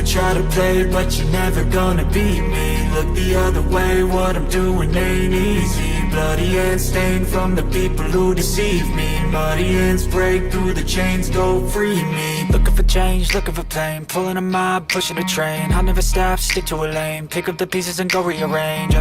try to play, but you're never gonna beat me. Look the other way, what I'm doing ain't easy. Bloody hands stained from the people who deceive me. Muddy hands break through the chains, go free me. Looking for change, looking for pain, pulling a mob, pushing a train. I'll never stop, stick to a lane, pick up the pieces and go rearrange.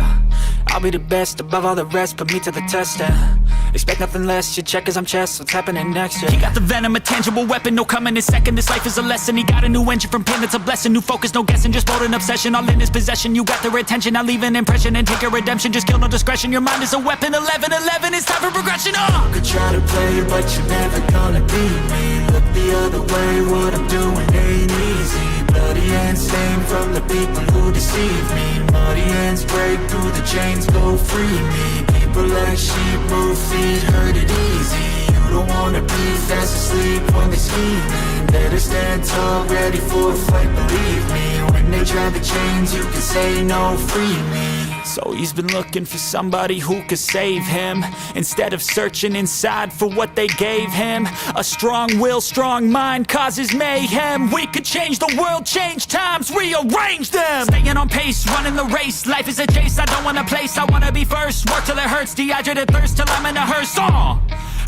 I'll be the best above all the rest, put me to the test and expect nothing less. Your check is I'm chess, what's happening next? Yeah. He got the venom, a tangible weapon, no coming in second. This life is a lesson. He got a new engine from pain, that's a blessing. New focus, no guessing, just bold and obsession. All in his possession, you got their attention. I'll leave an impression and take your redemption. Just kill no discretion, your mind is a weapon. 11-11, it's time for progression. You could try to play, but you're never gonna beat me. Look the other way, what I'm doing ain't easy. Bloody hands stained from the people who deceive me. Muddy hands break through the chains, go free me. People like sheep move feet, hurt it easy. You don't wanna be fast asleep when they're scheming. Better stand tall, ready for a fight, believe me. When they try the chains, you can say no, free me. So he's been looking for somebody who could save him, instead of searching inside for what they gave him. A strong will, strong mind causes mayhem. We could change the world, change times, rearrange them. Staying on pace, running the race. Life is a chase, I don't want a place. I wanna be first, work till it hurts. Dehydrated thirst till I'm in a hearse.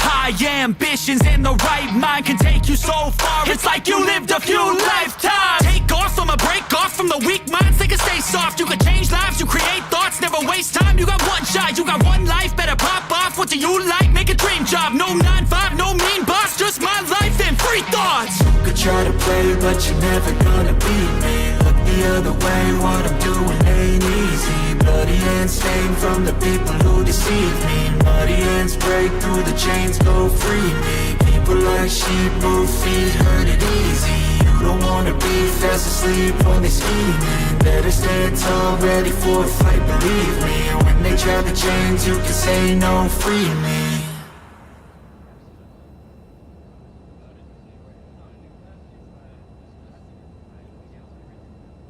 High ambitions and the right mind can take you so far. It's like you lived a few lifetimes. Take off, I'ma break off from the weak minds. They can stay soft, you can change lives, you create thoughts. Never waste time, you got one shot, you got one life. Better pop off, what do you like? Make a dream job, no 9-5, no mean boss. Just my life and free thoughts. You could try to play, but you're never gonna beat me. Look the other way, what I'm doing ain't easy. Bloody hands stained from the people who deceive me. Muddy hands break through the chains, go free me. People like sheep move feet, hurt it easy. You don't wanna be fast asleep when they're scheming. Better stand tall, ready for a fight, believe me. When they try the chains, you can say no, free me.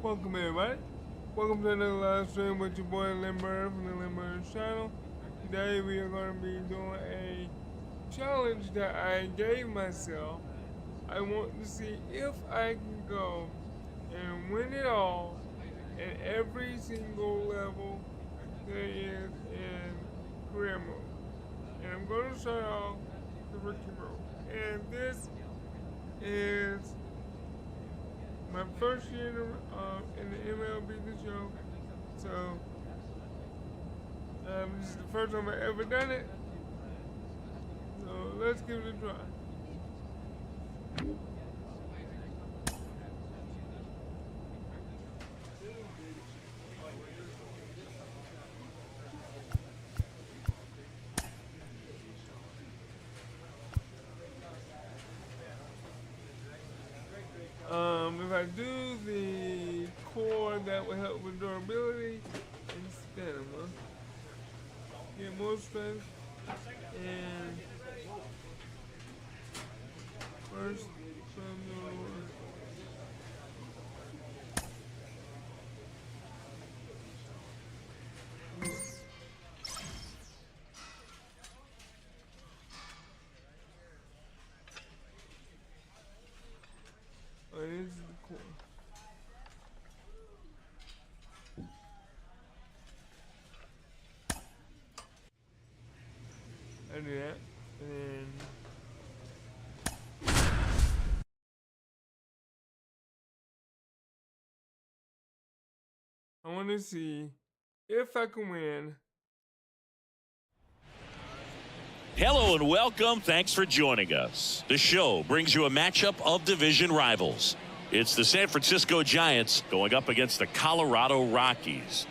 Welcome everybody. Welcome to another live stream with your boy Limber from the Limber channel. Today we are going to be doing a challenge that I gave myself. I want to see if I can go and win it all at every single level there is in career mode. And I'm going to start off the rookie mode. And this is my first year in the MLB The Show, so this is the first time I've ever done it, so let's give it a try. If I do the core, that will help with durability and stamina. Get more strength and first from the this is the core. I do that, and then I want to see if I can win. Hello and welcome. Thanks for joining us. The show brings you a matchup of division rivals. It's the San Francisco Giants going up against the Colorado Rockies.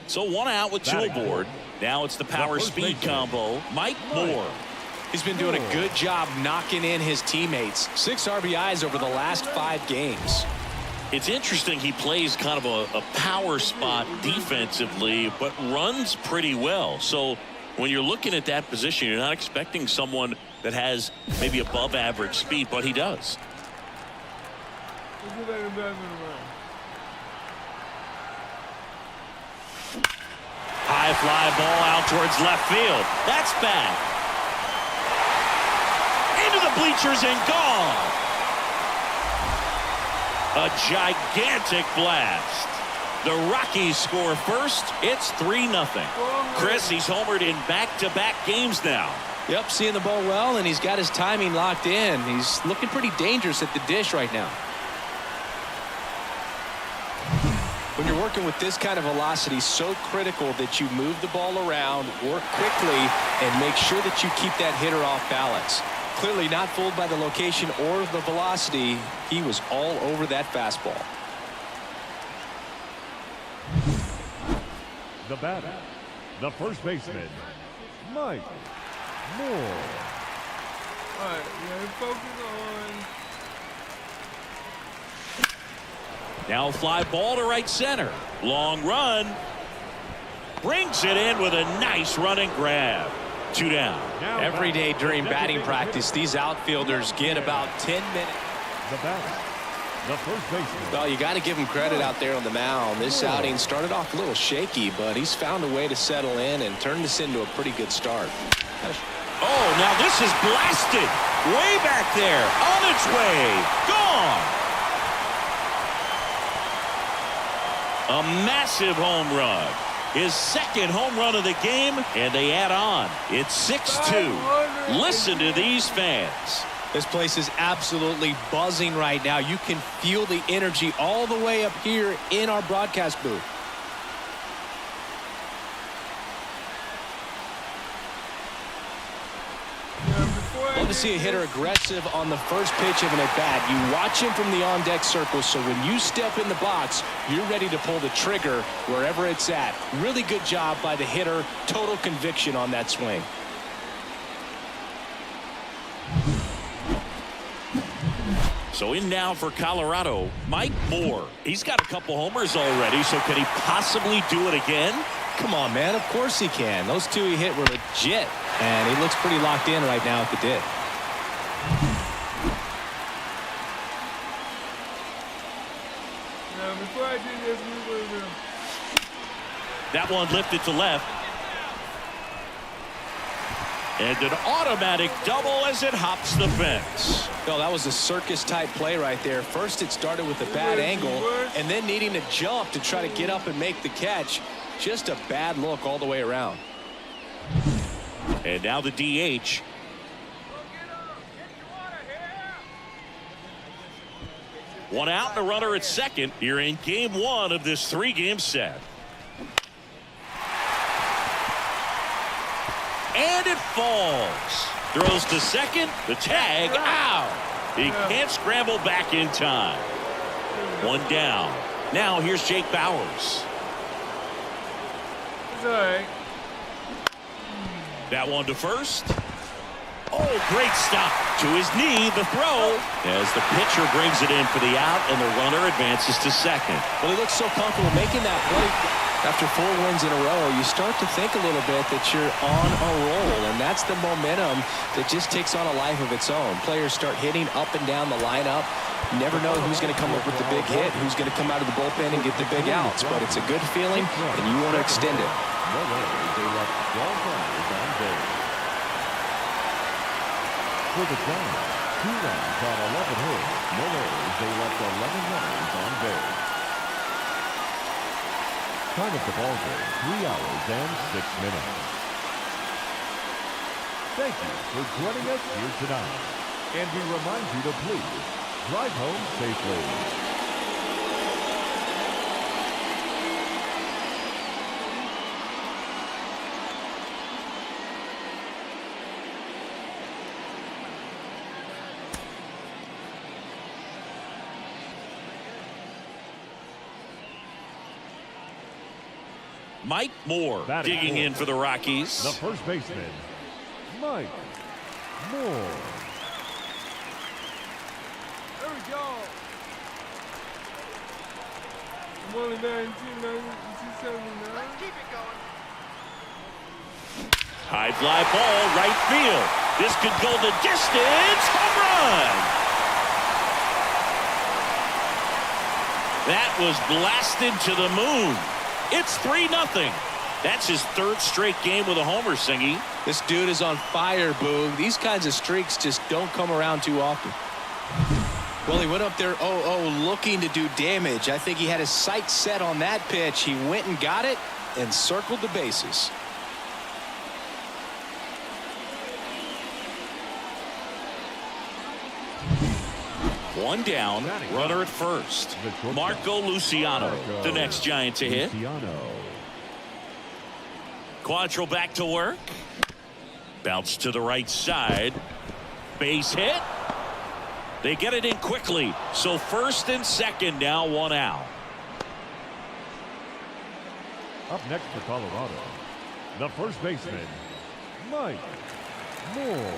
So one out with two aboard. Now it's the power speed combo. Mike Moore. He's been doing a good job knocking in his teammates. 6 RBIs over the last 5 games. It's interesting, he plays kind of a power spot defensively, but runs pretty well. So when you're looking at that position, you're not expecting someone that has maybe above average speed, but he does. High fly ball out towards left field. That's bad. Into the bleachers and gone. A gigantic blast. The Rockies score first. It's 3-0. Chris, he's homered in back-to-back games now. Yep, seeing the ball well, and he's got his timing locked in. He's looking pretty dangerous at the dish right now. When you're working with this kind of velocity, so critical that you move the ball around, work quickly, and make sure that you keep that hitter off balance. Clearly not fooled by the location or the velocity. He was all over that fastball. The batter, the first baseman, Mike Moore. All right, let's focus on. Now fly ball to right center. Long run. Brings it in with a nice running grab. 2 down. Every day during batting practice, these outfielders get about 10 minutes. The batter, the first baseman. Well, you got to give him credit out there on the mound. This outing started off a little shaky, but he's found a way to settle in and turn this into a pretty good start. Oh, now this is blasted. Way back there. On its way. Gone. A massive home run. His second home run of the game, and they add on. It's 6-2. Listen to these fans. This place is absolutely buzzing right now. You can feel the energy all the way up here in our broadcast booth. Love to see a hitter aggressive on the first pitch of an at-bat. You watch him from the on-deck circle, so when you step in the box, you're ready to pull the trigger wherever it's at. Really good job by the hitter. Total conviction on that swing. So in now for Colorado, Mike Moore. He's got a couple homers already, so can he possibly do it again? Come on, man. Of course he can. Those two he hit were legit, and he looks pretty locked in right now at the dip. Now, before I do this, we will. That one lifted to left. And an automatic double as it hops the fence. Well, that was a circus-type play right there. First, it started with a bad angle, and then needing to jump to try to get up and make the catch. Just a bad look all the way around. And now the DH. One out and a runner at second here in game one of this 3-game set. And it falls. Throws to second. The tag out. He can't scramble back in time. One down. Now here's Jake Bauers. It's all right. That one to first. Oh, great stop. To his knee, the throw. As the pitcher brings it in for the out, and the runner advances to second. Well, he looks so comfortable making that play. After 4 wins in a row, you start to think a little bit that you're on a roll, and that's the momentum that just takes on a life of its own. Players start hitting up and down the lineup. You never know who's going to come up with the big hit, who's going to come out of the bullpen and get the big outs, but it's a good feeling, and you want to extend it. For the Giants, 2 runs on 11 hits. No errors. They left 11 runners on base. Time of the ball game, 3 hours and 6 minutes. Thank you for joining us here tonight. And we remind you to please drive home safely. Mike Moore digging in for the Rockies. The first baseman, Mike Moore. There we go. I'm only 279. Keep it going. High fly ball, right field. This could go the distance. Home run. That was blasted to the moon. It's 3-0. That's his 3rd straight game with a homer, Singy. This dude is on fire, Boog. These kinds of streaks just don't come around too often. Well, he went up there 0-0 looking to do damage. I think he had his sights set on that pitch. He went and got it and circled the bases. One down, runner at first. Marco Luciano, the next Giant to hit. Quadro back to work. Bounce to the right side. Base hit. They get it in quickly. So first and second now, one out. Up next for Colorado, the first baseman, Mike Moore.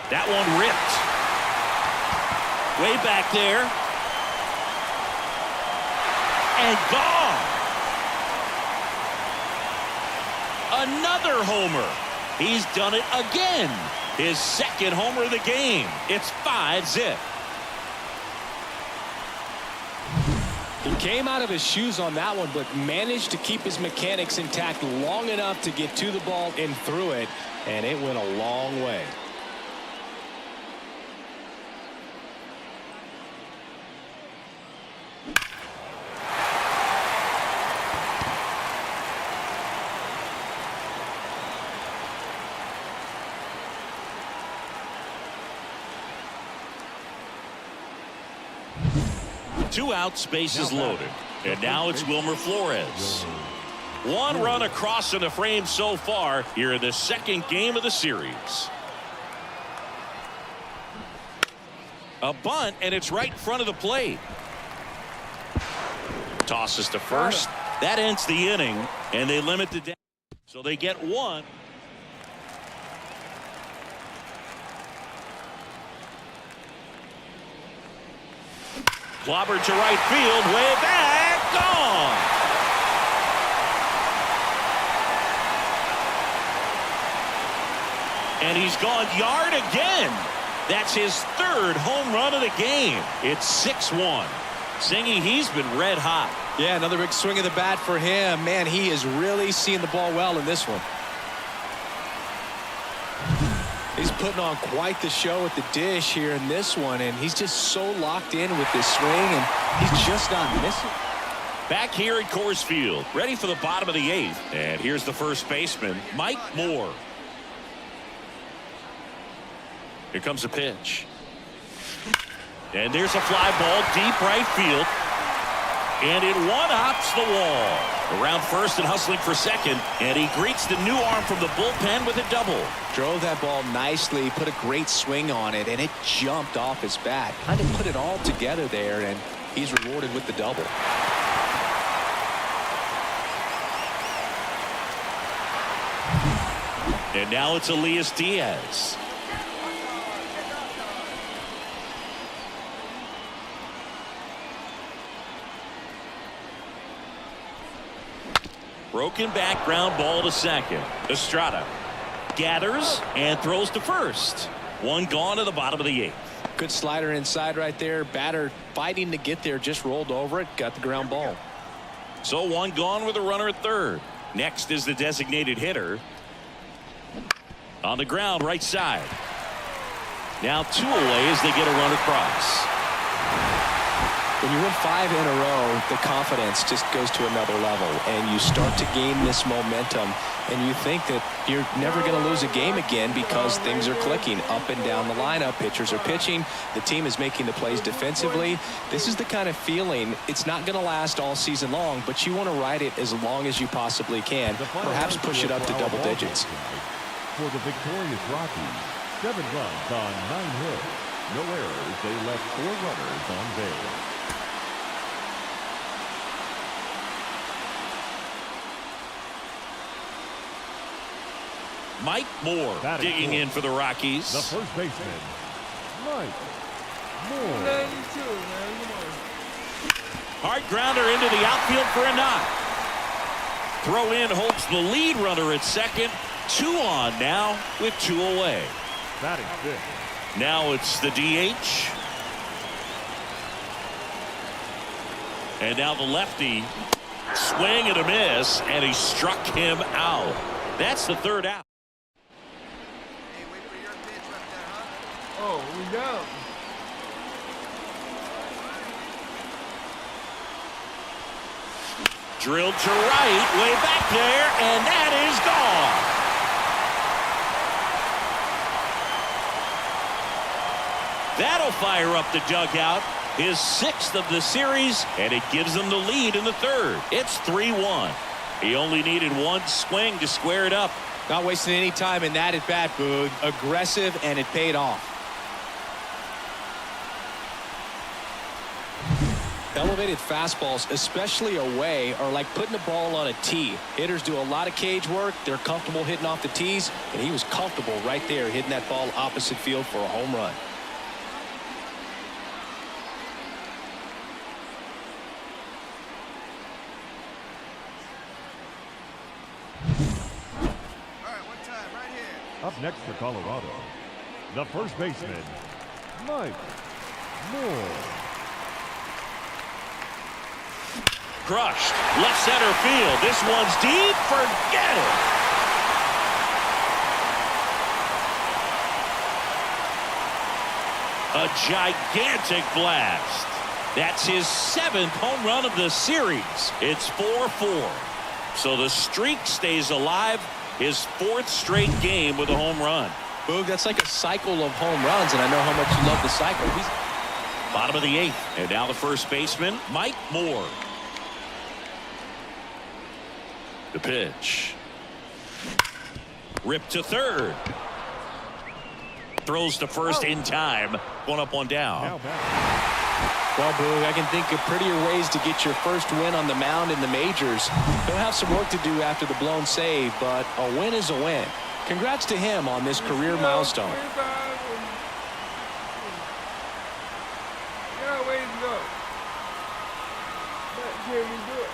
That one ripped. Way back there. And gone. Another homer. He's done it again. His second homer of the game. It's 5-zip. He came out of his shoes on that one, but managed to keep his mechanics intact long enough to get to the ball and through it, and it went a long way. Two outs, bases loaded. And now it's Wilmer Flores. One run across in the frame so far here in the second game of the series. A bunt, and it's right in front of the plate. Tosses to first. That ends the inning, and they limit the damage. So they get one. Clobbered to right field, way back, gone. And he's gone yard again. That's his third home run of the game. It's 6-1. Singy, he's been red hot. Yeah, another big swing of the bat for him. Man, he is really seeing the ball well in this one. He's putting on quite the show at the dish here in this one, and he's just so locked in with this swing, and he's just not missing. Back here at Coors Field, ready for the bottom of the eighth. And here's the first baseman, Mike Moore. Here comes a pitch. And there's a fly ball deep right field. And it one-hops the wall. Around first and hustling for second. And he greets the new arm from the bullpen with a double. Drove that ball nicely, put a great swing on it, and it jumped off his bat. Kind of put it all together there, and he's rewarded with the double. And now it's Elias Diaz. Broken back, ground ball to second. Estrada gathers and throws to first. One gone to the bottom of the eighth. Good slider inside right there. Batter fighting to get there, just rolled over it, got the ground ball. So one gone with a runner at third. Next is the designated hitter. On the ground, right side. Now two away as they get a run across. When you win 5 in a row, the confidence just goes to another level, and you start to gain this momentum, and you think that you're never going to lose a game again because things are clicking up and down the lineup. Pitchers are pitching. The team is making the plays defensively. This is the kind of feeling, it's not going to last all season long, but you want to ride it as long as you possibly can, perhaps push it up to double digits. For the victorious Rockies, 7 runs on 9 hits. No errors. They left 4 runners on base. Mike Moore digging in for the Rockies. The first baseman, Mike Moore. 92, man. Come on. Hard grounder into the outfield for a knock. Throw in holds the lead runner at second. 2 on now with 2 away. Batting fifth. Now it's the DH. And now the lefty. Swing and a miss, and he struck him out. That's the third out. Oh, we down. Drilled to right, way back there, and that is gone. That'll fire up the dugout. His 6th of the series, and it gives them the lead in the 3rd. It's 3-1. He only needed one swing to square it up. Not wasting any time in that at bat, Boog. Aggressive, and it paid off. Elevated fastballs, especially away, are like putting the ball on a tee. Hitters do a lot of cage work. They're comfortable hitting off the tees, and he was comfortable right there hitting that ball opposite field for a home run. Up next for Colorado, the first baseman, Mike Moore. Crushed. Left center field. This one's deep. Forget it. A gigantic blast. That's his 7th home run of the series. It's 4-4. So the streak stays alive. His 4th straight game with a home run. Boog, that's like a cycle of home runs, and I know how much you love the cycle. Bottom of the 8th. And now the first baseman, Mike Moore. The pitch. Ripped to 3rd. Throws to first in time. One up, one down. Now back. Well, Boog, I can think of prettier ways to get your first win on the mound in the majors. He'll have some work to do after the blown save, but a win is a win. Congrats to him on this career milestone. Yeah, way to go. But can we do it?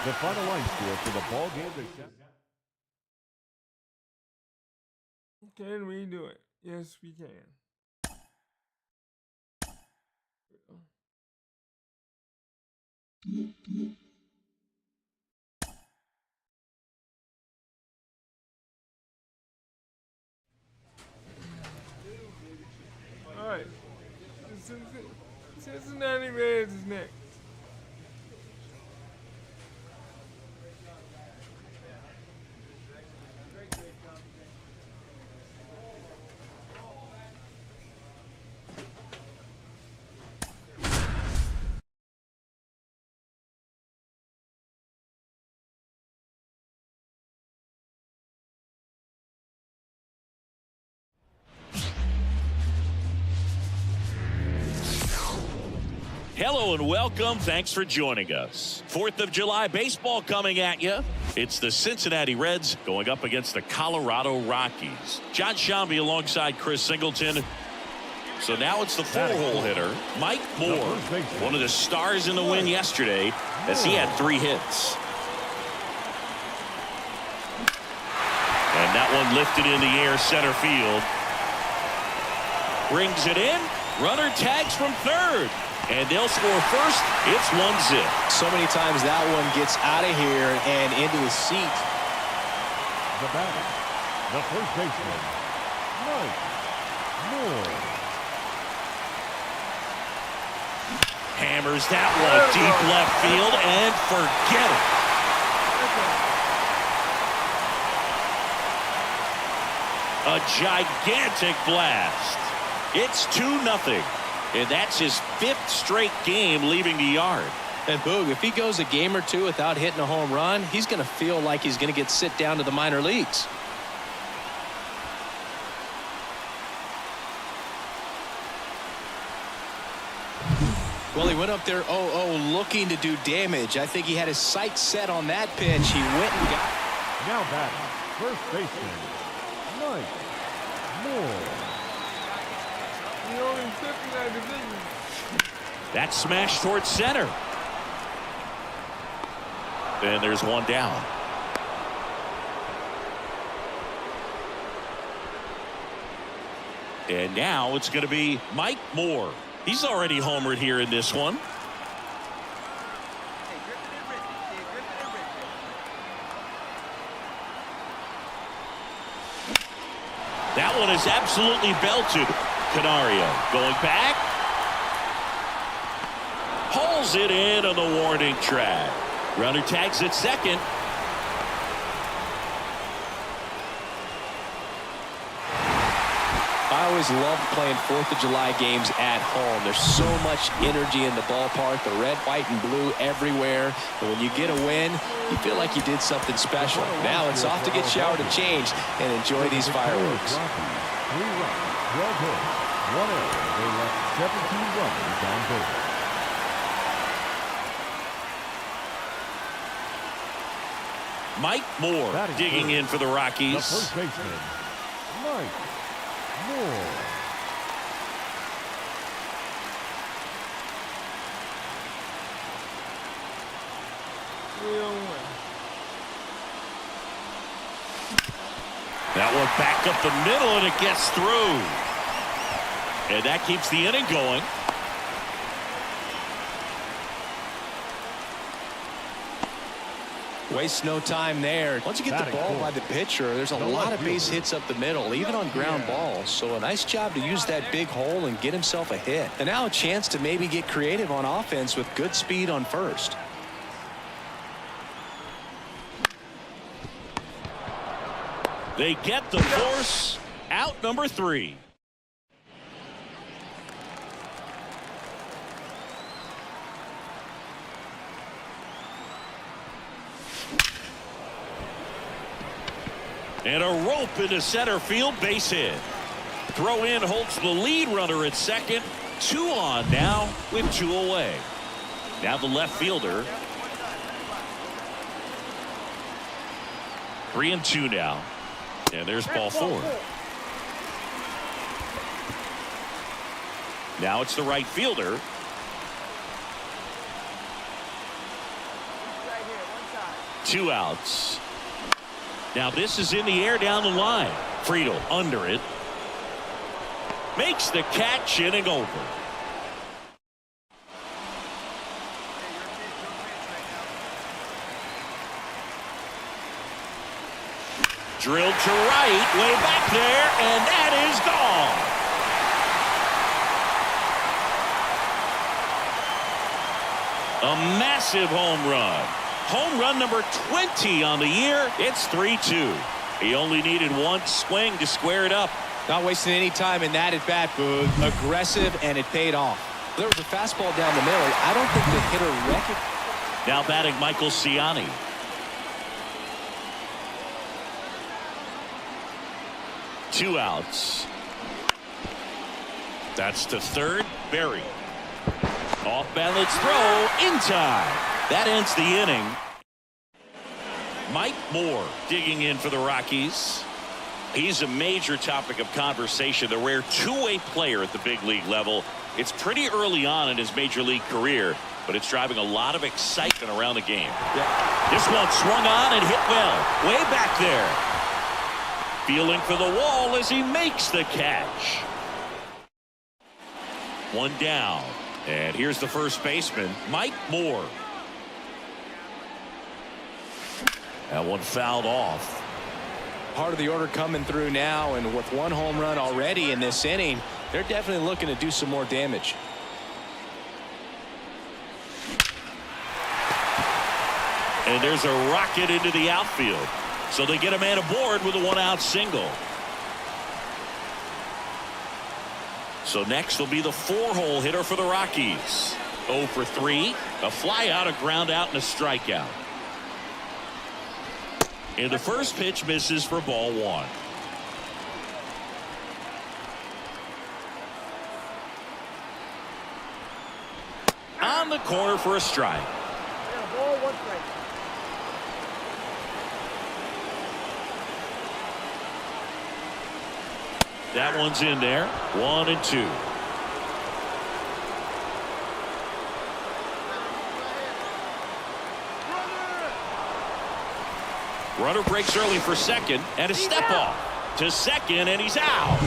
The final line score for the ball game is Can we do it? Yes, we can. All right. Cincinnati Reds is next. Hello and welcome. Thanks for joining us. 4th of July baseball coming at you. It's the Cincinnati Reds going up against the Colorado Rockies. John Shambi alongside Chris Singleton. So now it's the full-hole hitter, Mike Moore, one of the stars in the win yesterday as he had 3 hits. And that one lifted in the air center field. Brings it in. Runner tags from 3rd. And they'll score first. It's 1-0. So many times that one gets out of here and into the seat. the batter, the first baseman, Mike Moore. Hammers that one deep left field and forget it. A gigantic blast. It's 2-0. And that's his 5th straight game leaving the yard. And Boog, if he goes a game or two without hitting a home run, he's going to feel like he's going to get sit down to the minor leagues. Well, he went up there 0-0 looking to do damage. I think he had his sights set on that pitch. He went and got it. Now batting, first baseman, Mike Moore. He only fifth in that division. That smash towards center. And there's one down. And now it's going to be Mike Moore. He's already homered here in this one. That one is absolutely belted. Canario going back. Hauls it in on the warning track. Runner tags at second. I always loved playing 4th of July games at home. There's so much energy in the ballpark, the red, white, and blue everywhere. And when you get a win, you feel like you did something special. Now it's off to get showered and changed and enjoy these fireworks. 3 runs, 12 hits, 1 error. They left 17 runners on base. Mike Moore digging in for the Rockies. The first baseman, Mike Moore. That one back up the middle, and it gets through. And that keeps the inning going. Waste no time there. Once you get the ball by the pitcher, there's a lot of base hits up the middle, even on ground balls. So a nice job to use that big hole and get himself a hit. And now a chance to maybe get creative on offense with good speed on first. They get the force out, number 3. And a rope into center field, base hit. Throw in holds the lead runner at second. 2 on now with 2 away. Now the left fielder. 3-2 now. And there's ball 4. Now it's the right fielder. Two outs. Now this is in the air down the line. Friedel under it. Makes the catch, inning over. Drilled to right, way back there, and that is gone. A massive home run. Home run number 20 on the year. It's 3-2. He only needed 1 swing to square it up. Not wasting any time in that at bat, Boog. Aggressive, and it paid off. There was a fastball down the middle. I don't think the hitter recognized. Now batting Michael Ciani. Two outs. That's to third. Berry. Off balance throw in time. That ends the inning. Mike Moore digging in for the Rockies. He's a major topic of conversation, the rare two-way player at the big league level. It's pretty early on in his major league career, but it's driving a lot of excitement around the game. This one swung on and hit well. Way back there. Feeling for the wall as he makes the catch. One down. And here's the first baseman, Mike Moore. That one fouled off. Part of the order coming through now, and with 1 home run already in this inning, they're definitely looking to do some more damage. And there's a rocket into the outfield. So they get a man aboard with a 1-out single. So next will be the 4-hole hitter for the Rockies. 0 for 3. A fly out, a ground out, and a strikeout. And the first pitch misses for ball 1. On the corner for a strike. That one's in there. 1-2. Runner breaks early for second, and a step off to second, and he's out.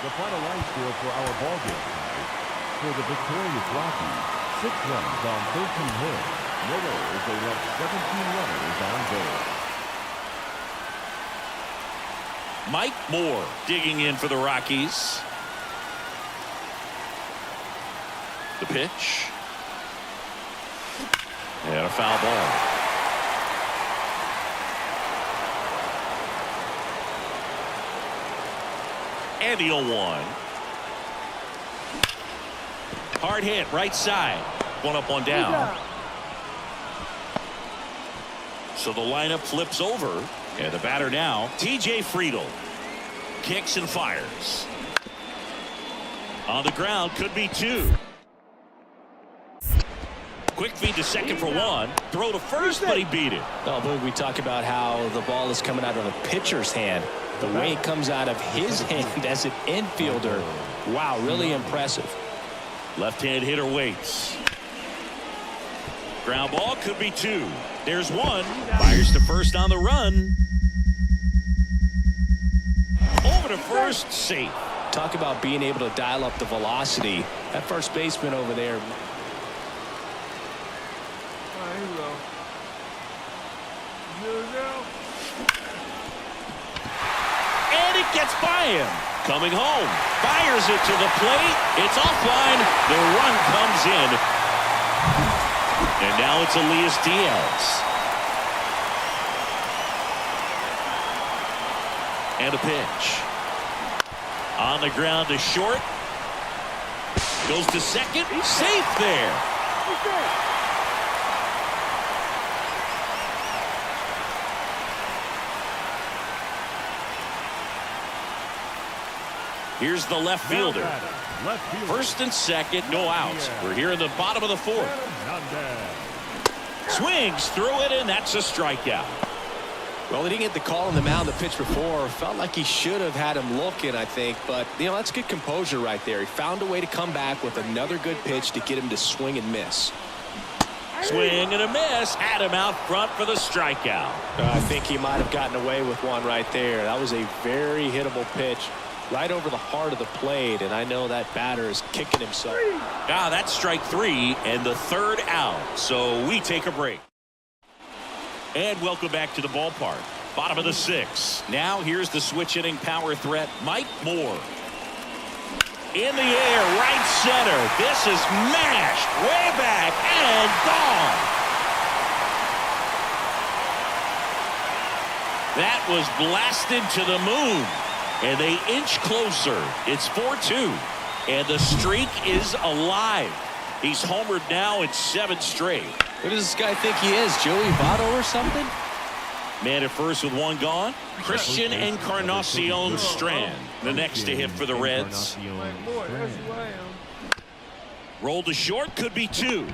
The final line score for our ball game tonight. For the victorious Rockies, 6 runs on 13 hits. No errors, they left 17 runners on base. Mike Moore digging in for the Rockies. The pitch. And a foul ball. And the 0-1. Hard hit, right side. One up, one down. So the lineup flips over. And the batter now, TJ Friedl. Kicks and fires. On the ground, could be 2. Quick feed to second for 1. Throw to first, but he beat it. Oh, Boog, we talk about how the ball is coming out of the pitcher's hand. The way it comes out of his hand as an infielder. Wow, really impressive. Left-hand hitter waits. Ground ball, could be 2. There's 1. Fires to first on the run. Over to first, safe. Talk about being able to dial up the velocity. That first baseman over there. Here we go. Here we go. And it gets by him. Coming home. Fires it to the plate. It's offline. The run comes in. And now it's Elias Diaz. And a pitch. On the ground to short. Goes to second. Safe there. Here's the left fielder. First and second, no outs. We're here in the bottom of the 4th. Swings through it, and that's a strikeout. Well, he didn't get the call on the mound the pitch before. Felt like he should have had him looking, I think. But, you know, that's good composure right there. He found a way to come back with another good pitch to get him to swing and miss. Swing and a miss. Had him out front for the strikeout. I think he might have gotten away with one right there. That was a very hittable pitch right over the heart of the plate, and I know that batter is kicking himself. That's strike 3 and the 3rd out. So we take a break. And welcome back to the ballpark. Bottom of the 6th. Now here's the switch hitting power threat, Mike Moore. In the air, right center. This is mashed way back and gone. That was blasted to the moon. And they inch closer. It's 4-2. And the streak is alive. He's homered now in 7 straight. Who does this guy think he is? Joey Votto or something? Man at first with 1 gone. Christian Encarnacion Strand, the next to hit for the Reds. Roll to short, could be 2.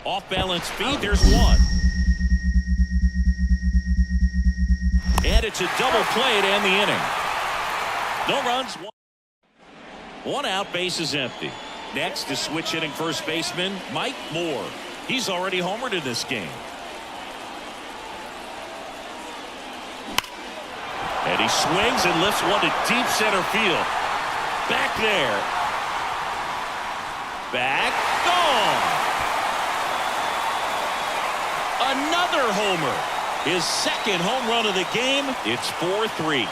Off balance feed, there's 1. And it's a double play to end the inning. No runs, 1 out, base is empty. Next is switch hitting first baseman Mike Moore. He's already homered in this game. And he swings and lifts one to deep center field. Back there. Back, gone. Another homer. His 2nd home run of the game. It's 4-3.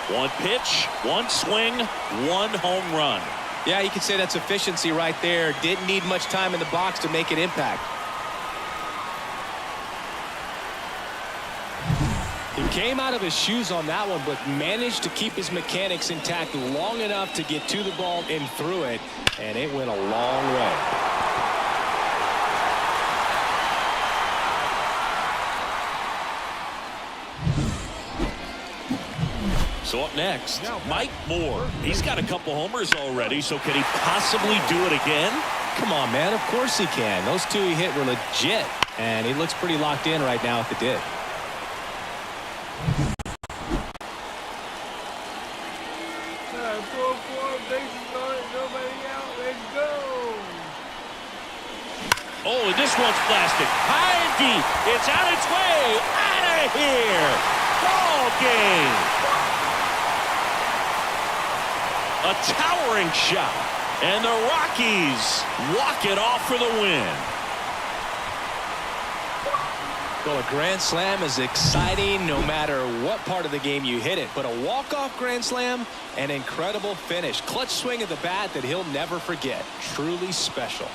1 pitch, 1 swing, 1 home run. Yeah, you could say that's efficiency right there. Didn't need much time in the box to make an impact. He came out of his shoes on that one, but managed to keep his mechanics intact long enough to get to the ball and through it, and it went a long way. So up next, Mike Moore. He's got a couple homers already, so can he possibly do it again? Come on, man. Of course he can. Those 2 he hit were legit, and he looks pretty locked in right now at the dig. Oh, and this one's blasted. High and deep. It's on its way. Out of here. Ball game. A towering shot. And the Rockies walk it off for the win. Well, a grand slam is exciting no matter what part of the game you hit it. But a walk-off grand slam, an incredible finish. Clutch swing of the bat that he'll never forget. Truly special.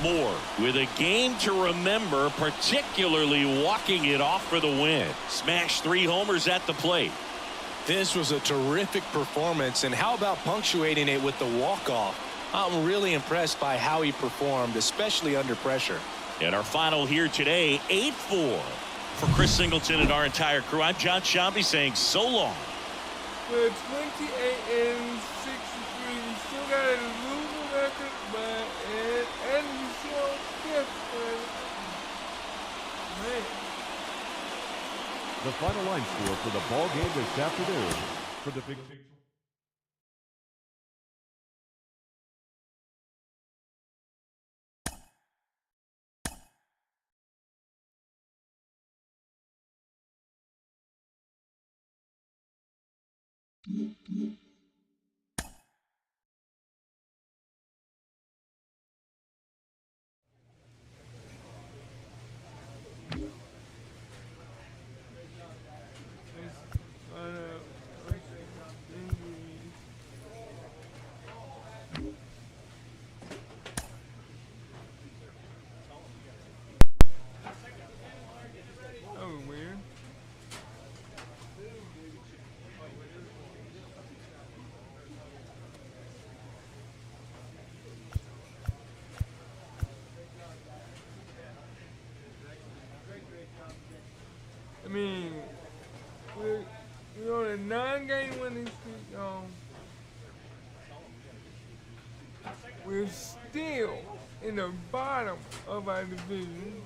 More with a game to remember, particularly walking it off for the win. Smashed 3 homers at the plate. This was a terrific performance, and how about punctuating it with the walk-off? I'm really impressed by how he performed, especially under pressure. And our final here today, 8-4. For Chris Singleton and our entire crew, I'm John Shambi saying so long. We're 28 and 63. We still got a losing record, but and we still fifth. Man. The final line score for the ball game this afternoon for the big. I mean, we're on a 9-game winning streak, y'all. We're still in the bottom of our division.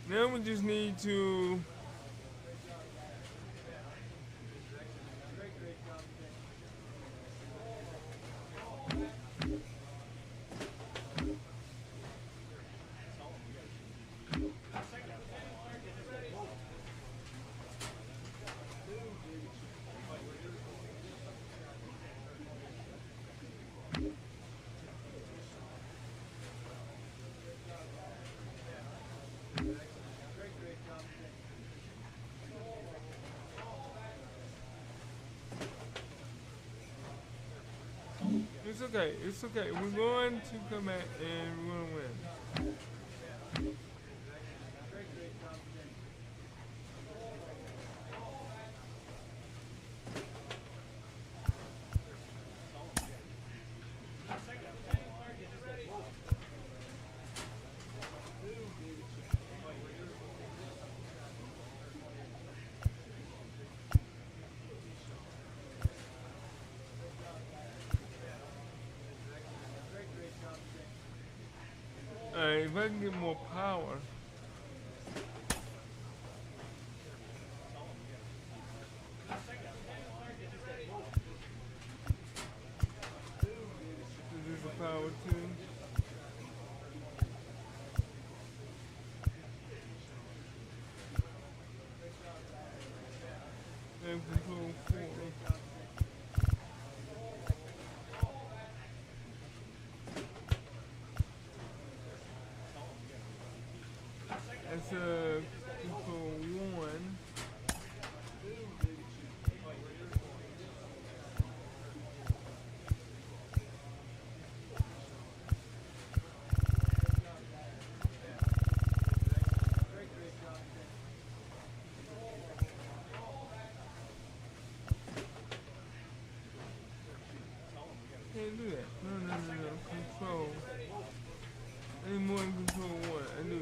Now we just need to It's okay. It's okay. We're going to come back and we're going to win. Alright, if I can get more power. This is the power too. And control 4. That's control 1. Can't do that. No. Control. I need more than control 1. I do.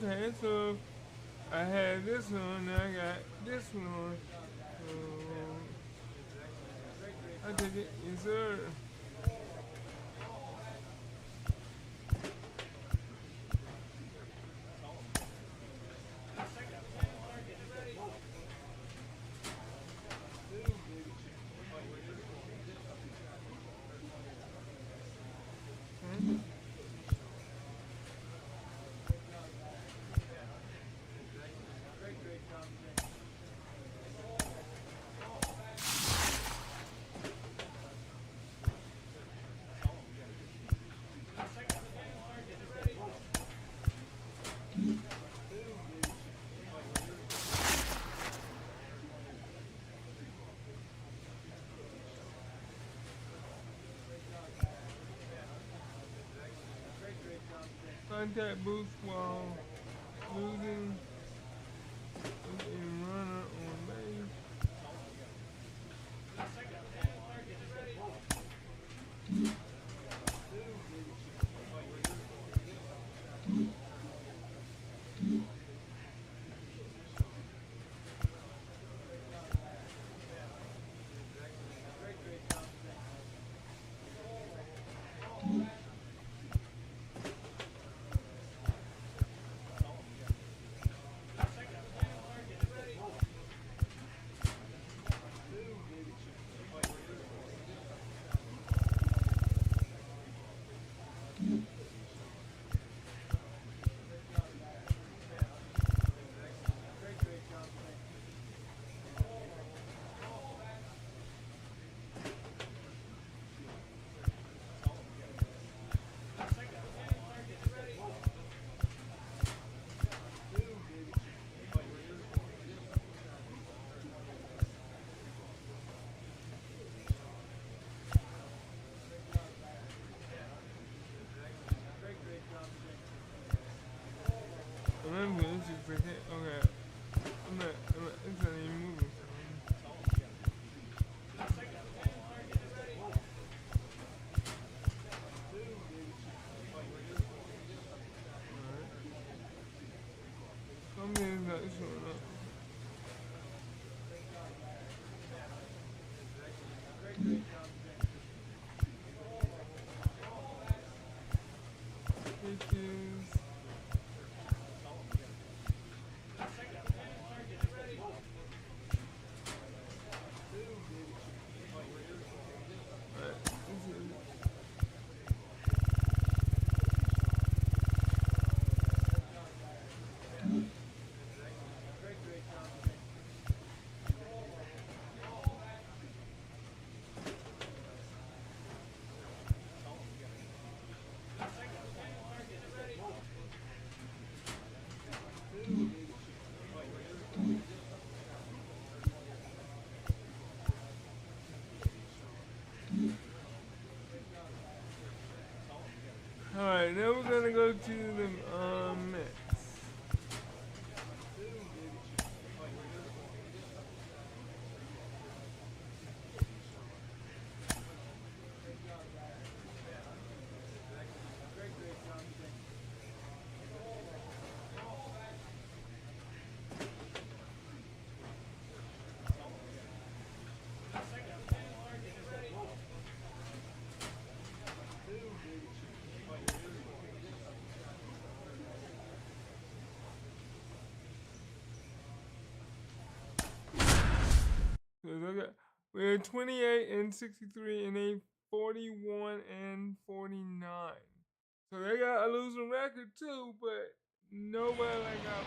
Okay, so I had this one, now I got this one. I take it, yes sir. Contact boost while losing a runner on base. Remember, this is pretend. Okay. It's not even moving. Something's not showing up. Pitches. Alright, now we're gonna go to the Mets. We're 28 and 63 and they 41 and 49. So they got a losing record too, but nobody like us.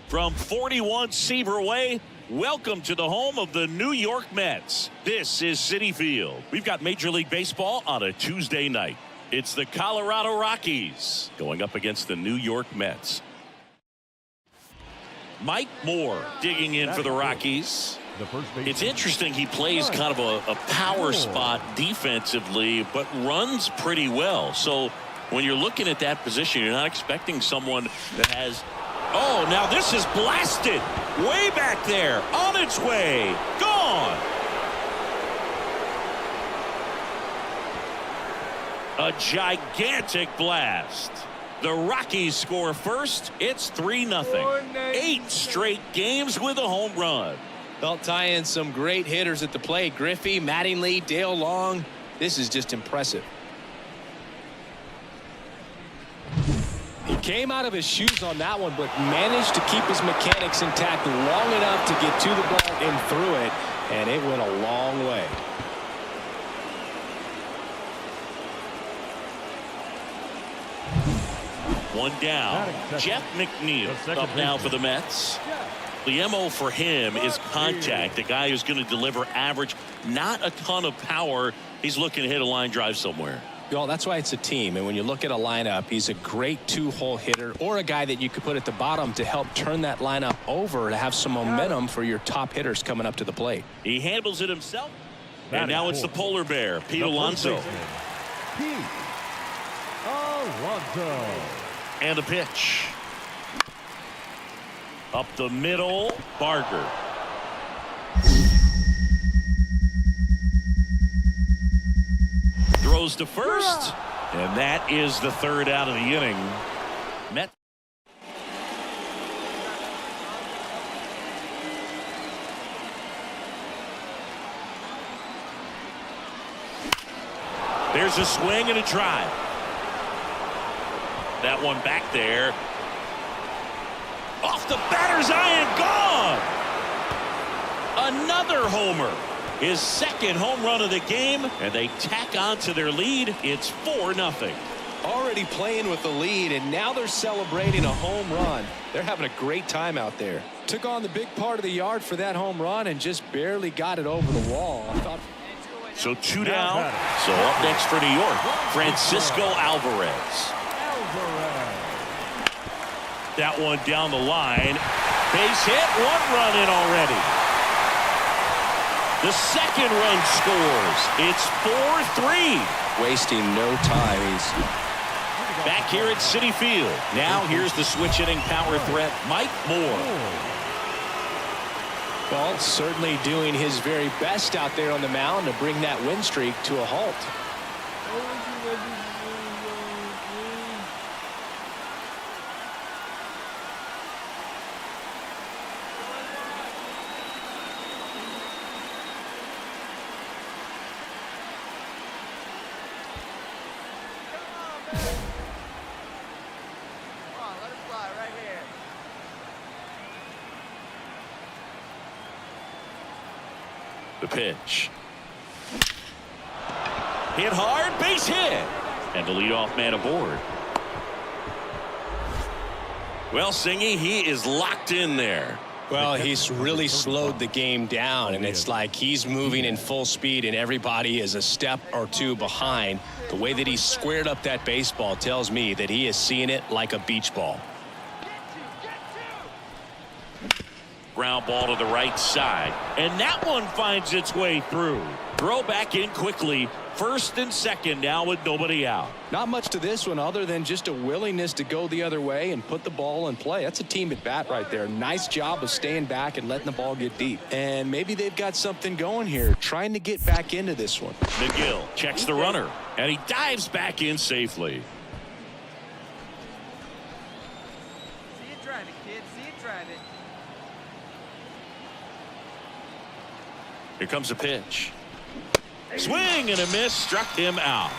From 41 Seaver Way, welcome to the home of the New York Mets. This is Citi Field. We've got Major League Baseball on a Tuesday night. It's the Colorado Rockies going up against the New York Mets. Mike Moore digging in for the Rockies. It's interesting, he plays kind of a power spot defensively, but runs pretty well. So when you're looking at that position, you're not expecting someone that has... Oh, now this is blasted way back there, on its way, gone. A gigantic blast. The Rockies score first. It's 3-0. 8 straight games with a home run. They'll tie in some great hitters at the plate. Griffey, Mattingly, Dale Long. This is just impressive. He came out of his shoes on that one, but managed to keep his mechanics intact long enough to get to the ball and through it, and it went a long way. One down. Jeff McNeil up now for the Mets. The MO for him is contact. The guy who's going to deliver average, not a ton of power. He's looking to hit a line drive somewhere. Well, that's why it's a team. And when you look at a lineup, he's a great two-hole hitter or a guy that you could put at the bottom to help turn that lineup over to have some momentum for your top hitters coming up to the plate. He handles it himself. And now it's the polar bear, Pete Alonso. Pete Alonso. And a pitch. Up the middle, Barker. Throws to first, and that is the third out of the inning. Met. There's a swing and a drive. That one back there. Off the batter's eye and gone. Another homer. His second home run of the game, and they tack on to their lead. It's 4-0. Already playing with the lead, and now they're celebrating a home run. They're having a great time out there. Took on the big part of the yard for that home run and just barely got it over the wall. So 2 down. So up next for New York, Francisco Alvarez. That one down the line. Base hit, 1 run in already. The second run scores. It's 4-3. Wasting no time. He's back here at Citi Field. Now here's the switch hitting power threat, Mike Moore. Well, certainly doing his very best out there on the mound to bring that win streak to a halt. The pitch. Hit hard, base hit. And the leadoff man aboard. Well, Singy, he is locked in there. Well, he's really slowed the game down, and it's like he's moving in full speed, and everybody is a step or two behind. The way that he squared up that baseball tells me that he is seeing it like a beach ball. Ground ball to the right side, and that one finds its way through. Throw back in quickly. First and second now with nobody out. Not much to this one other than just a willingness to go the other way and put the ball in play. That's a team at bat right there. Nice job of staying back and letting the ball get deep. And maybe they've got something going here, trying to get back into this one. McGill checks the runner, and he dives back in safely. See you trying it, kid. See you trying it. Here comes a pitch. Swing and a miss, struck him out.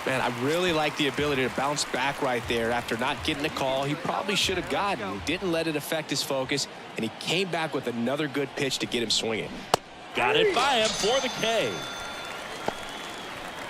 Man, I really like the ability to bounce back right there after not getting the call he probably should have gotten. He didn't let it affect his focus, and he came back with another good pitch to get him swinging. Got it by him for the K.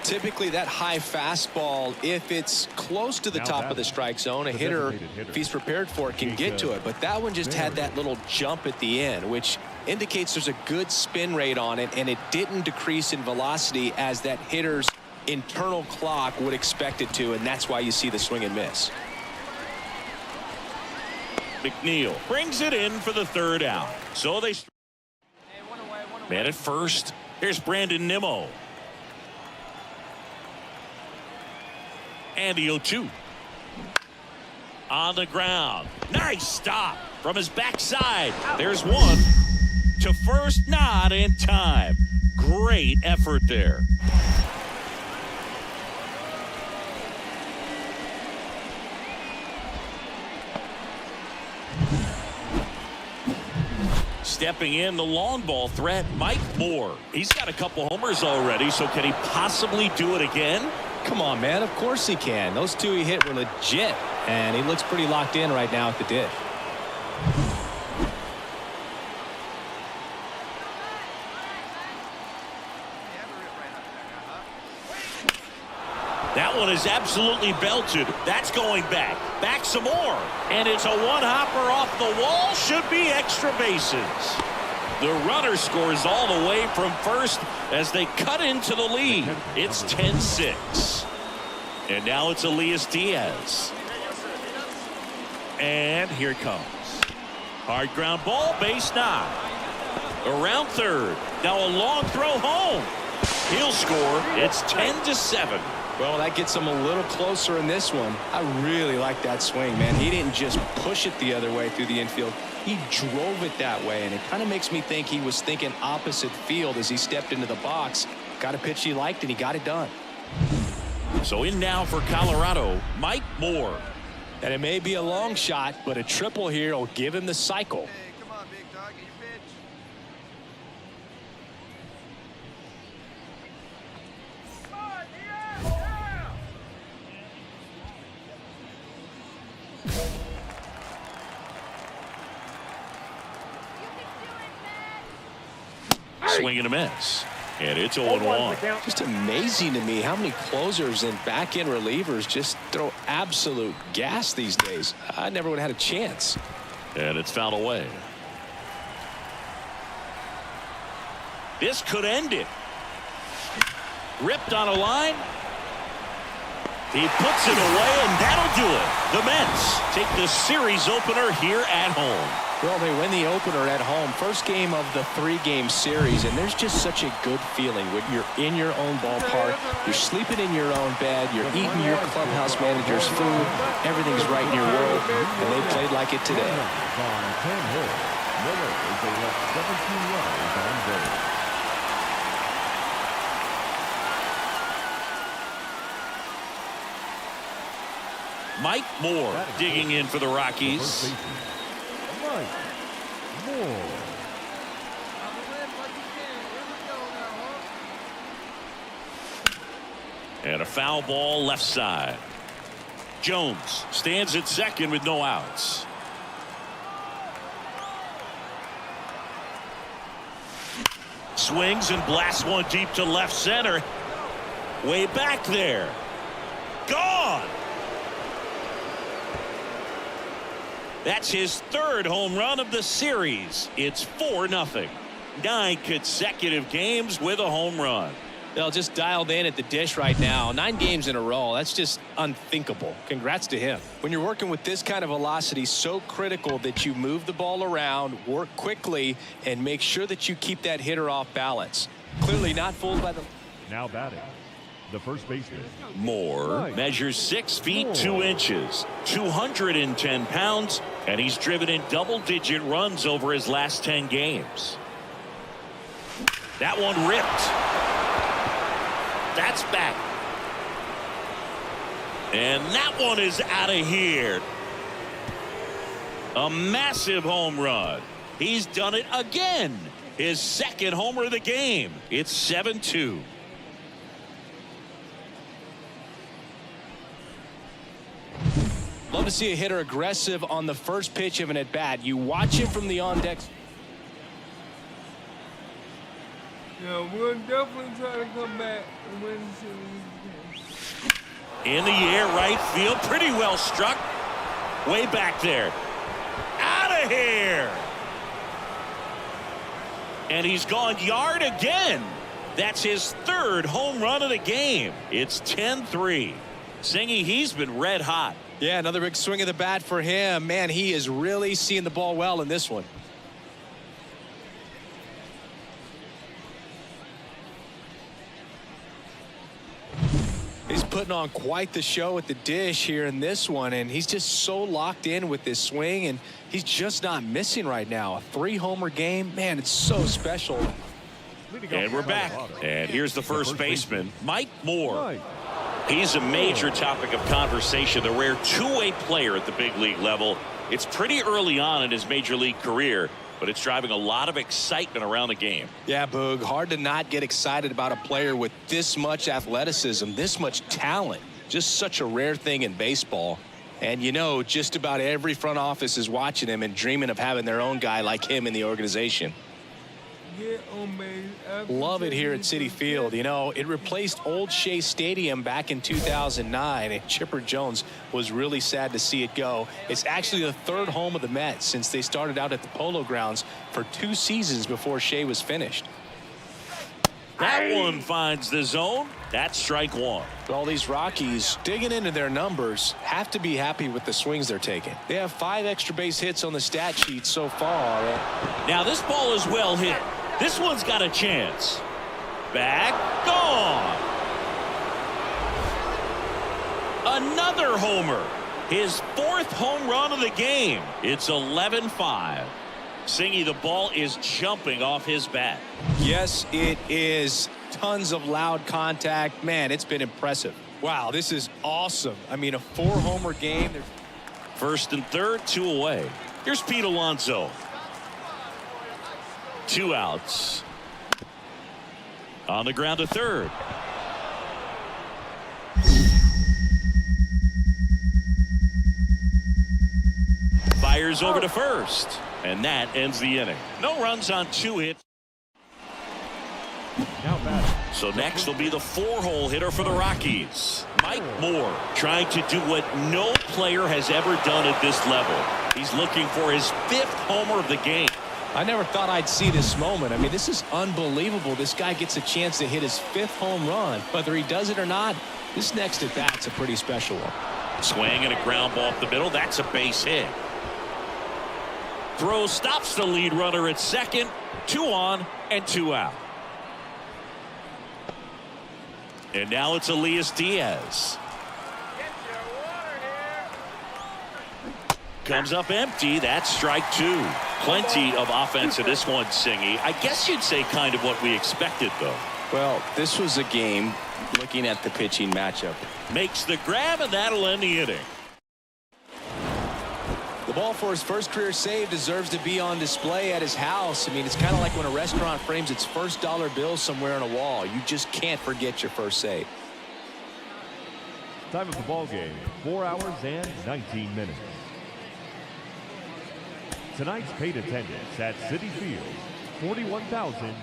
Typically that high fastball, if it's close to the top of the strike zone, a hitter, if he's prepared for it, can get to it. But that one just had that little jump at the end, which indicates there's a good spin rate on it, and it didn't decrease in velocity as that hitter's internal clock would expect it to, and that's why you see the swing and miss. McNeil brings it in for the third out. So they man at first. Here's Brandon Nimmo. And the 0-2. On the ground. Nice stop from his backside. There's one. To first, not in time. Great effort there. Stepping in, the long ball threat, Mike Moore. He's got a couple homers already, so can he possibly do it again? Come on, man. Of course he can. Those two he hit were legit, and he looks pretty locked in right now at the dish. That one is absolutely belted. That's going back. Back some more. And it's a one-hopper off the wall. Should be extra bases. The runner scores all the way from first as they cut into the lead. It's 10-6. And now it's Elias Diaz. And here it comes. Hard ground ball, base knock. Around third. Now a long throw home. He'll score. It's 10-7. Well, that gets him a little closer in this one. I really like that swing, man. He didn't just push it the other way through the infield. He drove it that way, and it kind of makes me think he was thinking opposite field as he stepped into the box. Got a pitch he liked, and he got it done. So in now for Colorado, Mike Moore. And it may be a long shot, but a triple here will give him the cycle. Hey, come on, big dog, get your pitch. Swing and a miss. And it's 0-1. Just amazing to me how many closers and back-end relievers just throw absolute gas these days. I never would have had a chance. And it's fouled away. This could end it. Ripped on a line. He puts it away, and that'll do it. The Mets take the series opener here at home. Well, they win the opener at home. First game of the 3-game series, and there's just such a good feeling when you're in your own ballpark, you're sleeping in your own bed, you're eating your clubhouse manager's food, everything's right in your world, and they played like it today. On 10 hits, Miller is they left 17 runners on base. Mike Moore digging in for the Rockies. Mike Moore. And a foul ball left side. Jones stands at second with no outs. Swings and blasts one deep to left center. Way back there. Gone. That's his third home run of the series. It's 4-0. 9 consecutive games with a home run. They'll just dialed in at the dish right now. 9 games in a row. That's just unthinkable. Congrats to him. When you're working with this kind of velocity, so critical that you move the ball around, work quickly, and make sure that you keep that hitter off balance. Clearly not fooled by the... Now batting, the first baseman. Moore measures 6 feet 2 inches, 210 pounds, and he's driven in double-digit runs over his last 10 games. That one ripped. That's back. And that one is out of here. A massive home run. He's done it again. His second homer of the game. It's 7-2. Love to see a hitter aggressive on the first pitch of an at-bat. You watch him from the on-deck. Yeah, we'll definitely try to come back and win the series. In the air, right field. Pretty well struck. Way back there. Out of here. And he's gone yard again. That's his third home run of the game. It's 10-3. Singy, he's been red hot. Yeah, another big swing of the bat for him. Man, he is really seeing the ball well in this one. He's putting on quite the show at the dish here in this one, and he's just so locked in with this swing, and he's just not missing right now. A 3-homer game, man, it's so special. And we're back. And here's the first baseman, Mike Moore. He's a major topic of conversation, the rare two-way player at the big league level. It's pretty early on in his major league career, but it's driving a lot of excitement around the game. Yeah, Boog, hard to not get excited about a player with this much athleticism, this much talent. Just such a rare thing in baseball. And you know, just about every front office is watching him and dreaming of having their own guy like him in the organization. Love it here at Citi Field. You know, it replaced Old Shea Stadium back in 2009, and Chipper Jones was really sad to see it go. It's actually the third home of the Mets since they started out at the Polo Grounds for 2 seasons before Shea was finished. That one finds the zone. That's strike 1. All these Rockies digging into their numbers have to be happy with the swings they're taking. They have 5 extra base hits on the stat sheet so far. Now this ball is well hit. This one's got a chance. Back, gone. Another homer. His 4th home run of the game. It's 11-5. Singy, the ball is jumping off his bat. Yes, it is. Tons of loud contact. Man, it's been impressive. Wow, this is awesome. I mean, a 4-homer game. 1st and 3rd, 2 away. Here's Pete Alonso. 2 outs. On the ground to 3rd. Fires over to 1st. And that ends the inning. No runs on 2 hits. So next will be the 4-hole hitter for the Rockies, Mike Moore, trying to do what no player has ever done at this level. He's looking for his 5th homer of the game. I never thought I'd see this moment. I mean, this is unbelievable. This guy gets a chance to hit his 5th home run. Whether he does it or not, this next at bat's a pretty special one. Swing and a ground ball up the middle. That's a base hit. Throw stops the lead runner at 2nd. 2 on and 2 out. And now it's Elias Diaz. Comes up empty. That's strike 2. Plenty of offense in this one, Singy. I guess you'd say kind of what we expected, though. Well, this was a game looking at the pitching matchup. Makes the grab, and that'll end the inning. The ball for his first career save deserves to be on display at his house. I mean, it's kind of like when a restaurant frames its first dollar bill somewhere on a wall. You just can't forget your first save. Time of the ball game, 4 hours and 19 minutes. Tonight's paid attendance at Citi Field, 41,009.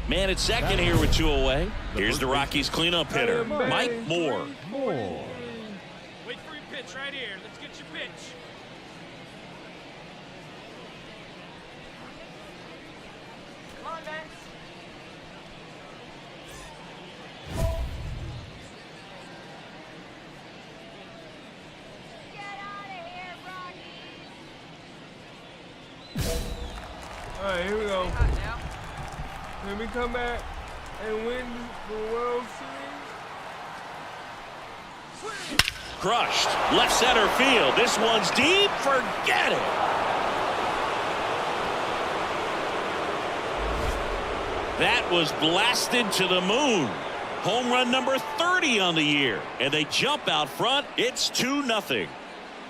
Man at 2nd here with 2 away. Here's the Rockies cleanup hitter, Mike Moore. Wait for your pitch right here. Let's get your pitch. Come on, Max. Get out of here, Rockies! All right, here we go. Hot now. Let me come back and win the World Series. Crushed. Left center field. This one's deep. Forget it. That was blasted to the moon. Home run number 30 on the year. And they jump out front. It's 2-0.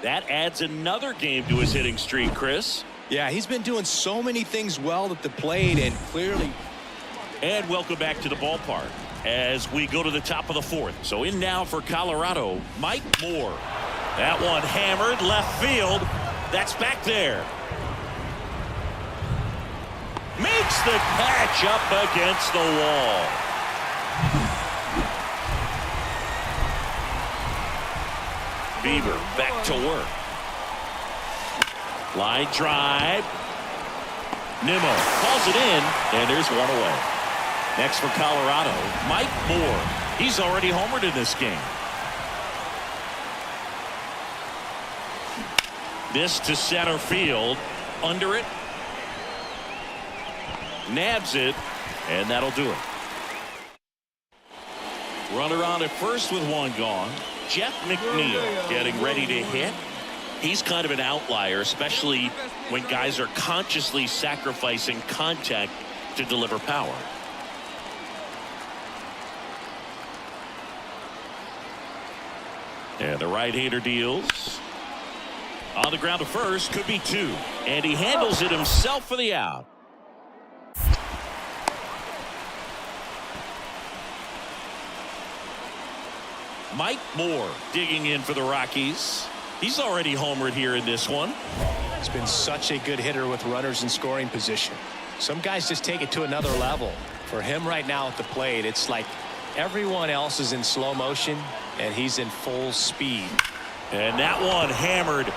That adds another game to his hitting streak, Chris. Yeah, he's been doing so many things well at the plate, and clearly. And welcome back to the ballpark as we go to the top of the 4th. So in now for Colorado, Mike Moore. That one hammered left field. That's back there. Makes the catch up against the wall. Bieber back to work. Line drive. Nimmo calls it in, and there's 1 away. Next for Colorado, Mike Moore. He's already homered in this game. This to center field. Under it. Nabs it, and that'll do it. Runner on at first with 1 gone. Jeff McNeil getting ready to hit. He's kind of an outlier, especially when guys are consciously sacrificing contact to deliver power. And the right-hander deals. On the ground to first, could be 2. And he handles it himself for the out. Mike Moore digging in for the Rockies. He's already homered here in this one. He's been such a good hitter with runners in scoring position. Some guys just take it to another level. For him right now at the plate, it's like everyone else is in slow motion and he's in full speed. And that one hammered.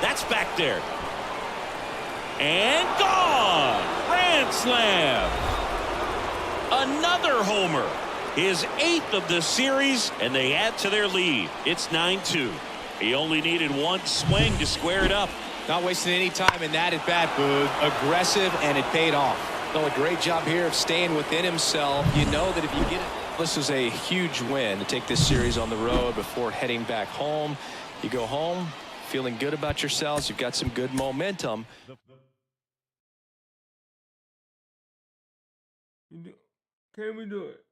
That's back there. And gone. Grand slam. Another homer. His 8th of the series, and they add to their lead. It's 9-2. He only needed one swing to square it up. Not wasting any time in that at bat, Boog. Aggressive, and it paid off. Well, a great job here of staying within himself. You know that if you get it. This is a huge win to take this series on the road before heading back home. You go home feeling good about yourselves. You've got some good momentum. Can we do it?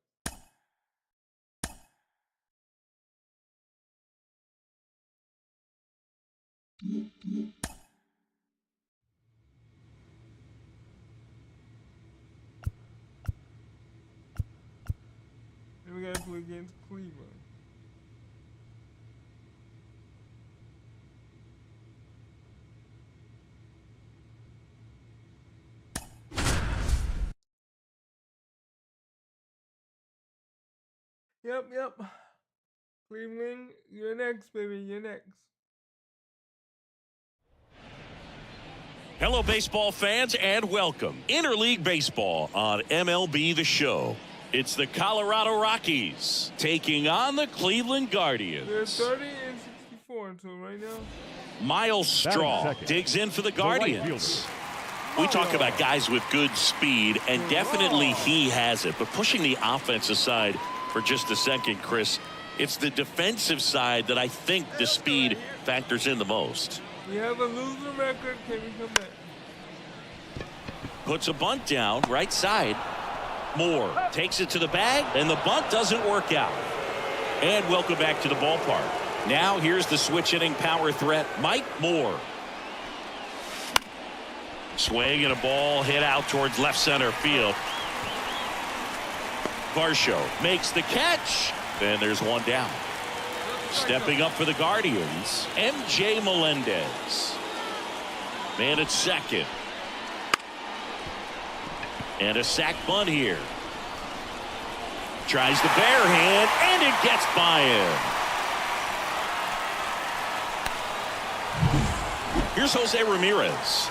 And we gotta play against Cleveland. Yep. Cleveland, you're next, baby. You're next. Hello, baseball fans, and welcome. Interleague Baseball on MLB The Show. It's the Colorado Rockies taking on the Cleveland Guardians. They're 30 and 64 until right now. Miles Straw digs in for the Guardians. We talk about guys with good speed, and definitely he has it. But pushing the offensive side for just a second, Chris, it's the defensive side that I think the speed factors in the most. We have a losing record. Can we come back? Puts a bunt down, right side. Moore takes it to the bag, and the bunt doesn't work out. And welcome back to the ballpark. Now here's the switch hitting power threat, Mike Moore. Swing and a ball hit out towards left center field. Varsho makes the catch, and there's one down. Stepping up for the Guardians, MJ Melendez. Man at second. And a sac bunt here. Tries the bare hand, and it gets by him. Here's Jose Ramirez.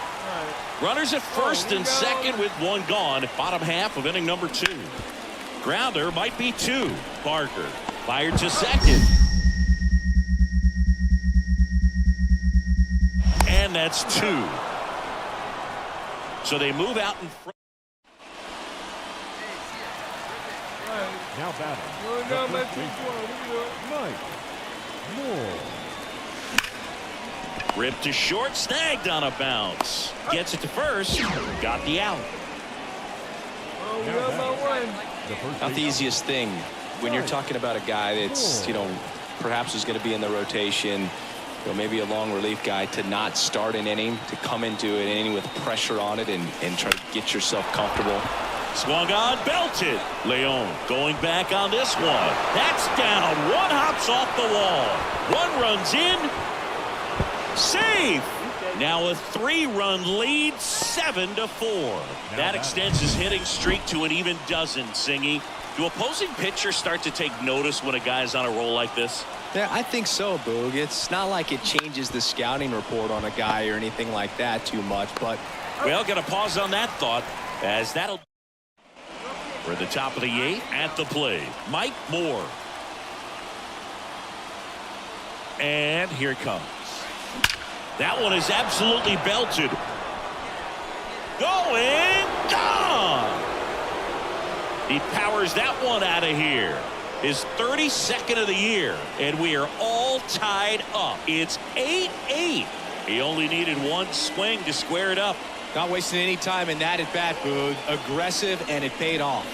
Runners at first and second with one gone. Bottom half of inning number 2. Grounder might be 2. Parker fired to second. And that's 2. So they move out in front. Now batting. Mike Moore. Ripped to short, snagged on a bounce. Gets it to first. Got the out. Not the easiest thing when you're talking about a guy that's, perhaps is going to be in the rotation, maybe a long relief guy, to not start an inning, to come into an inning with pressure on it and try to get yourself comfortable. Swung on, belted. Leon going back on this one. That's down. One hops off the wall. One runs in. Safe. Now a 3-run lead, 7-4. That extends his hitting streak to an even dozen, Singy. Do opposing pitchers start to take notice when a guy's on a roll like this? Yeah, I think so, Boog. It's not like it changes the scouting report on a guy or anything like that too much, but... Well, got to pause on that thought, as that'll... We're at the top of the 8th at the plate. Mike Moore. And here it comes. That one is absolutely belted. Going, gone. He powers that one out of here. His 32nd of the year, and we are all tied up. It's 8-8. He only needed one swing to square it up. Not wasting any time in that at bat, Boog. Aggressive, and it paid off.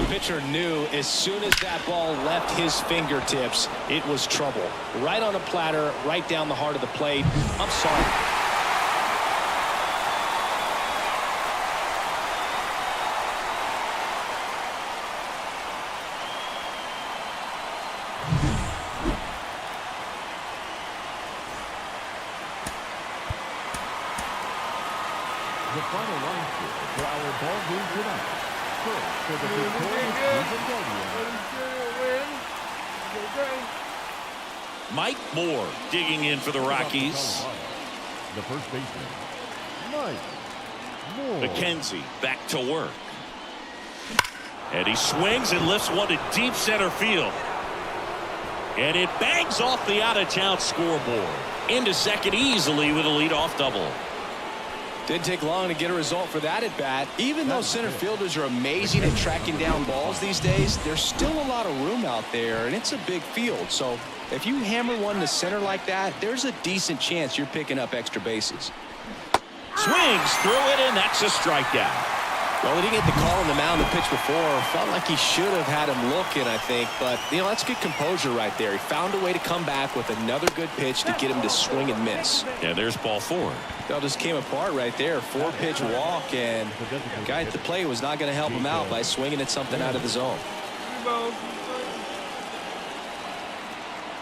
Pitcher knew as soon as that ball left his fingertips, it was trouble. Right on a platter, right down the heart of the plate. I'm sorry. The final line score for our ball game tonight. First, for the victorious Cleveland Guardians. Mike Moore digging in for the Rockies. The first baseman, Mike Moore. McKenzie back to work. And he swings and lifts one to deep center field. And it bangs off the out-of-town scoreboard. Into second easily with a leadoff double. Didn't take long to get a result for that at bat. Even though center fielders are amazing at tracking down balls these days, there's still a lot of room out there, and it's a big field. So if you hammer one to center like that, there's a decent chance you're picking up extra bases. Swings through it, and that's a strikeout. Well, he didn't get the call on the mound the pitch before. Felt like he should have had him looking, I think. But, you know, that's good composure right there. He found a way to come back with another good pitch to get him to swing and miss. Yeah, there's ball 4. It all just came apart right there. 4-pitch walk, and the guy at the plate was not going to help him out by swinging at something out of the zone.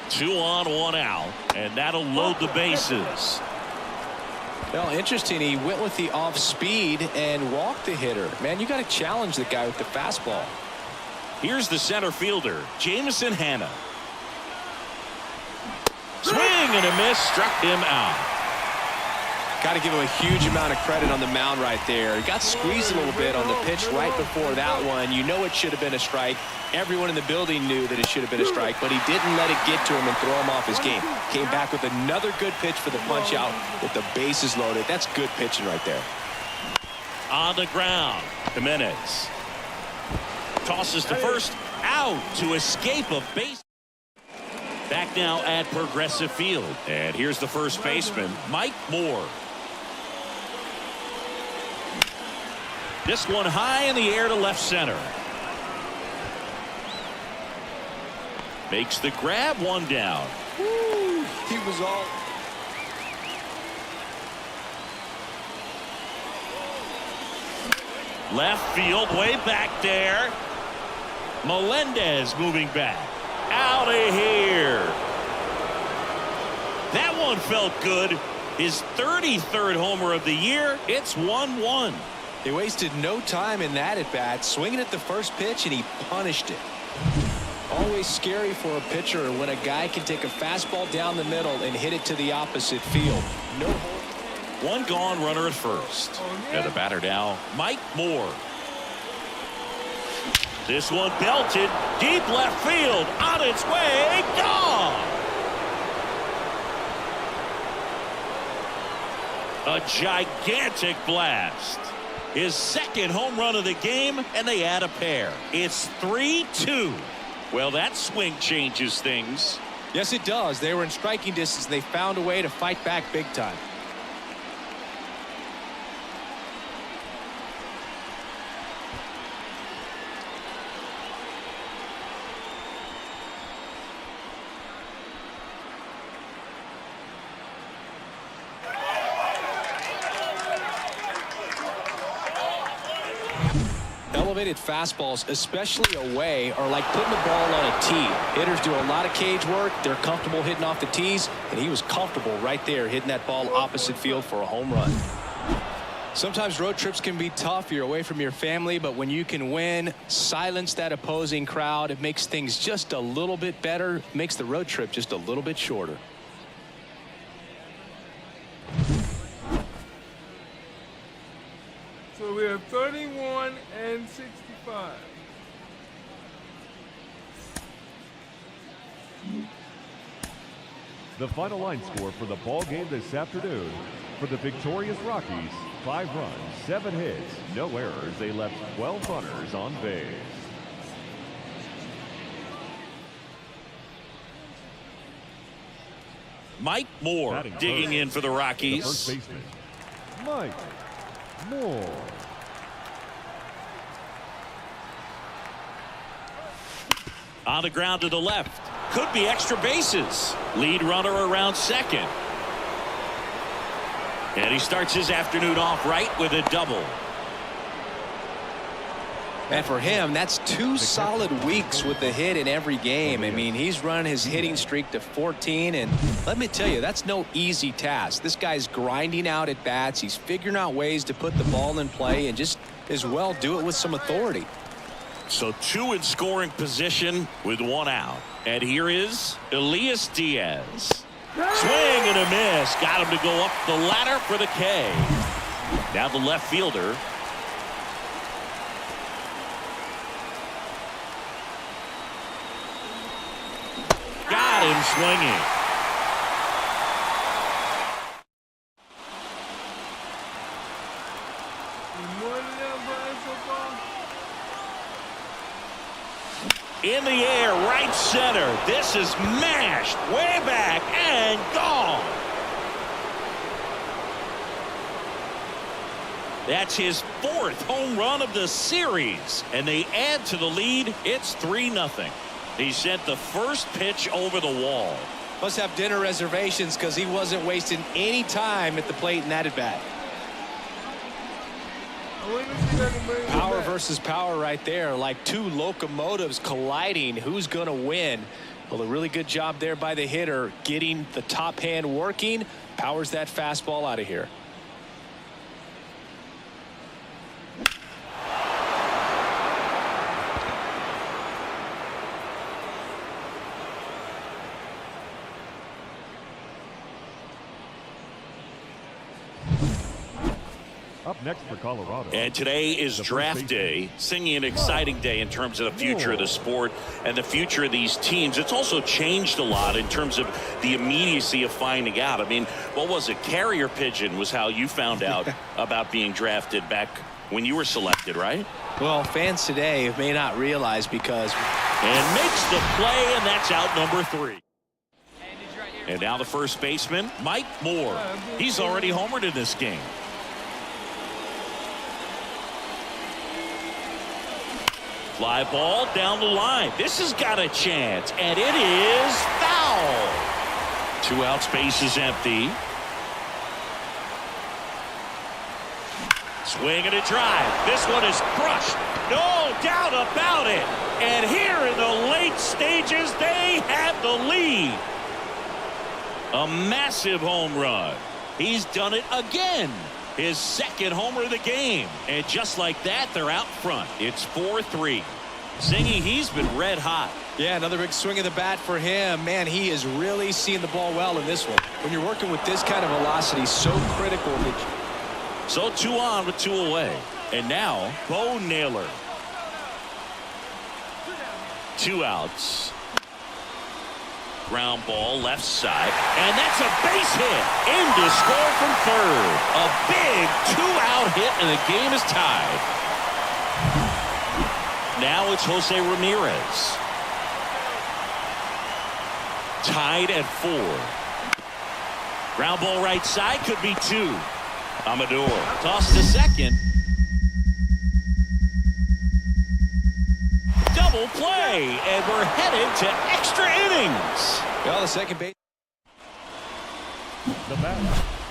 2 on, 1 out, and that'll load the bases. Well, interesting. He went with the off speed and walked the hitter. Man, you got to challenge the guy with the fastball. Here's the center fielder, Jameson Hanna. Swing and a miss, struck him out. Got to give him a huge amount of credit on the mound right there. He got squeezed a little bit on the pitch right before that one. You know it should have been a strike. Everyone in the building knew that it should have been a strike, but he didn't let it get to him and throw him off his game. Came back with another good pitch for the punch out with the bases loaded. That's good pitching right there. On the ground, Jimenez tosses to first, out to escape a base. Back now at Progressive Field, and here's the first baseman, Mike Moore. This one high in the air to left center. Makes the grab, 1 down. Woo, he was all. Left field, way back there. Melendez moving back. Out of here. That one felt good. His 33rd homer of the year. It's 1-1. He wasted no time in that at bat, swinging at the first pitch, and he punished it. Always scary for a pitcher when a guy can take a fastball down the middle and hit it to the opposite field. No. 1 gone, runner at first. And the batter now, Mike Moore. This one belted deep left field, on its way, gone. A gigantic blast. His 2nd home run of the game, and they add a pair. It's 3-2. Well, that swing changes things. Yes, it does. They were in striking distance. They found a way to fight back big time. Elevated fastballs, especially away, are like putting the ball on a tee. Hitters do a lot of cage work. They're comfortable hitting off the tees, and he was comfortable right there hitting that ball opposite field for a home run. Sometimes road trips can be tough. You're away from your family, but when you can win, silence that opposing crowd, it makes things just a little bit better, makes the road trip just a little bit shorter. So we have 31 and 65. The final line score for the ball game this afternoon. For the victorious Rockies, 5 runs, 7 hits, no errors. They left 12 runners on base. Mike Moore Batting digging first, in for the the Rockies. first baseman, Mike Moore. On the ground to the left. Could be extra bases. Lead runner around second. And he starts his afternoon off right with a double. And for him, that's 2 solid weeks with the hit in every game. I mean, he's run his hitting streak to 14, and let me tell you, that's no easy task. This guy's grinding out at bats. He's figuring out ways to put the ball in play and just as well do it with some authority. So 2 in scoring position with 1 out. And here is Elias Diaz. Swing and a miss. Got him to go up the ladder for the K. Now the left fielder. Got him swinging. In the air, right center. This is mashed way back and gone. That's his 4th home run of the series, and they add to the lead. It's 3-0. He sent the first pitch over the wall. Must have dinner reservations because he wasn't wasting any time at the plate in that at bat. Power versus power right there, like 2 locomotives colliding. Who's going to win? Well, a really good job there by the hitter, getting the top hand working. Powers that fastball out of here. Up next for Colorado. And today is draft day, singing an exciting day in terms of the future of the sport and the future of these teams. It's also changed a lot in terms of the immediacy of finding out. I mean, what was it? Carrier pigeon was how you found out about being drafted back when you were selected, right? Well, fans today may not realize because. And makes the play, and that's out number 3. And now the first baseman, Mike Moore. He's already homered in this game. Fly ball down the line. This has got a chance, and it is foul. 2 outs, base is empty. Swing and a drive. This one is crushed. No doubt about it. And here in the late stages, they have the lead. A massive home run. He's done it again. His 2nd homer of the game. And just like that, they're out front. It's 4-3. Zingy, he's been red hot. Yeah, another big swing of the bat for him. Man, he is really seeing the ball well in this one. When you're working with this kind of velocity, so critical. So 2 on with 2 away. And now, Bo Naylor. 2 outs. Ground ball left side, and that's a base hit. In to score from 3rd. A big 2-out hit, and the game is tied. Now it's Jose Ramirez. Tied at 4. Ground ball right side, could be 2. Amador tossed to second. Double play, and we're headed to extra innings. Well, the second base.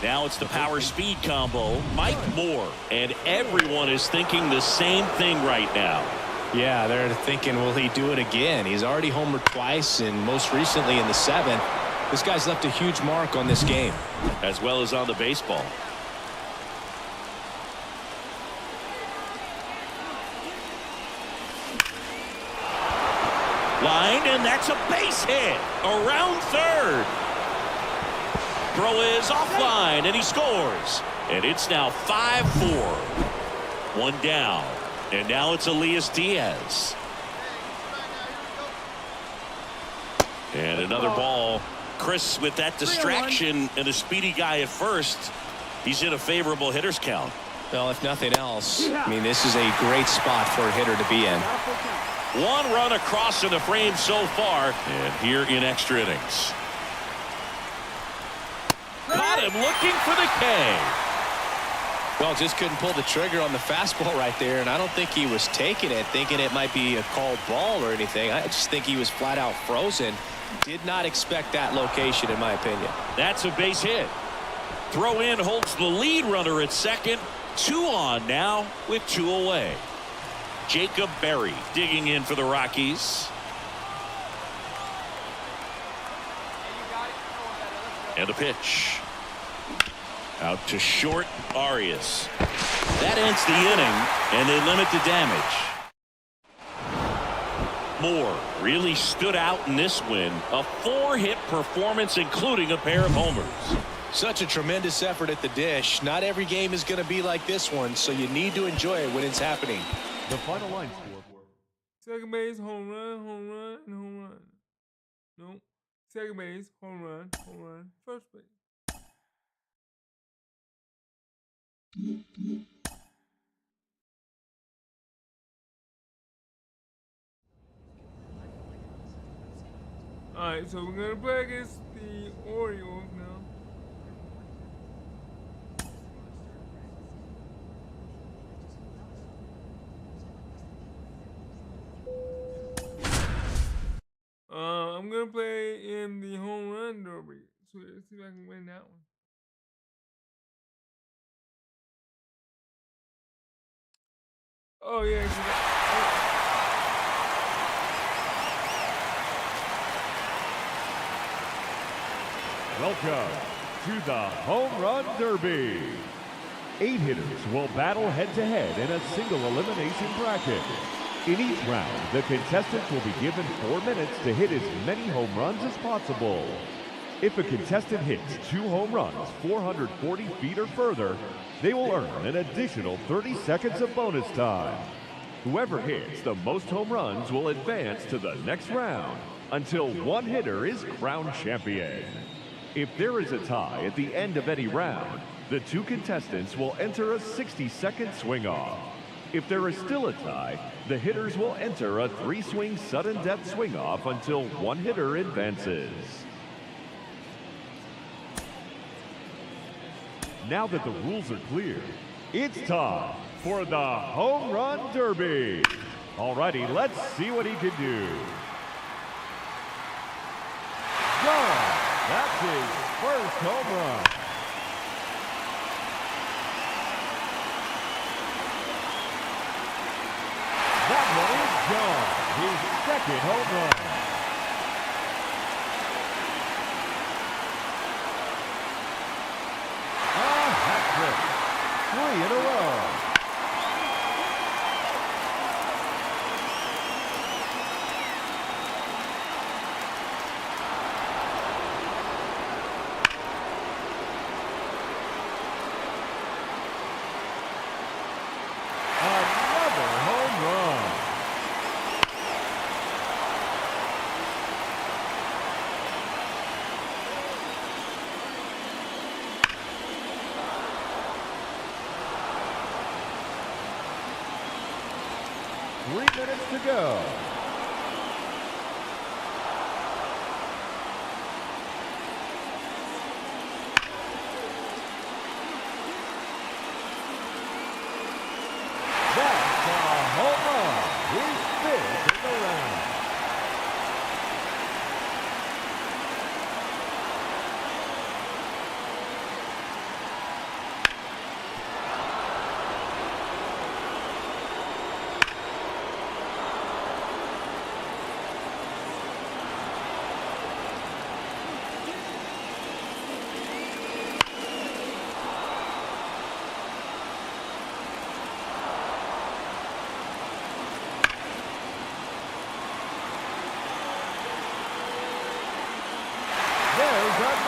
Now it's the power speed combo, Mike Moore, and everyone is thinking the same thing right now. Yeah, they're thinking, will he do it again? He's already homered twice, and most recently in the 7th. This guy's left a huge mark on this game. As well as on the baseball. Line, and that's a base hit around 3rd. Throw is offline, and he scores. And it's now 5-4. 1 down. And now it's Elias Diaz. And another ball. Chris, with that distraction and a speedy guy at first, he's in a favorable hitter's count. Well, if nothing else, I mean, this is a great spot for a hitter to be in. 1 run across in the frame so far, and here in extra innings. Caught him looking for the K. Well, just couldn't pull the trigger on the fastball right there, and I don't think he was taking it, thinking it might be a called ball or anything. I just think he was flat out frozen. Did not expect that location, in my opinion. That's a base hit. Throw in holds the lead runner at second. 2 on now with 2 away. Jacob Berry digging in for the Rockies. And a pitch. Out to short, Arias. That ends the inning, and they limit the damage. Moore really stood out in this win. A 4-hit performance, including a pair of homers. Such a tremendous effort at the dish. Not every game is going to be like this one, so you need to enjoy it when it's happening. The final line score. Second base, home run, and home run. Nope. Second base, home run, first base. Alright, so we're gonna play against the Orioles now. I'm gonna play in the home run derby. So let's see if I can win that one. Oh yeah. Welcome to the Home Run Derby. 8 hitters will battle head-to-head in a single elimination bracket. In each round, the contestants will be given 4 minutes to hit as many home runs as possible. If a contestant hits 2 home runs 440 feet or further, they will earn an additional 30 seconds of bonus time. Whoever hits the most home runs will advance to the next round until one hitter is crowned champion. If there is a tie at the end of any round, the 2 contestants will enter a 60-second swing-off. If there is still a tie, the hitters will enter a 3-swing sudden death swing-off until one hitter advances. Now that the rules are clear, it's time for the Home Run Derby. Alrighty, let's see what he can do. Go! That's his first home run. That one is gone. His second home run. A hat trick. 3 in a row. Minutes to go. That's a home run. His 5th in the round.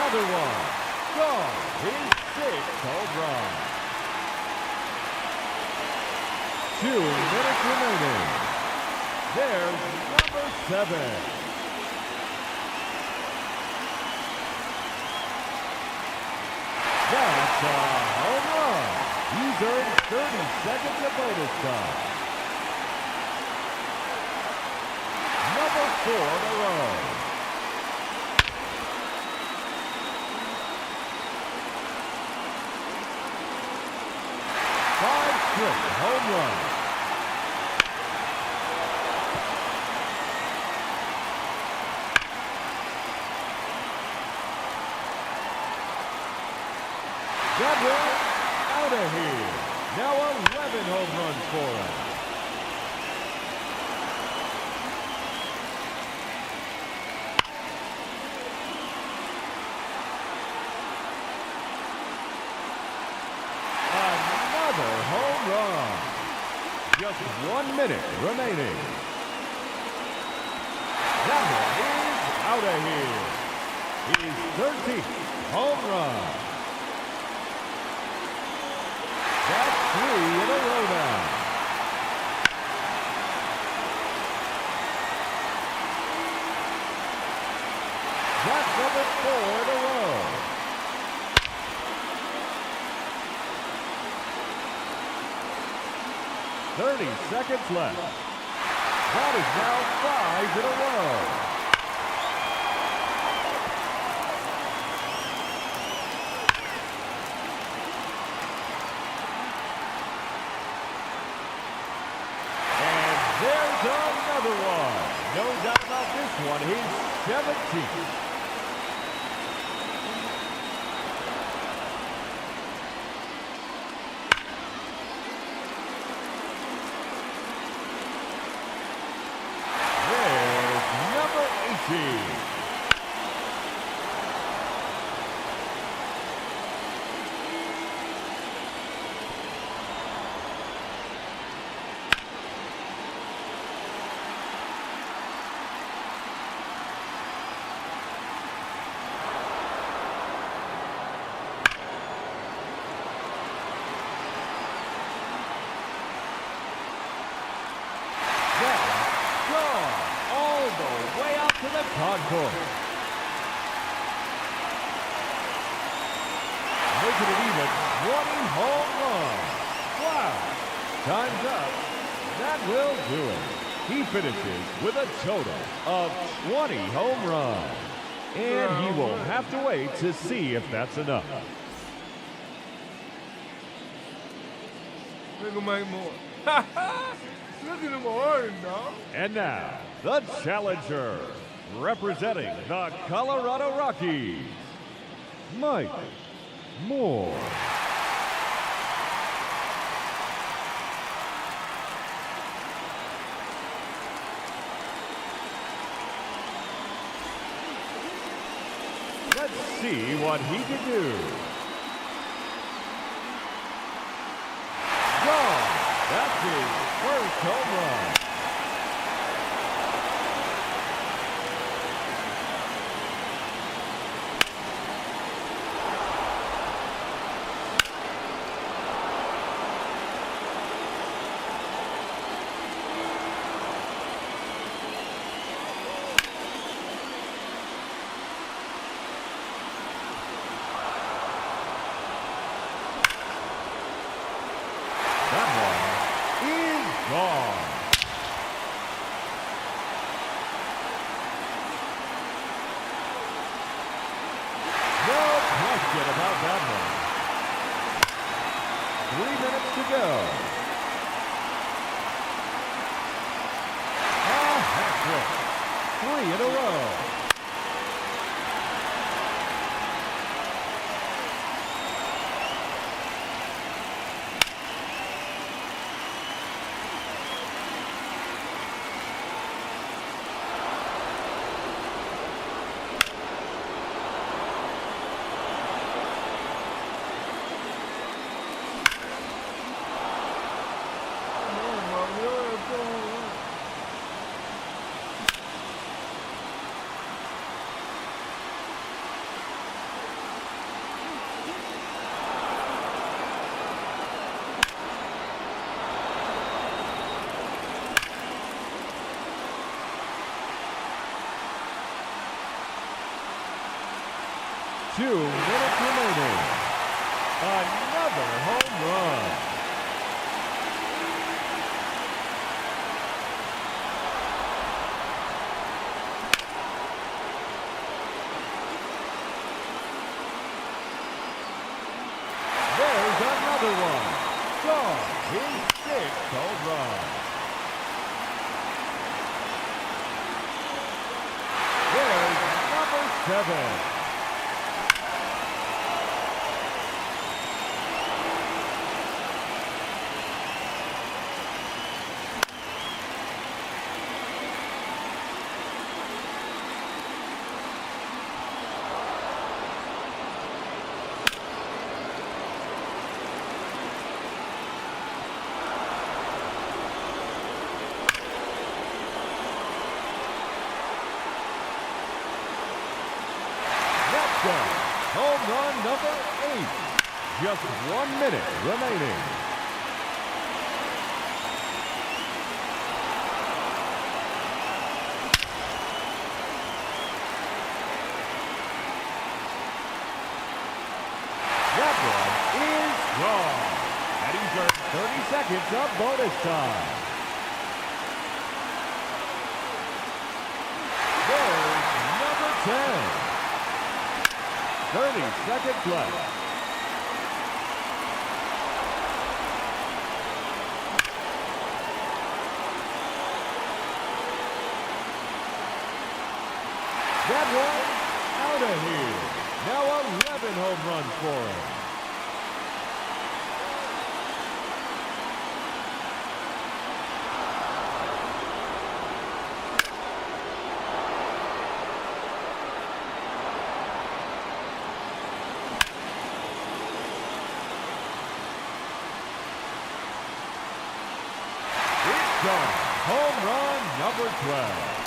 Another one. Gone. His 6th home run. 2 minutes remaining. There's number 7. That's a home run. He's earned 30 seconds of bonus time. Number 4 in a row. hat-trick home run. That one out of here. Now 11 home runs for him. Another home run. Just 1 minute remaining. That one is out of here. His 13th home run. That's 3 in a row now. That's number 4 in a row. "30 seconds left. That is now 5 in a row. There's another one. No doubt about this one. He's 17. There's number 18. To the concourse. Making it even 20 home runs. Wow. Time's up. That will do it. He finishes with a total of 20 home runs. And he will have to wait to see if that's enough. We can make more. Look at him already, dog. And now, the challenger, representing the Colorado Rockies, Mike Moore. Let's see what he can do. Gone. That's his first home run. Gone. No question about that one. 3 minutes to go. A hat-trick. 3 in a row. Two minutes remaining. Another home run. There's another one. Gone. His 7. Home run number 8. Just 1 minute remaining. That one is gone. And he's earned 30 seconds of bonus time. There's number 10. 30 seconds left. That one out of here. Now 11 home runs for him. Home run number 12.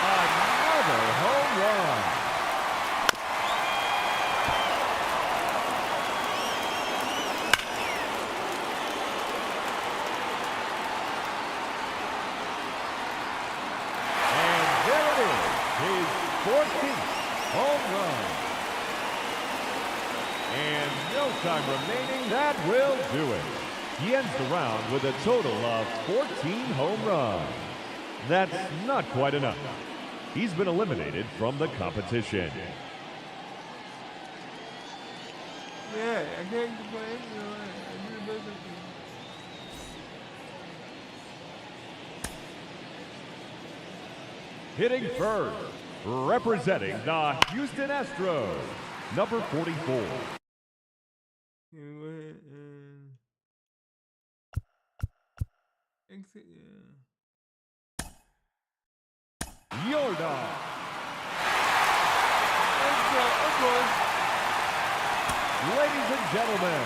Another home run. His 14th home run. And no time remaining, that will do it. He ends the round with a total of 14 home runs. That's not quite enough. He's been eliminated from the competition. Yeah, I can't complain. You know, I do the best I can. Hitting first, representing the Houston Astros, number 44. Yeah, go ahead and exit. Yeah. Yorda. Ladies and gentlemen,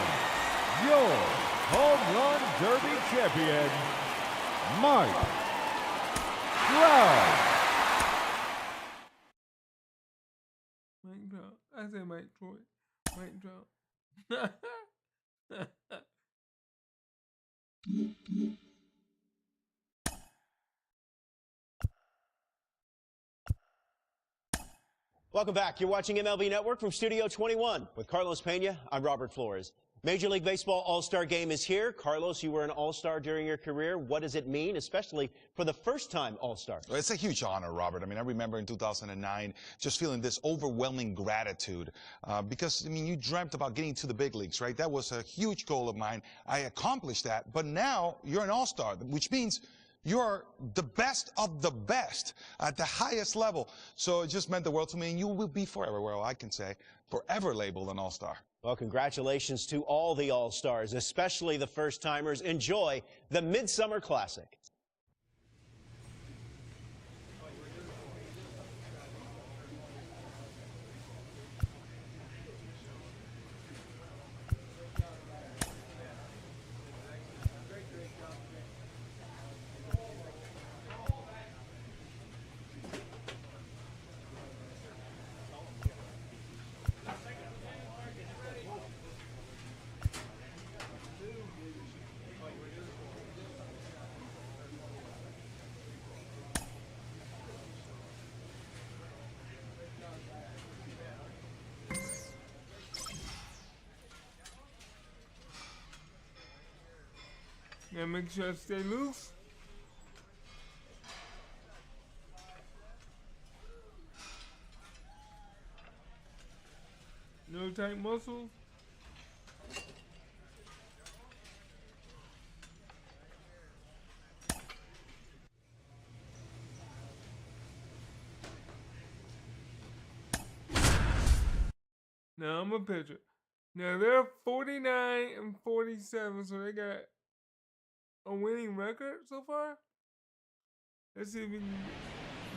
your home run derby champion, Mike Trout. Mike Trout. I say Mike Troy. Mike Trout. Welcome back. You're watching MLB Network from Studio 21. With Carlos Pena, I'm Robert Flores. Major League Baseball All-Star Game is here. Carlos, you were an All-Star during your career. What does it mean, especially for the first-time All-Star? Well, it's a huge honor, Robert. I mean, I remember in 2009 just feeling this overwhelming gratitude because, I mean, you dreamt about getting to the big leagues, right? That was a huge goal of mine. I accomplished that, but now you're an All-Star, which means you're the best of the best at the highest level. So it just meant the world to me, and you will be forever, well, I can say, forever labeled an All-Star. Well, congratulations to all the All-Stars, especially the first-timers. Enjoy the Midsummer Classic. Gotta make sure I stay loose. No tight muscles. Now I'm a pitcher. Now they're 49-47, so they got a winning record so far. Let's see if we can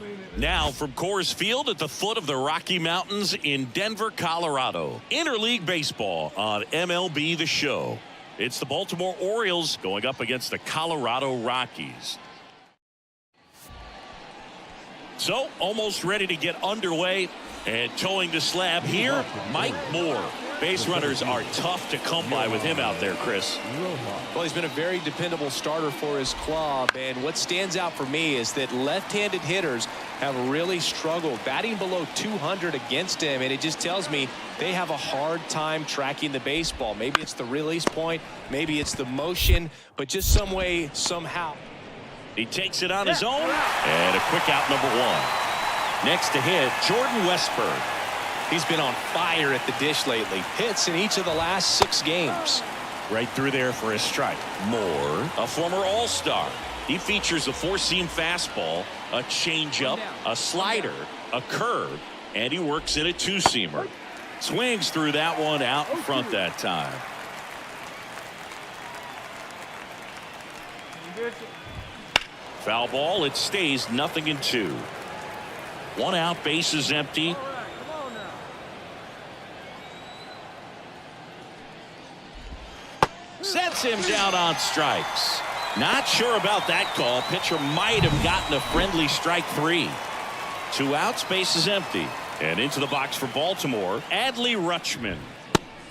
make it. Now from Coors Field at the foot of the Rocky Mountains in Denver, Colorado. Interleague Baseball on MLB The Show. It's the Baltimore Orioles going up against the Colorado Rockies. So almost ready to get underway, and towing the slab here, Mike Moore. Base runners are tough to come by with him out there, Chris. Well, he's been a very dependable starter for his club, and what stands out for me is that left-handed hitters have really struggled batting below 200 against him, and it just tells me they have a hard time tracking the baseball. Maybe it's the release point, maybe it's the motion, but just some way, somehow. He takes it on his own, and a quick out, number one. Next to hit, Jordan Westberg. He's been on fire at the dish lately. Hits in each of the last 6 games. Right through there for a strike. Moore, a former All-Star. He features a 4-seam fastball, a changeup, a slider, a curve, and he works in a 2-seamer. Swings through that one out in front that time. Foul ball. It stays 0-2. 1 out, bases empty. Sets him down on strikes. Not sure about that call. Pitcher might have gotten a friendly strike 3. 2 outs, bases empty. And into the box for Baltimore, Adley Rutschman.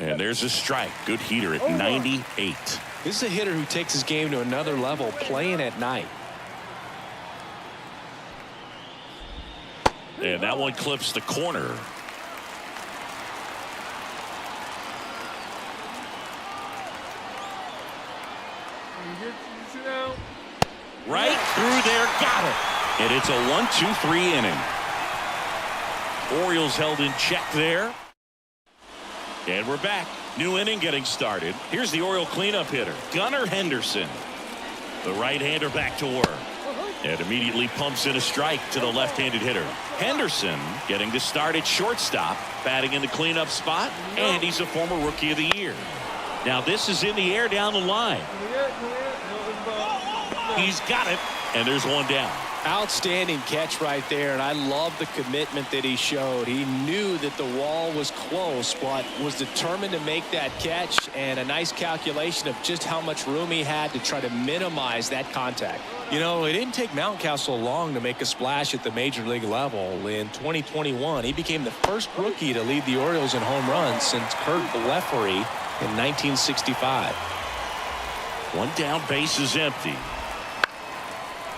And there's a strike. Good heater at 98. This is a hitter who takes his game to another level, playing at night. And that one clips the corner. Right through there, got it. And it's a 1-2-3 inning. Orioles held in check there. And we're back. New inning getting started. Here's the Oriole cleanup hitter, Gunnar Henderson. The right-hander back to work. And immediately pumps in a strike to the left-handed hitter. Henderson getting to start at shortstop, batting in the cleanup spot, and he's a former Rookie of the Year. Now this is in the air down the line. He's got it, and there's one down. Outstanding catch right there, and I love the commitment that he showed. He knew that the wall was close, but was determined to make that catch, and a nice calculation of just how much room he had to try to minimize that contact. You know, it didn't take Mountcastle long to make a splash at the major league level. In 2021, he became the first rookie to lead the Orioles in home runs since Kurt Blefary in 1965. 1 down, base is empty.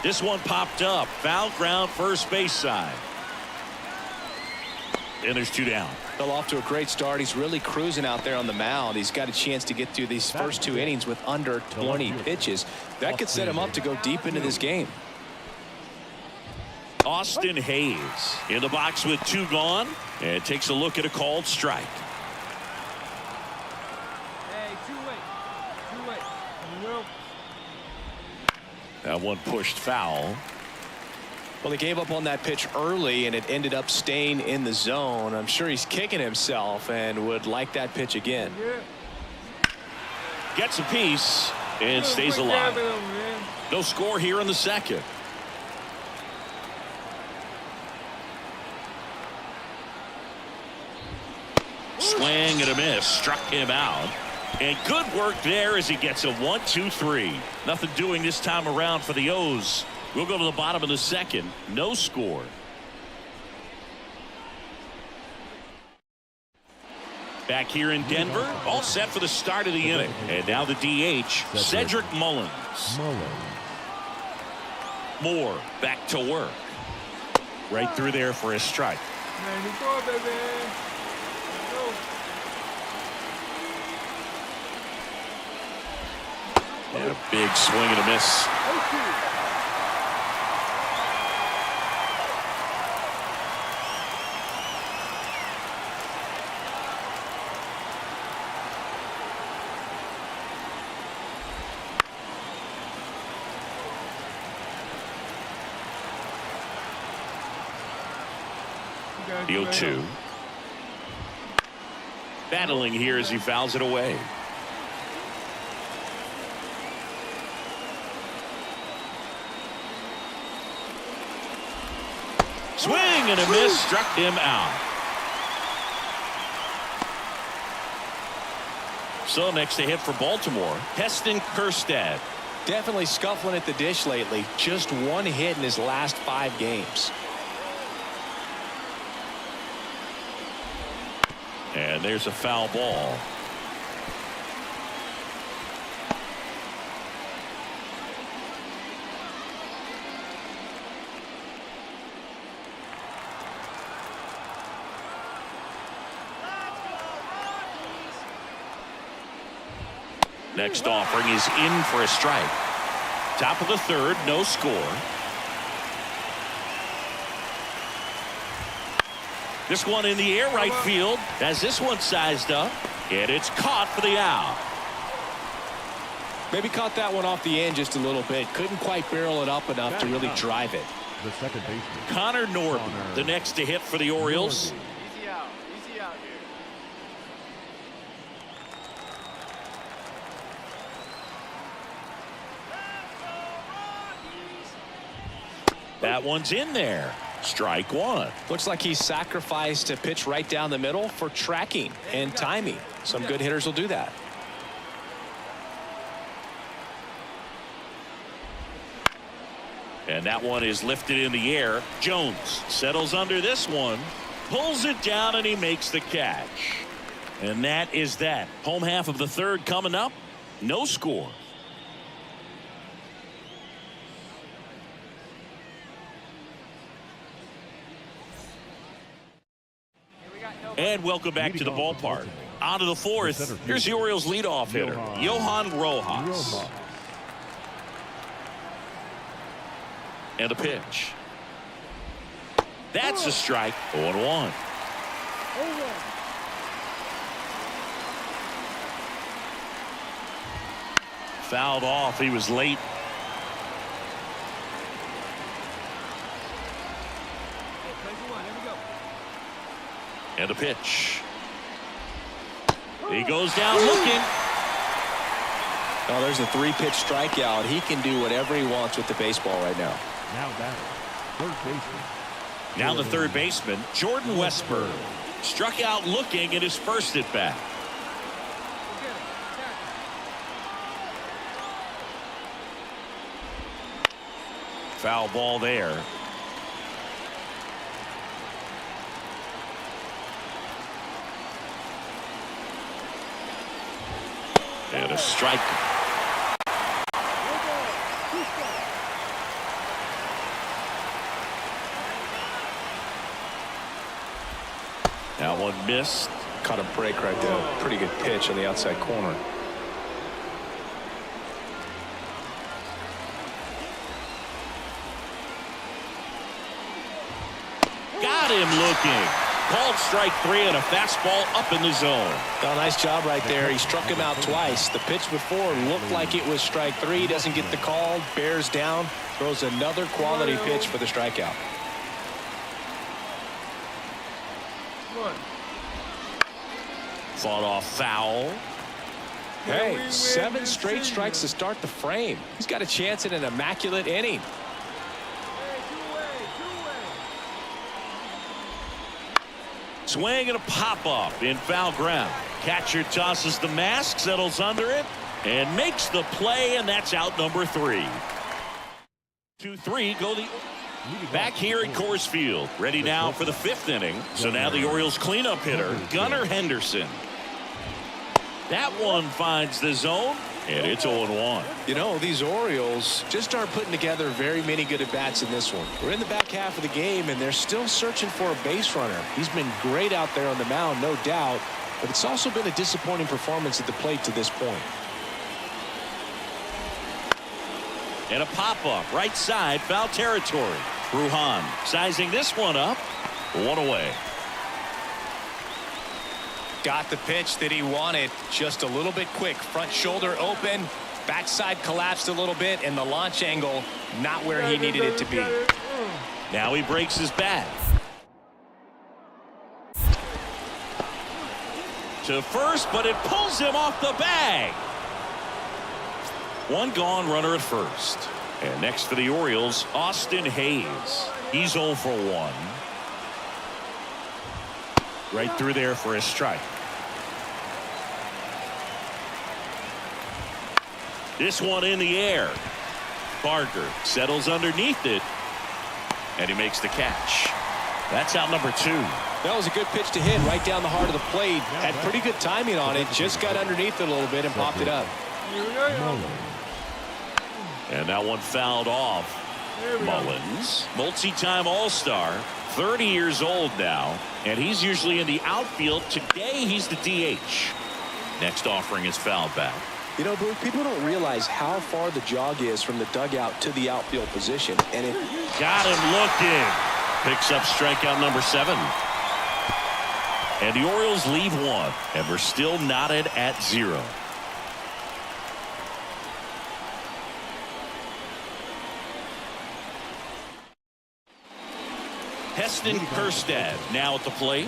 This one popped up. Foul ground, first base side. And there's 2 down. Fell off to a great start. He's really cruising out there on the mound. He's got a chance to get through these first 2 innings with under 20 pitches. That could set him up to go deep into this game. Austin Hayes in the box with 2 gone, and takes a look at a called strike. Hey, two-way. That one pushed foul. Well, he gave up on that pitch early, and it ended up staying in the zone. I'm sure he's kicking himself and would like that pitch again. Gets a piece and stays alive. No score here in the second. Swing and a miss. Struck him out. And good work there as he gets a 1-2-3. Nothing doing this time around for the O's. We'll go to the bottom of the second. No score. Back here in Denver, all set for the start of the inning. And now the DH, Cedric Mullins. Moore back to work. Right through there for a strike. 94, baby. And a big swing and a miss. That's The 0-2. Battling here as he fouls it away. Swing and a miss, struck him out. So next to hit for Baltimore, Heston Kjerstad. Definitely scuffling at the dish lately. Just one hit in his last 5 games. And there's a foul ball. Next offering is in for a strike. Top of the 3rd, no score. This one in the air right field as this one sized up, and it's caught for the out. Maybe caught that one off the end just a little bit. Couldn't quite barrel it up enough to really drive it. The second baseman. Connor Norton, the next to hit for the Orioles. Easy out. Easy out here. That one's in there. Strike 1. Looks like he sacrificed a pitch right down the middle for tracking and timing. Some good hitters will do that. And that one is lifted in the air. Jones settles under this one, pulls it down, and he makes the catch. And that is that. Home half of the 3rd coming up. No score. And welcome back to the ballpark. On to the 4th. Here's the Orioles leadoff hitter, Johan Rojas. And a pitch. That's a strike. 0-1. Fouled off. He was late. And a pitch. He goes down looking. Oh, there's a 3-pitch strikeout. He can do whatever he wants with the baseball right now. Now batting, third baseman. Now the 3rd baseman, Jordan Westburg. Struck out looking at his first at bat. Foul ball there. And a strike. That one missed. Caught a break right there. Pretty good pitch on the outside corner. Got him looking. Called strike 3 and a fastball up in the zone. Oh, nice job right there. He struck him out twice. The pitch before looked like it was strike 3. Doesn't get the call. Bears down. Throws another quality pitch for the strikeout. Fought off foul. Hey, 7 straight strikes to start the frame. He's got a chance at an immaculate inning. Swing and a pop-up in foul ground. Catcher tosses the mask, settles under it, and makes the play, and that's out number 3. 2-3 go the back here at Coors Field. Ready now for the 5th inning. So now the Orioles cleanup hitter, Gunnar Henderson. That one finds the zone, and it's 0-1. You know, these Orioles just aren't putting together very many good at-bats in this one. We're in the back half of the game, and they're still searching for a base runner. He's been great out there on the mound, no doubt, but it's also been a disappointing performance at the plate to this point. And a pop-up, right side, foul territory. Bruhan sizing this one up. 1 away. Got the pitch that he wanted, just a little bit quick. Front shoulder open, backside collapsed a little bit, and the launch angle not where he needed it to be. Now he breaks his bat. to first, but it pulls him off the bag. One gone, runner at first. And next for the Orioles, Austin Hayes. He's 0 for 1. Right through there for a strike. This one in the air. Barker settles underneath it, and he makes the catch. That's out number 2. That was a good pitch to hit right down the heart of the plate. Had pretty good timing on it. Just got underneath it a little bit and popped it up. And that one fouled off. Mullins, multi-time All-Star, 30 years old now, and he's usually in the outfield. Today he's the DH. Next offering is fouled back. You know, Booth, people don't realize how far the jog is from the dugout to the outfield position. And it got him looking. Picks up strikeout number 7. And the Orioles leave 1, and we're still knotted at 0. Heston Kjerstad now at the plate.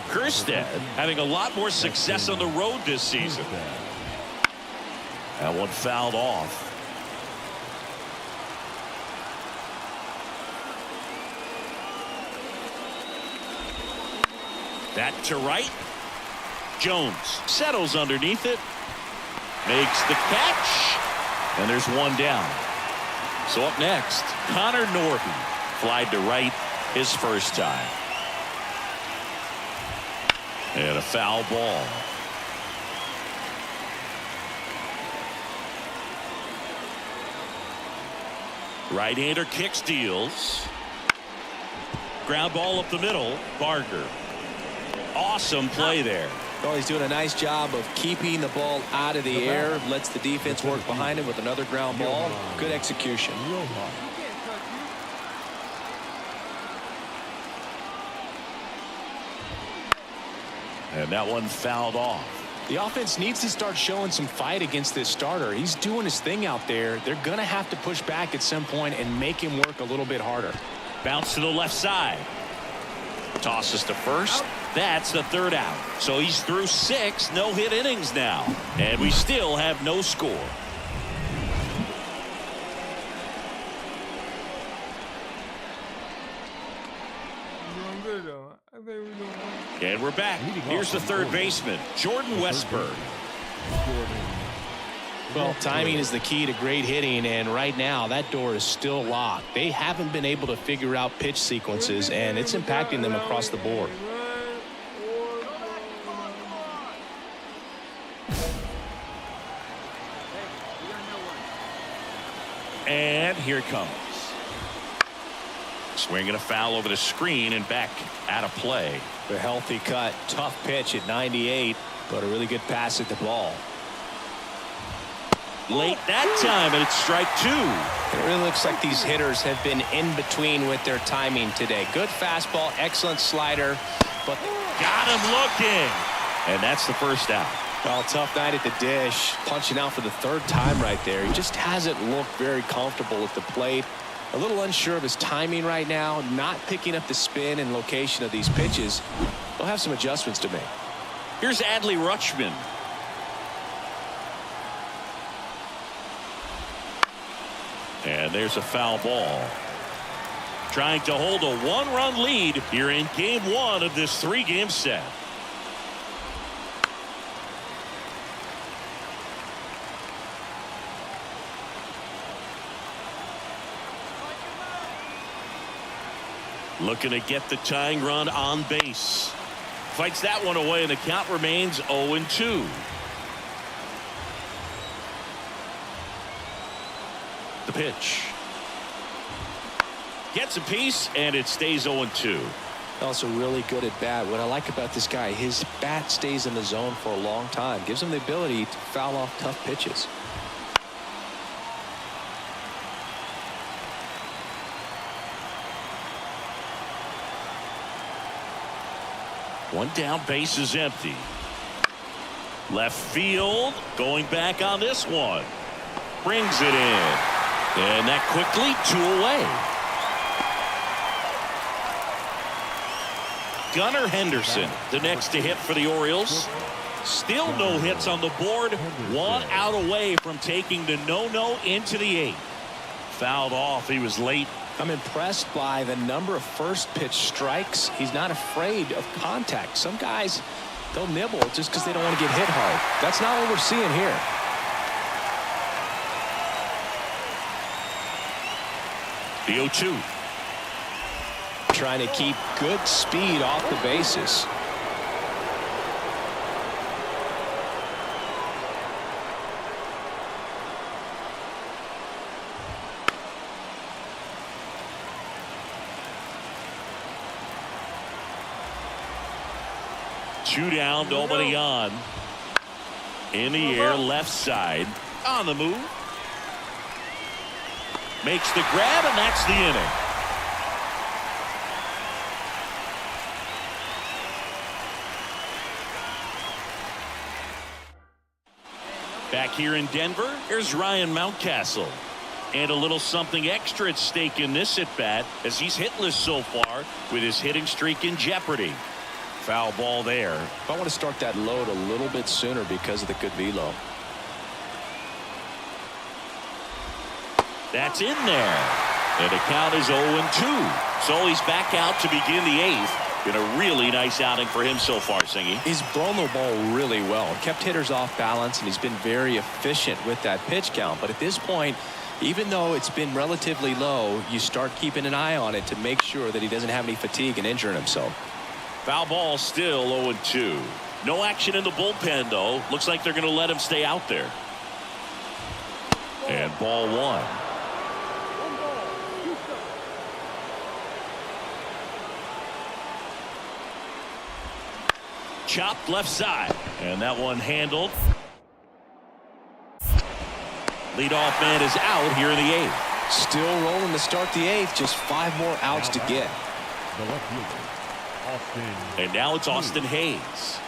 Kjerstad having a lot more success on the road this season. That one fouled off. That to right. Jones settles underneath it. Makes the catch. And there's one down. So up next, Connor Norton. Flied to right his first time. And a foul ball. Right-hander kick steals. Ground ball up the middle. Barker. Awesome play there. Well, he's doing a nice job of keeping the ball out of the air. Lets the defense work behind him with another ground ball. Good execution. And that one fouled off. The offense needs to start showing some fight against this starter. He's doing his thing out there. They're going to have to push back at some point and make him work a little bit harder. Bounce to the left side. Tosses to first. That's the third out. So he's through 6 no-hit innings now. And we still have no score. And we're back. Here's the third baseman, Jordan Westburg. Well, timing is the key to great hitting, and right now that door is still locked. They haven't been able to figure out pitch sequences, and it's impacting them across the board. And here it comes. Swinging a foul over the screen and back out of play. A healthy cut, tough pitch at 98, but a really good pass at the ball. Late that time, and it's strike 2. It really looks like these hitters have been in between with their timing today. Good fastball, excellent slider, but got him looking. And that's the first out. Well, tough night at the dish, punching out for the 3rd time right there. He just hasn't looked very comfortable at the plate. A little unsure of his timing right now, not picking up the spin and location of these pitches. They'll have some adjustments to make. Here's Adley Rutschman. And there's a foul ball. Trying to hold a 1-run lead here in game 1 of this 3-game set. Looking to get the tying run on base. Fights that one away, and the count remains 0-2. The pitch. Gets a piece, and it stays 0-2. Also really good at bat. What I like about this guy, his bat stays in the zone for a long time. Gives him the ability to foul off tough pitches. One down, base is empty. Left field, going back on this one. Brings it in. And that quickly 2 away. Gunnar Henderson, the next to hit for the Orioles. Still no hits on the board. 1 out away from taking the no-no into the 8th. Fouled off. He was late. I'm impressed by the number of first pitch strikes. He's not afraid of contact. Some guys, they'll nibble just because they don't want to get hit hard. That's not what we're seeing here. The 0-2. Trying to keep good speed off the bases. Two down, nobody on. In the air, left side. On the move. Makes the grab, and that's the inning. Back here in Denver, here's Ryan Mountcastle. And a little something extra at stake in this at-bat as he's hitless so far with his hitting streak in jeopardy. Foul ball there. I want to start that load a little bit sooner because of the good velo. That's in there. And the count is 0-2. So he's back out to begin the 8th. Been a really nice outing for him so far, Singy. He's blown the ball really well. Kept hitters off balance, and he's been very efficient with that pitch count. But at this point, even though it's been relatively low, you start keeping an eye on it to make sure that he doesn't have any fatigue and injuring himself. Foul ball still 0-2. No action in the bullpen, though. Looks like they're going to let him stay out there. And ball 1. Chopped left side. And that one handled. Leadoff man is out here in the 8th. Still rolling to start the 8th. Just 5 more outs to get. The left fielder, Austin. And now it's Austin Hayes.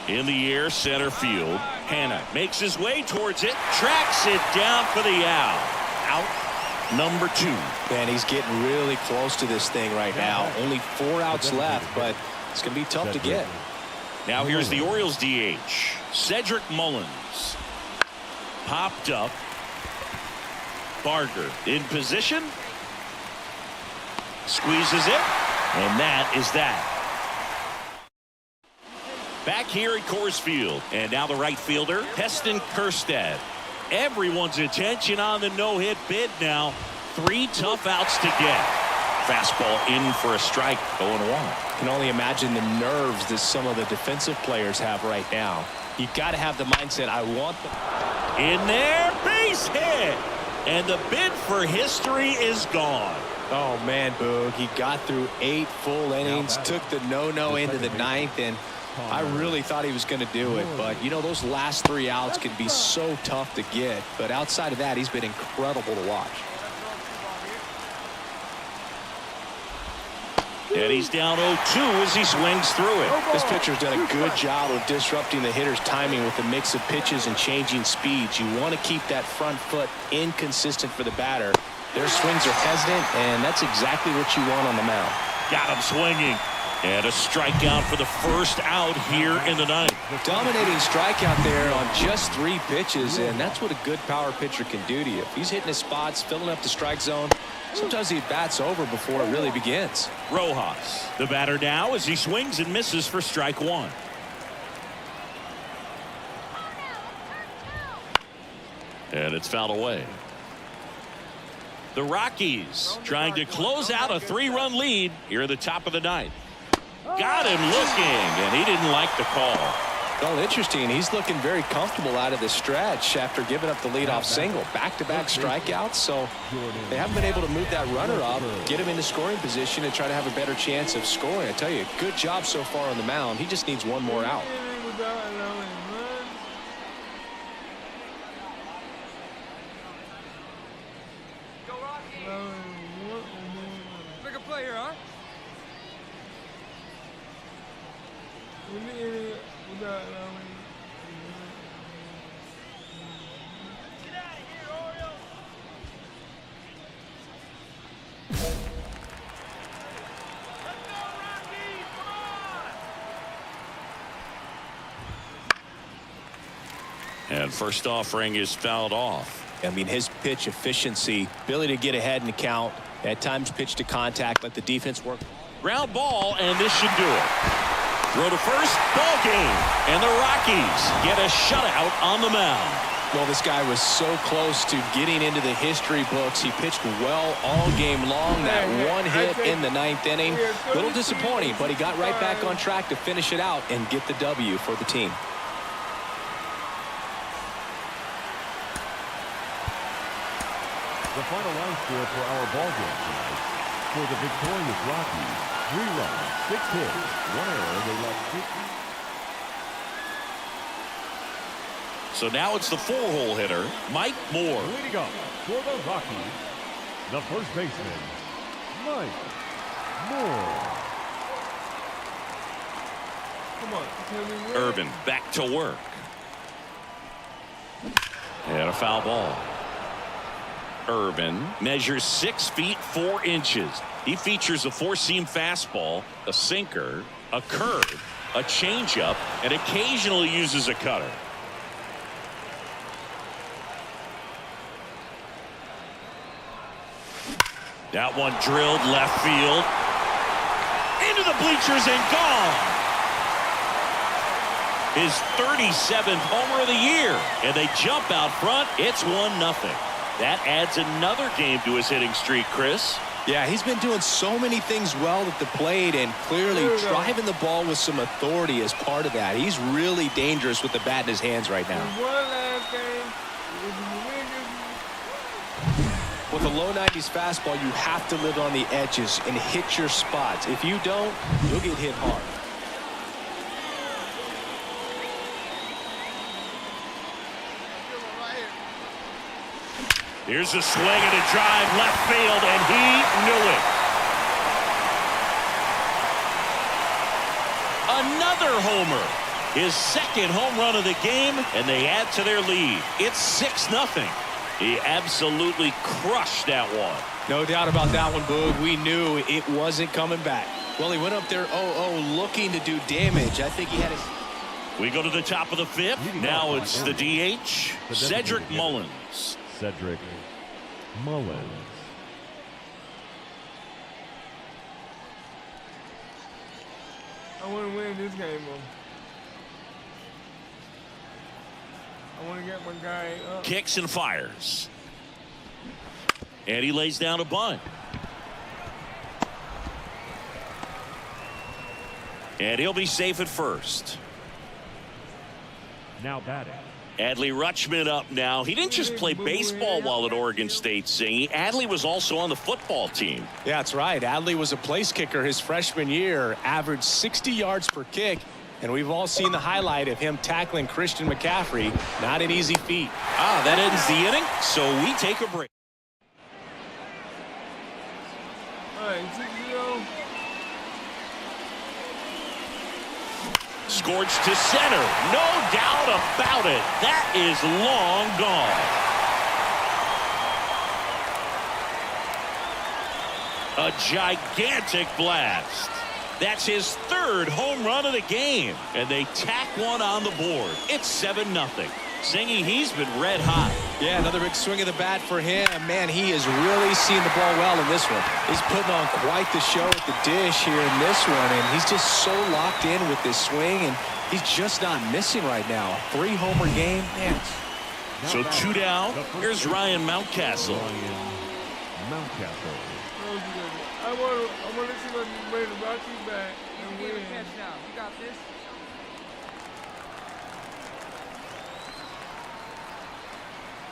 In the air, center field. Hanna makes his way towards it. Tracks it down for the out. Out number 2. And he's getting really close to this thing right now. Only 4 outs left, but it's going to be tough to get. Now here's the Orioles DH. Cedric Mullins. Popped up. Barger in position. Squeezes it. And that is that. Back here at Coors Field. And now the right fielder, Heston Kjerstad. Everyone's attention on the no-hit bid now. 3 tough outs to get. Fastball in for a strike, 0-1. Can only imagine the nerves that some of the defensive players have right now. You got to have the mindset, I want them. In there, base hit. And the bid for history is gone. Oh, man, Boog. He got through 8 full innings, took the no-no into the 9th, and I really thought he was going to do it. But, you know, those last 3 outs can be so tough to get. But outside of that, he's been incredible to watch. And he's down 0-2 as he swings through it. This pitcher's done a good job of disrupting the hitter's timing with a mix of pitches and changing speeds. You want to keep that front foot inconsistent for the batter. Their swings are hesitant, and that's exactly what you want on the mound. Got him swinging. And a strikeout for the first out here in the 9th. Dominating strikeout there on just 3 pitches, and that's what a good power pitcher can do to you. If he's hitting his spots, filling up the strike zone, sometimes he bats over before it really begins. Rojas, the batter now as he swings and misses for strike 1. And it's fouled away. The Rockies trying to close out a 3-run lead here at the top of the 9th. Got him looking, and he didn't like the call. Well, interesting. He's looking very comfortable out of the stretch after giving up the leadoff single. Back-to-back strikeouts, so they haven't been able to move that runner up, get him into scoring position, and try to have a better chance of scoring. I tell you, good job so far on the mound. He just needs 1 more out. Go Rockies! Look at play here, huh? And first offering is fouled off. I mean, his pitch efficiency, ability to get ahead and count, at times pitch to contact, let the defense work. Ground ball, and this should do it. Throw to first, ball game. And the Rockies get a shutout on the mound. Well, this guy was so close to getting into the history books. He pitched well all game long. That one hit in the ninth inning, a little disappointing, but he got right back on track to finish it out and get the W for the team. The final line score for our ball game tonight. For the victorious Rockies, 3 runs, 6 hits, 1 error. They left 50. So now it's the 4-hole hitter, Mike Moore. Leading up for the Rockies, the first baseman, Mike Moore. Come on, can we win? Irvin back to work. And a foul ball. Irvin measures 6 feet 4 inches. He features a 4-seam fastball, a sinker, a curve, a changeup, and occasionally uses a cutter. That one drilled left field. Into the bleachers and gone. His 37th homer of the year. And they jump out front. It's 1-0. That adds another game to his hitting streak, Chris. Yeah, he's been doing so many things well at the plate and clearly driving the ball with some authority as part of that. He's really dangerous with the bat in his hands right now. One last game. With a low 90s fastball, you have to live on the edges and hit your spots. If you don't, you'll get hit hard. Here's a swing and a drive left field, and he knew it. Another homer. His second home run of the game, and they add to their lead. It's 6-0. He absolutely crushed that one. No doubt about that one, Boog. We knew it wasn't coming back. Well, he went up there 0-0 looking to do damage. I think he had his... We go to the top of the 5th. Now it's the DH, Cedric Mullins. Cedric Mullins. I want to win this game, though. I want to get my guy up. Kicks and fires. And he lays down a bunt. And he'll be safe at first. Now batting. Adley Rutschman up now. He didn't just play baseball while at Oregon State, Singy. Adley was also on the football team. Yeah, that's right. Adley was a place kicker his freshman year, averaged 60 yards per kick, and we've all seen the highlight of him tackling Christian McCaffrey. Not an easy feat. That ends the inning, so we take a break. All right, 6-0. Scorched to center. No doubt about it. That is long gone. A gigantic blast. That's his 3rd home run of the game. And they tack one on the board. It's 7-0. Singy, he's been red hot. Yeah, another big swing of the bat for him. Man, he is really seeing the ball well in this one. He's putting on quite the show at the dish here in this one, and he's just so locked in with this swing, and he's just not missing right now. 3-homer game, man. So 2 down. Here's Ryan Mountcastle. I want to see if I can bring the Rockies back and Get win. a catch now. You got this.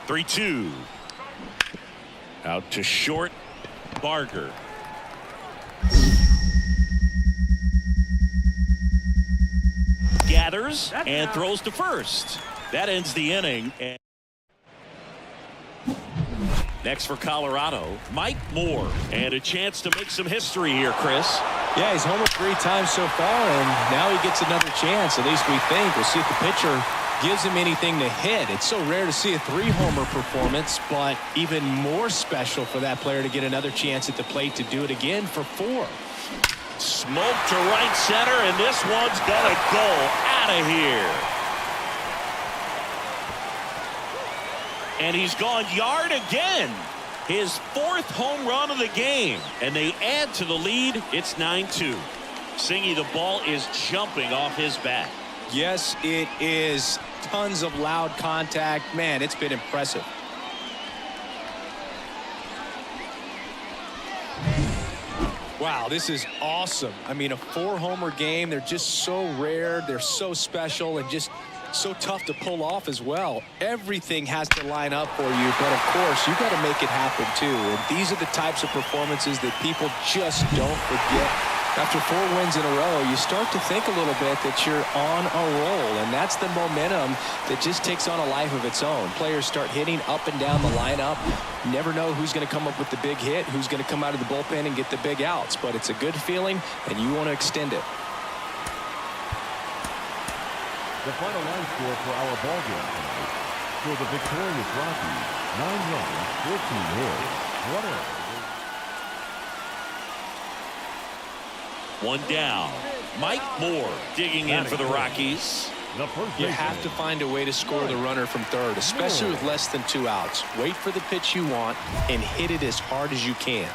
3-2. Out to short. Barger. Gathers and throws to first. That ends the inning. And next for Colorado, Mike Moore. And a chance to make some history here, Chris. Yeah, he's homered 3 times so far, and now he gets another chance. At least we think. We'll see if the pitcher gives him anything to hit. It's so rare to see a 3-homer performance, but even more special for that player to get another chance at the plate to do it again for 4. Smoke to right center, and this one's gonna go out of here. And he's gone yard again. His 4th home run of the game. And they add to the lead. It's 9-2. Singy, the ball is jumping off his bat. Yes, it is. Tons of loud contact. Man, it's been impressive. Wow, this is awesome. I mean, a 4-homer game. They're just so rare. They're so special and just so tough to pull off as well. Everything has to line up for you, but of course, you got to make it happen too. And these are the types of performances that people just don't forget. After 4 wins in a row, you start to think a little bit that you're on a roll, and that's the momentum that just takes on a life of its own. Players start hitting up and down the lineup. You never know who's going to come up with the big hit, who's going to come out of the bullpen and get the big outs, but it's a good feeling, and you want to extend it. The final line score for our ball game tonight. For the victorious Rockies, 9 runs, 14 hits, 1 error. 1 down. Mike Moore digging in for the Rockies. You have to find a way to score the runner from third, especially with less than 2 outs. Wait for the pitch you want and hit it as hard as you can.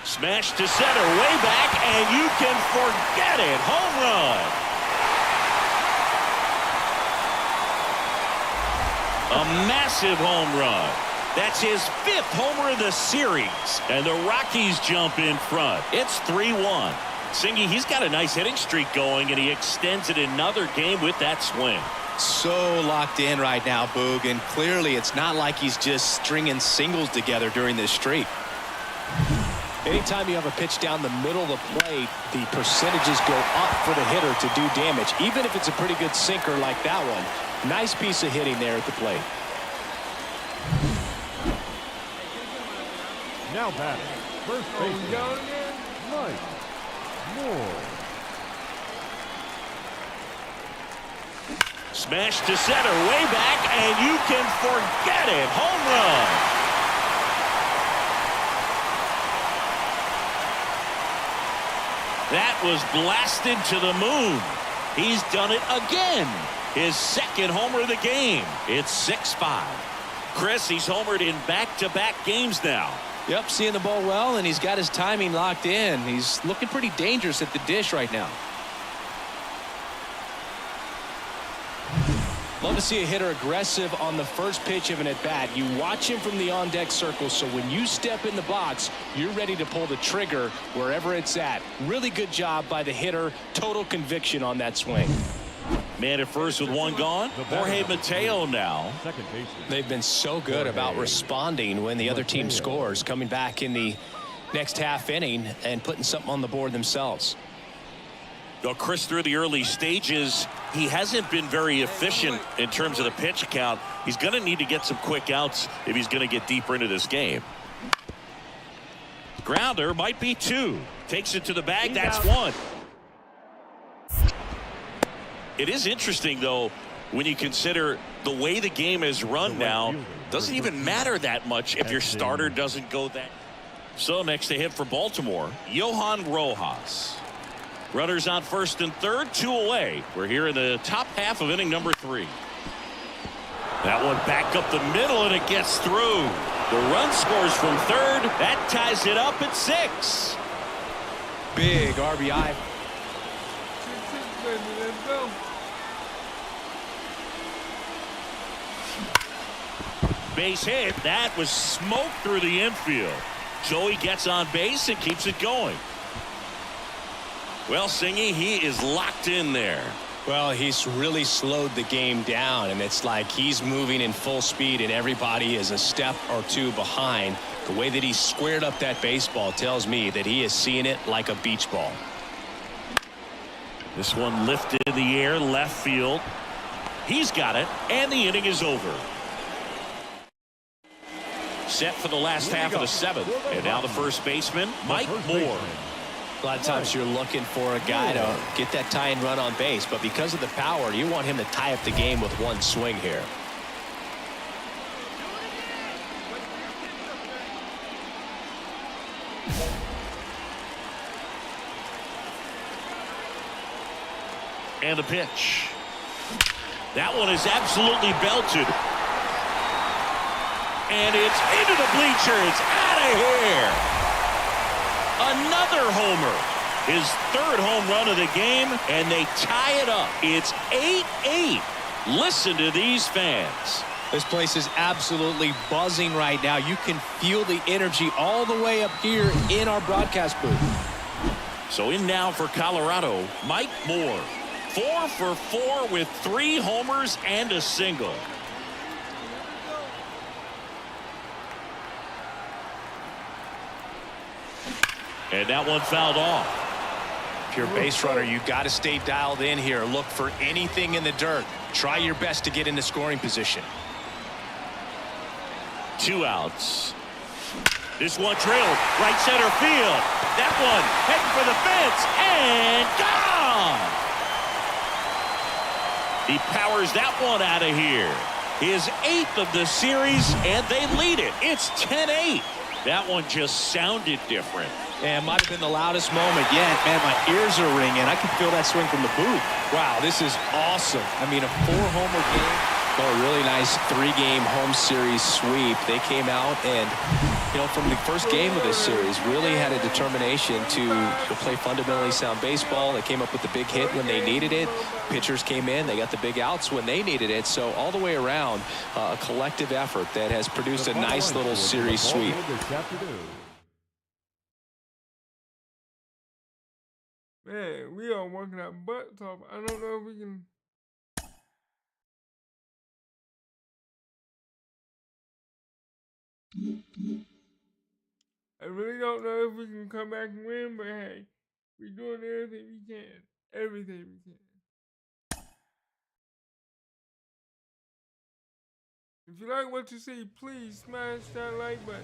Smash to center, way back, and you can forget it. Home run. A massive home run. That's his 5th homer of the series. And the Rockies jump in front. It's 3-1. Singy, he's got a nice hitting streak going, and he extends it another game with that swing. So locked in right now, Boog, and clearly it's not like he's just stringing singles together during this streak. Anytime you have a pitch down the middle of the plate, the percentages go up for the hitter to do damage, even if it's a pretty good sinker like that one. Nice piece of hitting there at the plate. Now batting, first baseman, Mike Moore. Smash to center, way back, and you can forget it. Home run. That was blasted to the moon. He's done it again. His 2nd homer of the game. It's 6-5. Chris, he's homered in back-to-back games now. Yep, seeing the ball well, and he's got his timing locked in. He's looking pretty dangerous at the dish right now. Love to see a hitter aggressive on the first pitch of an at-bat. You watch him from the on-deck circle, so when you step in the box, you're ready to pull the trigger wherever it's at. Really good job by the hitter. Total conviction on that swing. Man at first with 1 gone. Jorge Mateo now. Second baseman. They've been so good about responding when the other team scores, coming back in the next half inning and putting something on the board themselves. Well, Chris, through the early stages, he hasn't been very efficient in terms of the pitch count. He's going to need to get some quick outs if he's going to get deeper into this game. Grounder might be 2. Takes it to the bag. That's 1. It is interesting, though, when you consider the way the game is run now. Doesn't even matter that much if your starter doesn't go that. So next to hit for Baltimore, Johan Rojas. Runners on first and third, 2 away. We're here in the top half of inning number 3. That one back up the middle, and it gets through. The run scores from third. That ties it up at 6. Big RBI. Let's go. Base hit. That was smoked through the infield. Joey gets on base and keeps it going. Well, Singy, he is locked in there. Well, he's really slowed the game down, and it's like he's moving in full speed and everybody is a step or 2 behind. The way that he squared up that baseball tells me that he is seeing it like a beach ball. This one lifted in the air, left field. He's got it, and the inning is over. Set for the last half of the 7th, and now the first baseman, Mike Moore. A lot of times you're looking for a guy to get that tying run on base, but because of the power, you want him to tie up the game with 1 swing here. And the pitch. That one is absolutely belted. And it's into the bleachers. Out of here. Another homer. His third home run of the game, and they tie it up. It's 8-8. Listen to these fans. This place is absolutely buzzing right now. You can feel the energy all the way up here in our broadcast booth. So in now for Colorado, Mike Moore. 4 for 4 with 3 homers and a single. And that one fouled off. If you're a base runner, you got to stay dialed in here. Look for anything in the dirt. Try your best to get into scoring position. 2 outs. This one trailed right center field. That one heading for the fence and gone. He powers that one out of here. His 8th of the series, and they lead it. It's 10-8. That one just sounded different. And might have been the loudest moment yet. Man, my ears are ringing. I can feel that swing from the booth. Wow, this is awesome. I mean, a 4-homer game. Oh, a really nice 3-game home series sweep. They came out and, you know, from the first game of this series, really had a determination to play fundamentally sound baseball. They came up with the big hit when they needed it. Pitchers came in. They got the big outs when they needed it. So all the way around, a collective effort that has produced a nice little series sweep. Man, we are working our butts off. I don't know if we can. I really don't know if we can come back and win, but hey, we're doing everything we can. Everything we can. If you like what you see, please smash that like button.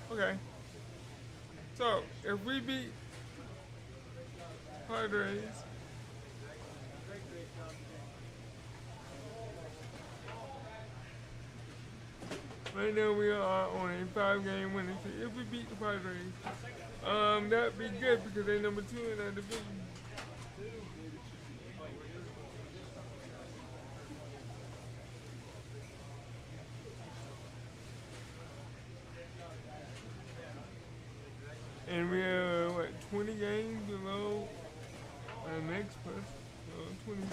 Okay. So, if we beat Padres, right now we are on a 5-game winning streak. If we beat the Padres, that'd be good because they're number 2 in our division. And we are, what, 20 games below our next person? 22.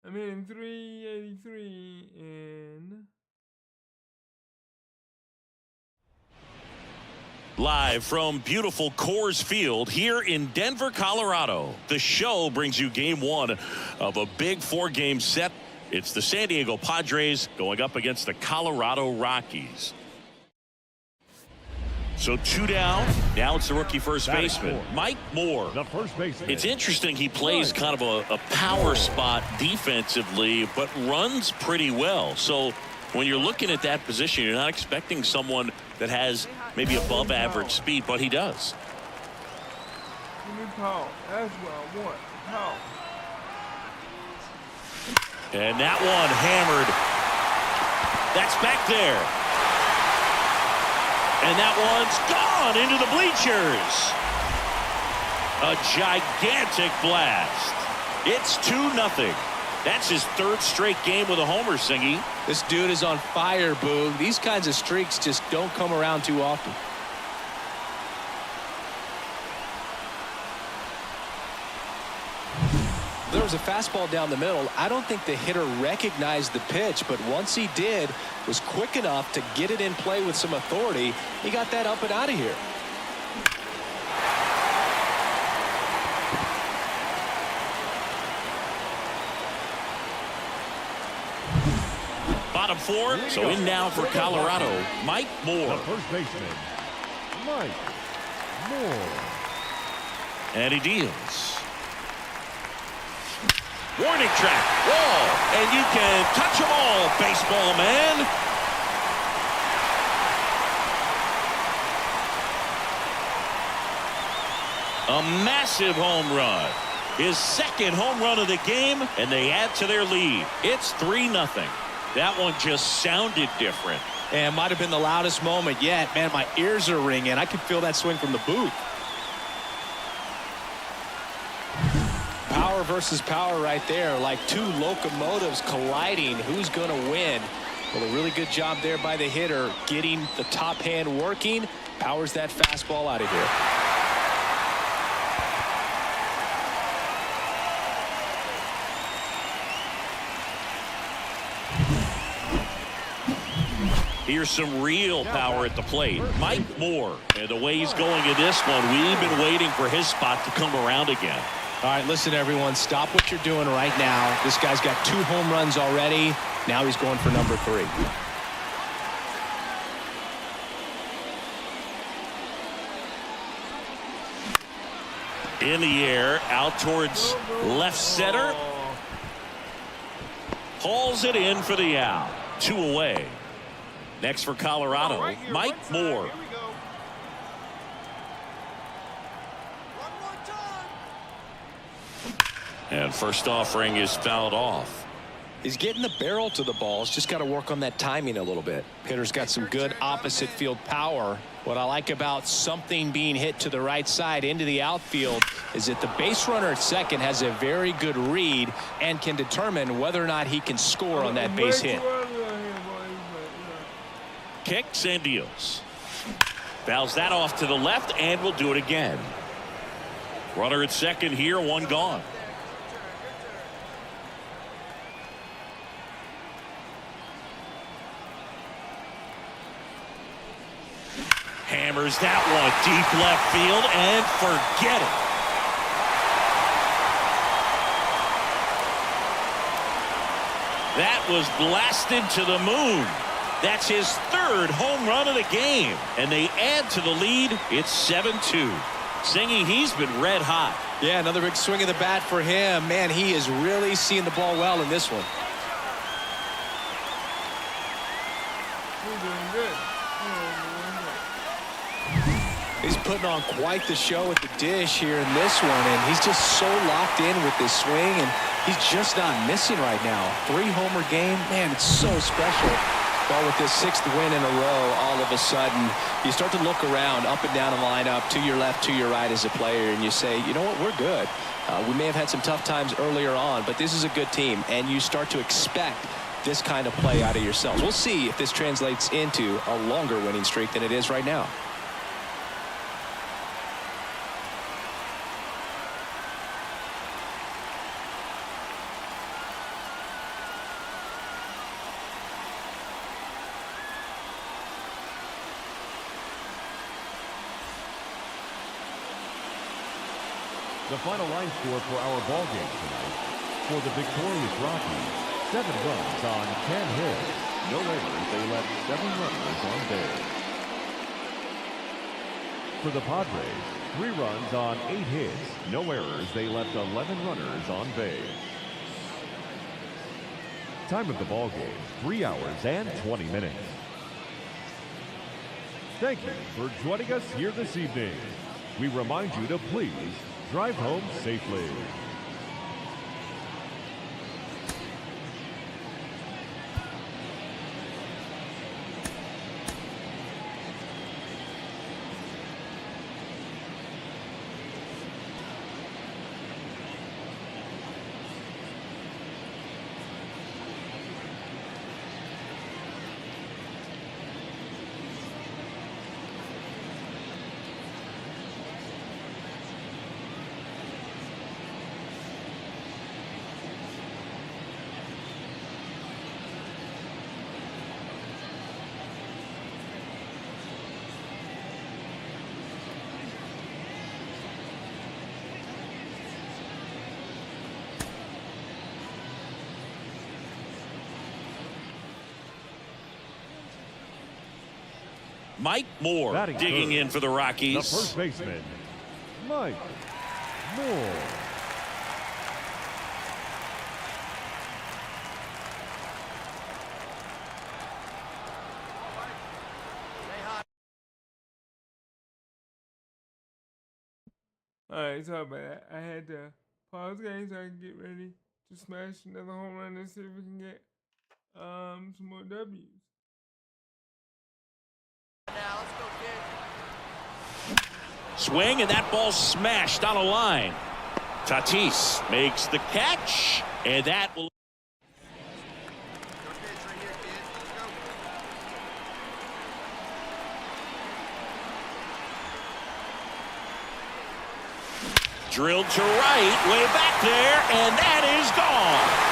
I'm hitting 383 and Live from beautiful Coors Field here in Denver, Colorado. The show brings you game 1 of a big 4-game set. It's the San Diego Padres going up against the Colorado Rockies. So 2 down. Now it's the rookie first baseman, Mike Moore. The first baseman. It's interesting he plays kind of a power spot defensively, but runs pretty well. So when you're looking at that position, you're not expecting someone that has maybe above average speed, but he does. give me power. That's what I want. Power. And that one hammered. That's back there. And that one's gone into the bleachers. A gigantic blast. It's 2-0. That's his 3rd straight game with a homer, Singy. This dude is on fire, Boog. These kinds of streaks just don't come around too often. There was a fastball down the middle. I don't think the hitter recognized the pitch, but once he did, was quick enough to get it in play with some authority. He got that up and out of here. Bottom four, so in now for Colorado, Mike Moore. The first baseman, Mike Moore. And he deals. Warning track, wall, and you can touch them all, baseball man. A massive home run. His second home run of the game, and they add to their lead. It's 3-0. That one just sounded different. And might have been the loudest moment yet. Man, my ears are ringing. I could feel that swing from the booth. Power versus power right there, like two locomotives colliding. Who's going to win? Well, a really good job there by the hitter, getting the top hand working. Powers that fastball out of here. Here's some real power at the plate. Mike Moore, and the way he's going in this one, we've been waiting for his spot to come around again. All right, listen, everyone, stop what you're doing right now. This guy's got 2 home runs already. Now he's going for number 3. In the air, out towards left center. Hauls it in for the out. 2 away. Next for Colorado, Mike Moore. Here we go. One more time. And first offering is fouled off. He's getting the barrel to the ball. He's just got to work on that timing a little bit. Hitter's got some good opposite field power. What I like about something being hit to the right side into the outfield is that the base runner at second has a very good read and can determine whether or not he can score on that base hit. Kicks and deals. Fouls that off to the left and will do it again. Runner at second here, 1 gone. Hammers that one deep left field and forget it. That was blasted to the moon. That's his 3rd home run of the game, and they add to the lead. It's 7-2. Singing, he's been red hot. Yeah, another big swing of the bat for him. Man, he is really seeing the ball well in this one. We're doing good. He's putting on quite the show at the dish here in this one, and he's just so locked in with this swing, and he's just not missing right now. 3-homer game, man, it's so special. Well, with this 6th win in a row, all of a sudden, you start to look around, up and down the lineup, to your left, to your right as a player, and you say, you know what, we're good. We may have had some tough times earlier on, but this is a good team, and you start to expect this kind of play out of yourselves. We'll see if this translates into a longer winning streak than it is right now. The final line score for our ball game tonight. For the victorious Rockies, 7 runs on 10 hits. No errors, they left 7 runners on base. For the Padres, 3 runs on 8 hits. No errors, they left 11 runners on base. Time of the ball game, 3 hours and 20 minutes. Thank you for joining us here this evening. We remind you to please drive home safely. Mike Moore Batting digging third, in for the the Rockies. first baseman, Mike Moore. Alright, sorry about that. I had to pause the game so I can get ready to smash another home run and see if we can get some more W's. Swing, and that ball smashed on a line. Tatis makes the catch, and that will. Drilled to right, way back there, and that is gone.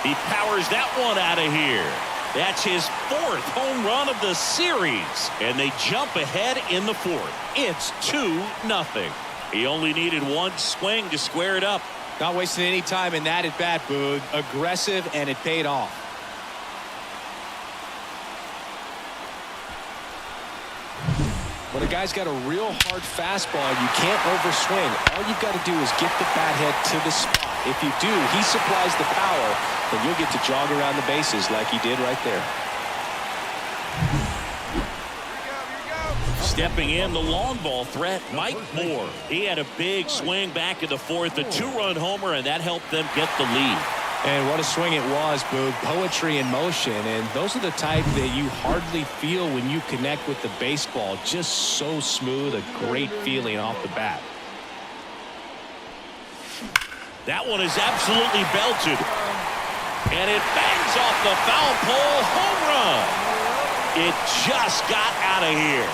He powers that one out of here. That's his 4th home run of the series, and they jump ahead in the 4th. It's 2-0. He only needed one swing to square it up. Not wasting any time in that at bat, Boog. Aggressive, and it paid off. When a guy's got a real hard fastball, you can't overswing. All you've got to do is get the bat head to the spot. If you do, he supplies the power, and you'll get to jog around the bases like he did right there. Stepping in, the long ball threat, Mike Moore. He had a big swing back in the 4th, a 2-run homer, and that helped them get the lead. And what a swing it was, Boog. Poetry in motion, and those are the type that you hardly feel when you connect with the baseball. Just so smooth, a great feeling off the bat. That one is absolutely belted. And it bangs off the foul pole. Home run. It just got out of here.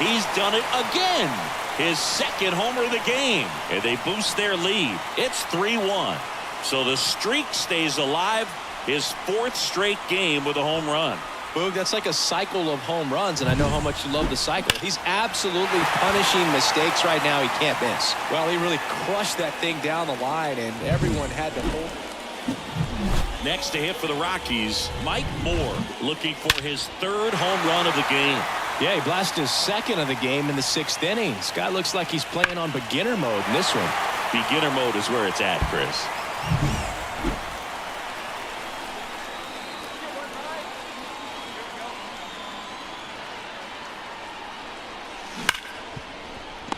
He's done it again. His 2nd homer of the game. And they boost their lead. It's 3-1. So the streak stays alive. His 4th straight game with a home run. Boog, that's like a cycle of home runs, and I know how much you love the cycle. He's absolutely punishing mistakes right now he can't miss. Well, he really crushed that thing down the line, and everyone had to hold. Next to hit for the Rockies, Mike Moore looking for his 3rd home run of the game. Yeah, he blasted his 2nd of the game in the 6th inning. Guy looks like he's playing on beginner mode in this one. Beginner mode is where it's at, Chris.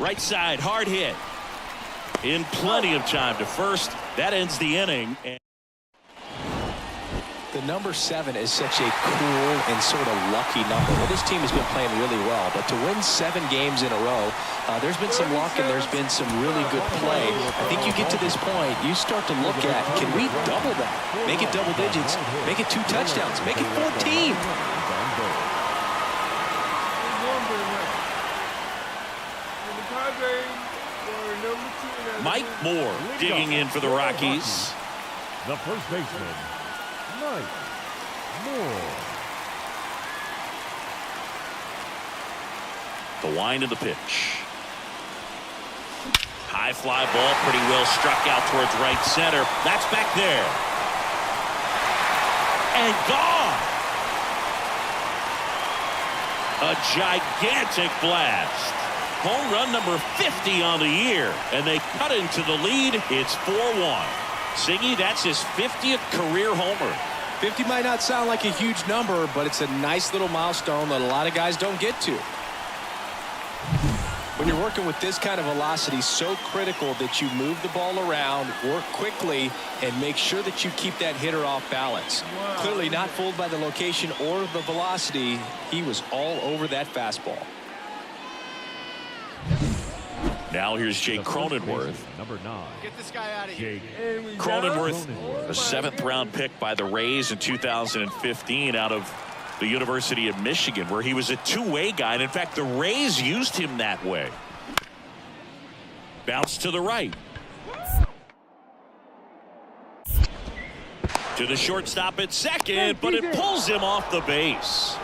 Right side, hard hit. In plenty of time to first. That ends the inning. The number 7 is such a cool and sort of lucky number. Well, this team has been playing really well, but to win 7 games in a row, there's been some luck and there's been some really good play. I think you get to this point, you start to look at, can we double that? Make it double digits, make it 2 touchdowns, make it 14. Mike Moore digging in for the Rockies. The first baseman, Mike Moore. The wind of the pitch. High fly ball, pretty well struck out towards right center. That's back there. And gone. A gigantic blast. Home run number 50 on the year. And they cut into the lead. It's 4-1. Siggy, that's his 50th career homer. 50 might not sound like a huge number, but it's a nice little milestone that a lot of guys don't get to. When you're working with this kind of velocity, so critical that you move the ball around, work quickly, and make sure that you keep that hitter off balance. Wow. Clearly not fooled by the location or the velocity. He was all over that fastball. Now here's Jake Cronenworth. Number 9. Get this guy out of here. Cronenworth, a 7th-round pick by the Rays in 2015 out of the University of Michigan, where he was a two-way guy. And in fact, the Rays used him that way. Bounce to the right. To the shortstop at second, but it pulls him off the base.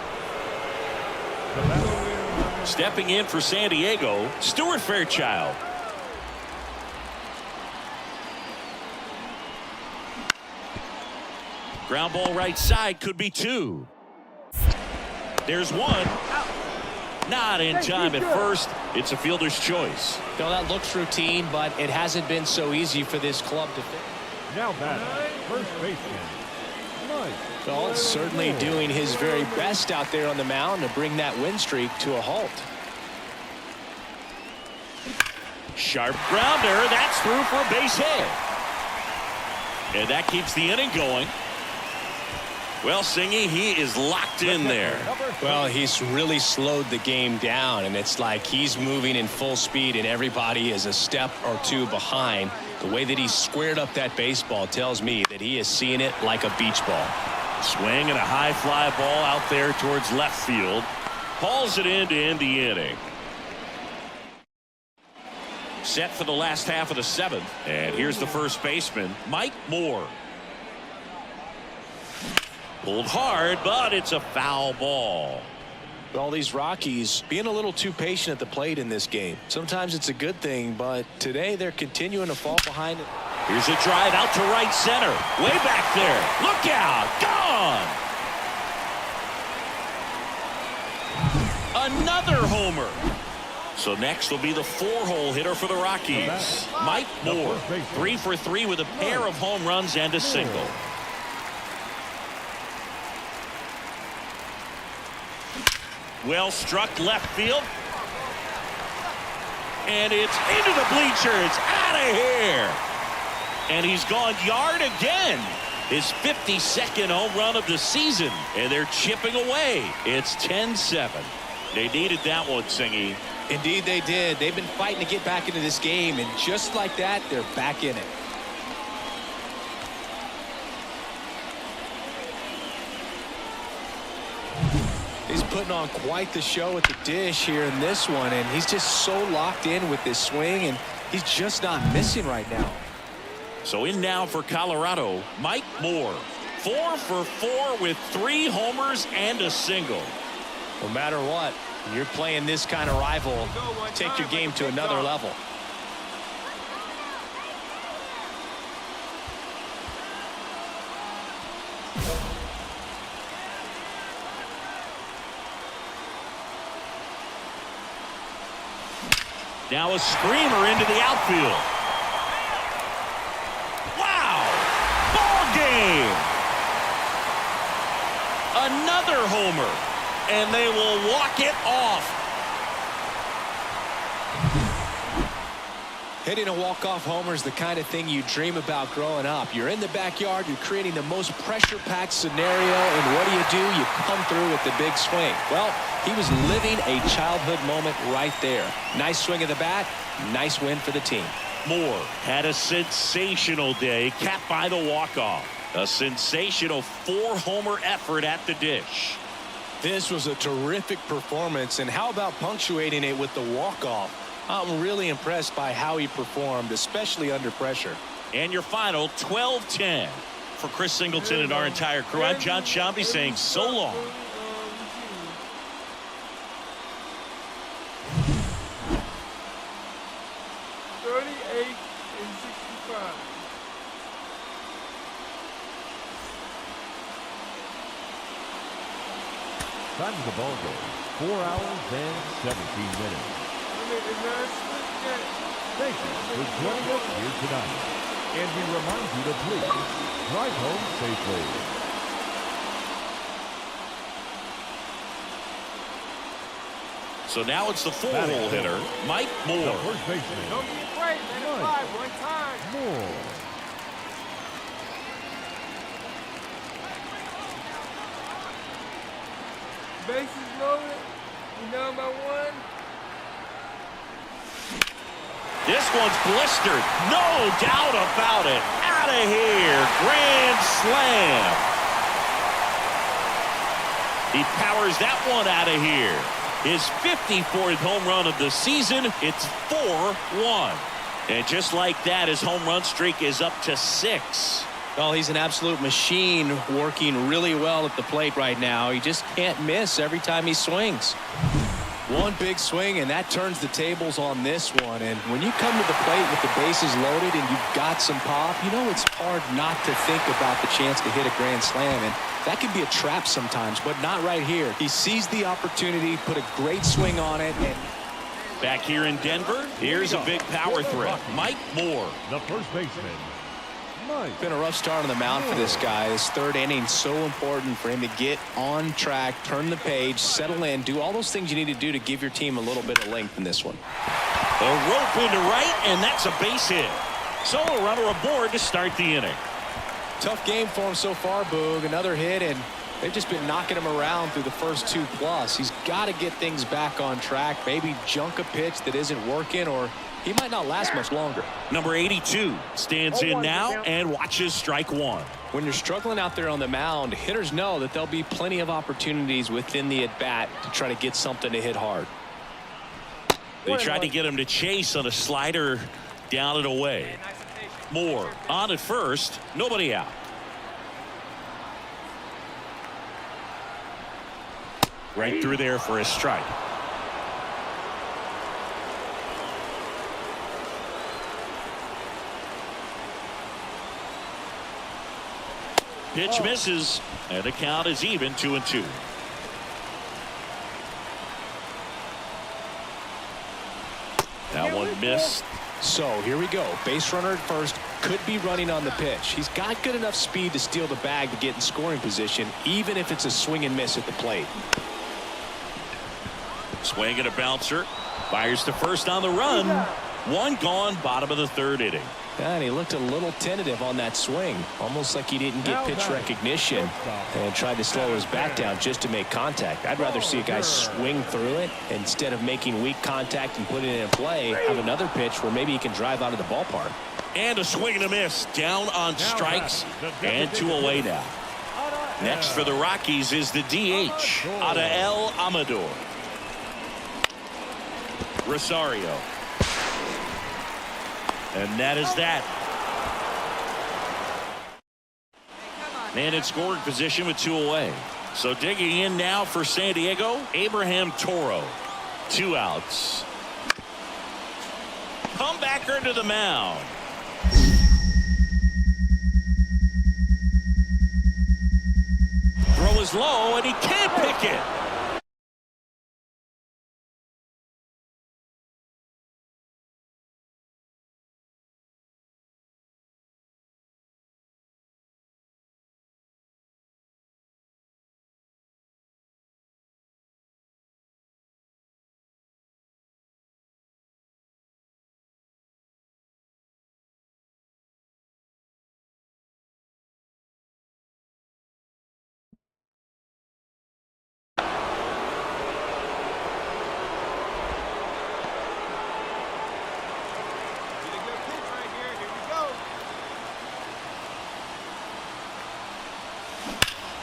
Stepping in for San Diego, Stuart Fairchild. Ground ball right side, could be two. There's one. Not in time at first. It's a fielder's choice. Well, that looks routine, but it hasn't been so easy for this club to fit. Now batting, first baseman, Mike. Well, certainly doing his very best out there on the mound to bring that win streak to a halt. Sharp grounder. That's through for a base hit. And that keeps the inning going. Well, Singy, he is locked in there. Well, he's really slowed the game down, and it's like he's moving in full speed, and everybody is a step or two behind. The way that he squared up that baseball tells me that he is seeing it like a beach ball. Swing and a high fly ball out there towards left field. Hauls it in to end the inning. Set for the last half of the seventh. And here's the first baseman, Mike Moore. Pulled hard, but it's a foul ball. All these Rockies being a little too patient at the plate in this game. Sometimes it's a good thing, but today they're continuing to fall behind. Here's a drive out to right center. Way back there. Look out. Gone. Another homer. So next will be the 4-hole hitter for the Rockies, Mike Moore. 3 for 3 with a pair of home runs and a single. Well struck left field. And it's into the bleachers. Out of here. And he's gone yard again. His 52nd home run of the season. And they're chipping away. It's 10-7. They needed that one, Singy. Indeed they did. They've been fighting to get back into this game, and just like that, they're back in it. He's putting on quite the show at the dish here in this one, and he's just so locked in with this swing, and he's just not missing right now. So in now for Colorado, Mike Moore. 4 for 4 with 3 homers and a single. No matter what, when you're playing this kind of rival, take your game to another level. Now a screamer into the outfield. Wow! Ball game! Another homer. And they will walk it off. Hitting a walk-off homer is the kind of thing you dream about growing up. You're in the backyard, you're creating the most pressure-packed scenario, and what do? You come through with the big swing. Well, he was living a childhood moment right there. Nice swing of the bat, nice win for the team. Moore had a sensational day, capped by the walk-off. A sensational 4-homer effort at the dish. This was a terrific performance, and how about punctuating it with the walk-off? I'm really impressed by how he performed, especially under pressure. And your final 12-10. For Chris Singleton and our entire crew, I'm John Shambi saying so long. Time of the ball game, 4 hours and 17 minutes. Thank you for joining us here tonight. And we remind you to please drive home safely. So now it's the 4-hole hitter, Mike Moore. The first baseman, Don't be afraid, let it fly one time. Moore. Bases loaded. You down by 1. This one's blistered. No doubt about it. Out of here. Grand slam. He powers that one out of here. His 54th home run of the season. It's 4-1. And just like that, his home run streak is up to 6. Well, he's an absolute machine, working really well at the plate right now. He just can't miss every time he swings. One big swing, and that turns the tables on this one. And when you come to the plate with the bases loaded and you've got some pop, you know it's hard not to think about the chance to hit a grand slam. And that can be a trap sometimes, but not right here. He seized the opportunity, put a great swing on it. And back here in Denver, here's a big power threat. Mike Moore. The first baseman, Mike. It's been a rough start on the mound for this guy. His third inning, so important for him to get on track, turn the page, settle in, do all those things you need to do to give your team a little bit of length in this one. A rope into right, and that's a base hit. So a runner aboard to start the inning. Tough game for him so far, Boog. Another hit, and they've just been knocking him around through the first 2+. He's got to get things back on track, maybe junk a pitch that isn't working, or he might not last much longer. Number 82 stands in now and watches strike one. When you're struggling out there on the mound, hitters know that there'll be plenty of opportunities within the at-bat to try to get something to hit hard. They tried to get him to chase on a slider down and away. Moore on at first, nobody out. Right through there for a strike. Pitch misses, and the count is even 2-2. That one missed. So here we go. Base runner at first, could be running on the pitch. He's got good enough speed to steal the bag to get in scoring position, even if it's a swing and miss at the plate. Swing and a bouncer. Fires to first on the run. One gone, bottom of the third inning. And he looked a little tentative on that swing, almost like he didn't get pitch recognition and tried to slow his bat down just to make contact. I'd rather see a guy swing through it instead of making weak contact and putting it in play. Have another pitch where maybe he can drive out of the ballpark. And a swing and a miss. Down on strikes and 2 away now. Next for the Rockies is the DH, Adael Amador. Rosario. And that is that. And in scoring position with 2 away. So digging in now for San Diego, Abraham Toro. 2 outs. Comebacker to the mound. Throw is low, and he can't pick it.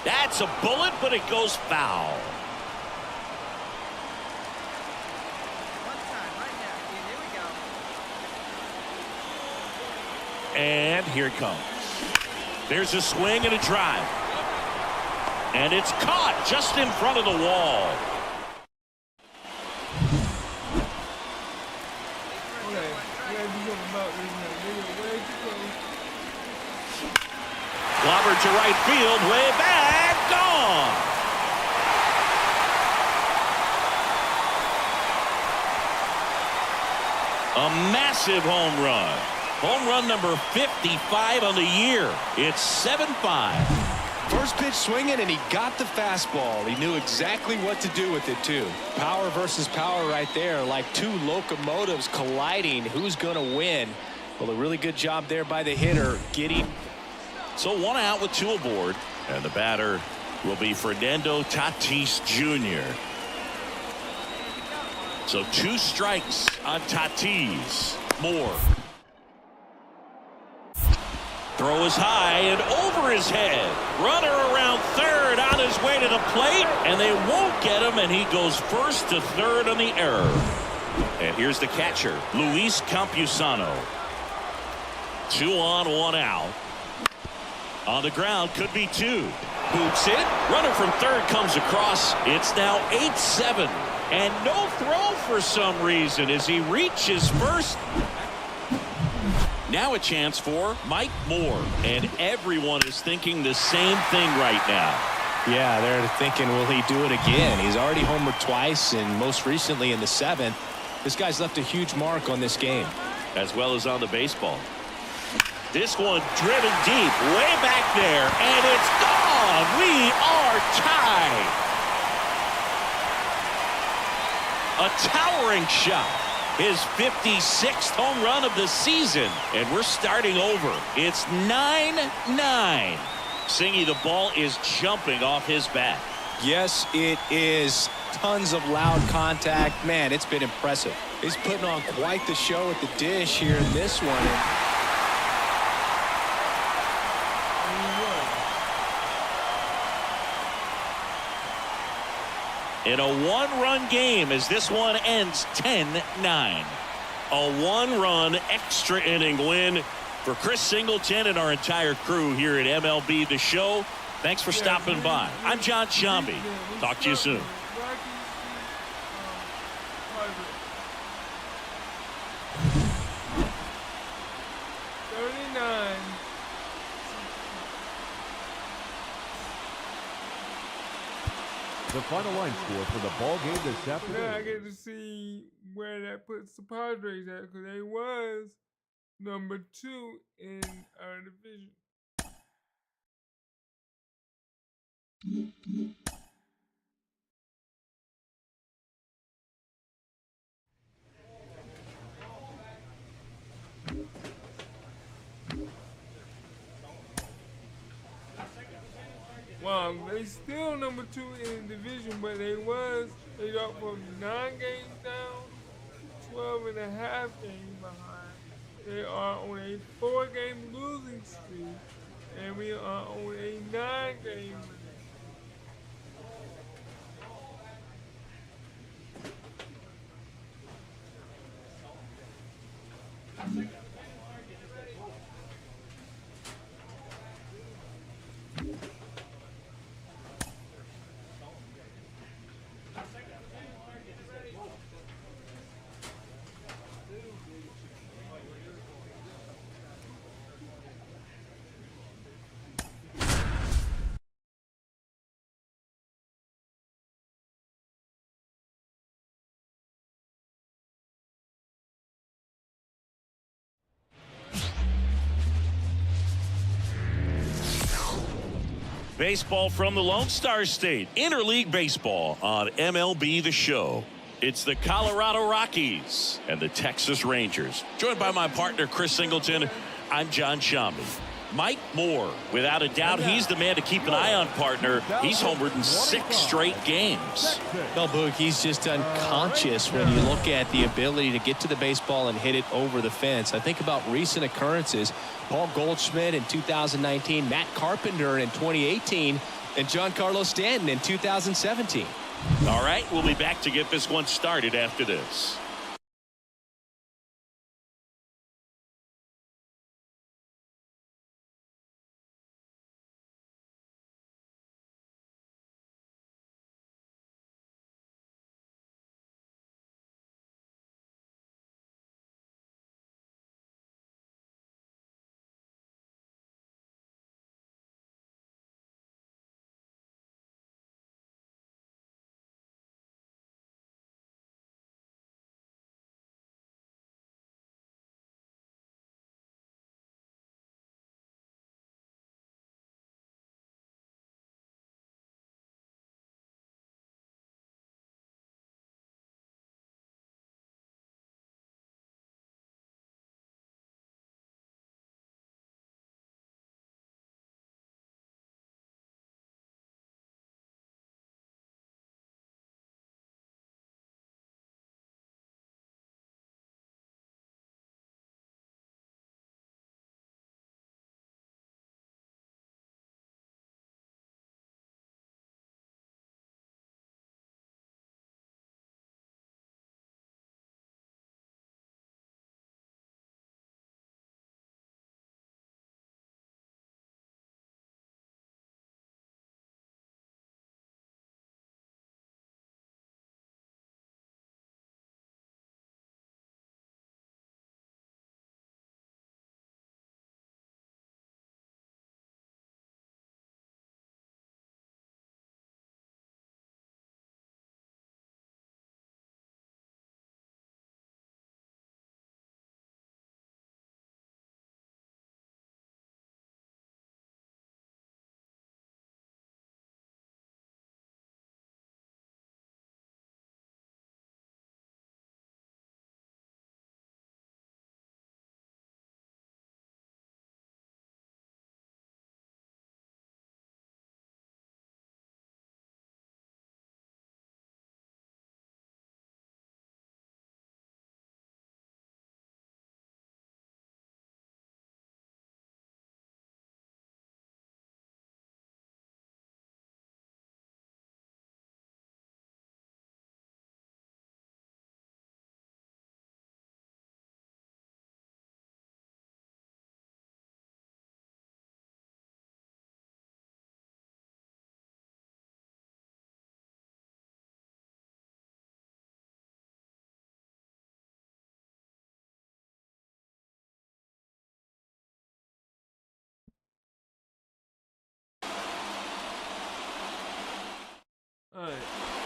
That's a bullet, but it goes foul. And here it comes. There's a swing and a drive. And it's caught just in front of the wall. Clobbered to right field, way back, gone. A massive home run. Home run number 55 on the year. It's 7-5. First pitch swinging, and he got the fastball. He knew exactly what to do with it, too. Power versus power right there, like 2 locomotives colliding. Who's going to win? Well, a really good job there by the hitter getting. So 1 out with 2 aboard, and the batter will be Fernando Tatis Jr. So 2 strikes on Tatis. Moore. Throw is high and over his head. Runner around third on his way to the plate, and they won't get him, and he goes first to third on the error. And here's the catcher, Luis Campusano. 2 on, 1 out. On the ground, could be 2. Boots it. Runner from third comes across. It's now 8-7. And no throw for some reason as he reaches first. Now a chance for Mike Moore. And everyone is thinking the same thing right now. Yeah, they're thinking, will he do it again? He's already homered twice, and most recently in the 7th. This guy's left a huge mark on this game. As well as on the baseball. This one driven deep, way back there, and it's gone. We are tied. A towering shot. His 56th home run of the season. And we're starting over. It's 9-9. Singy, the ball is jumping off his bat. Yes, it is. Tons of loud contact. Man, it's been impressive. He's putting on quite the show at the dish here in this one. In a one-run game as this one ends 10-9. A one-run extra inning win for Chris Singleton and our entire crew here at MLB The Show. Thanks for stopping by. I'm John Shambi. Talk to you soon. 39. The final line score for the ball game this afternoon. Now I get to see where that puts the Padres at, because they was number 2 in our division. Wow, they still number 2 in the division, but they got from 9 games down, 12 and a half games behind. They are on a 4-game losing streak, and we are on a 9-game winning. Baseball from the Lone Star State. Interleague baseball on MLB The Show. It's the Colorado Rockies and the Texas Rangers. Joined by my partner, Chris Singleton, I'm John Shambi. Mike Moore, without a doubt, he's the man to keep an eye on, partner. He's homered in 6 straight games. Well, Boog, he's just unconscious when you look at the ability to get to the baseball and hit it over the fence. I think about recent occurrences. Paul Goldschmidt in 2019, Matt Carpenter in 2018, and Giancarlo Stanton in 2017. All right, we'll be back to get this one started after this.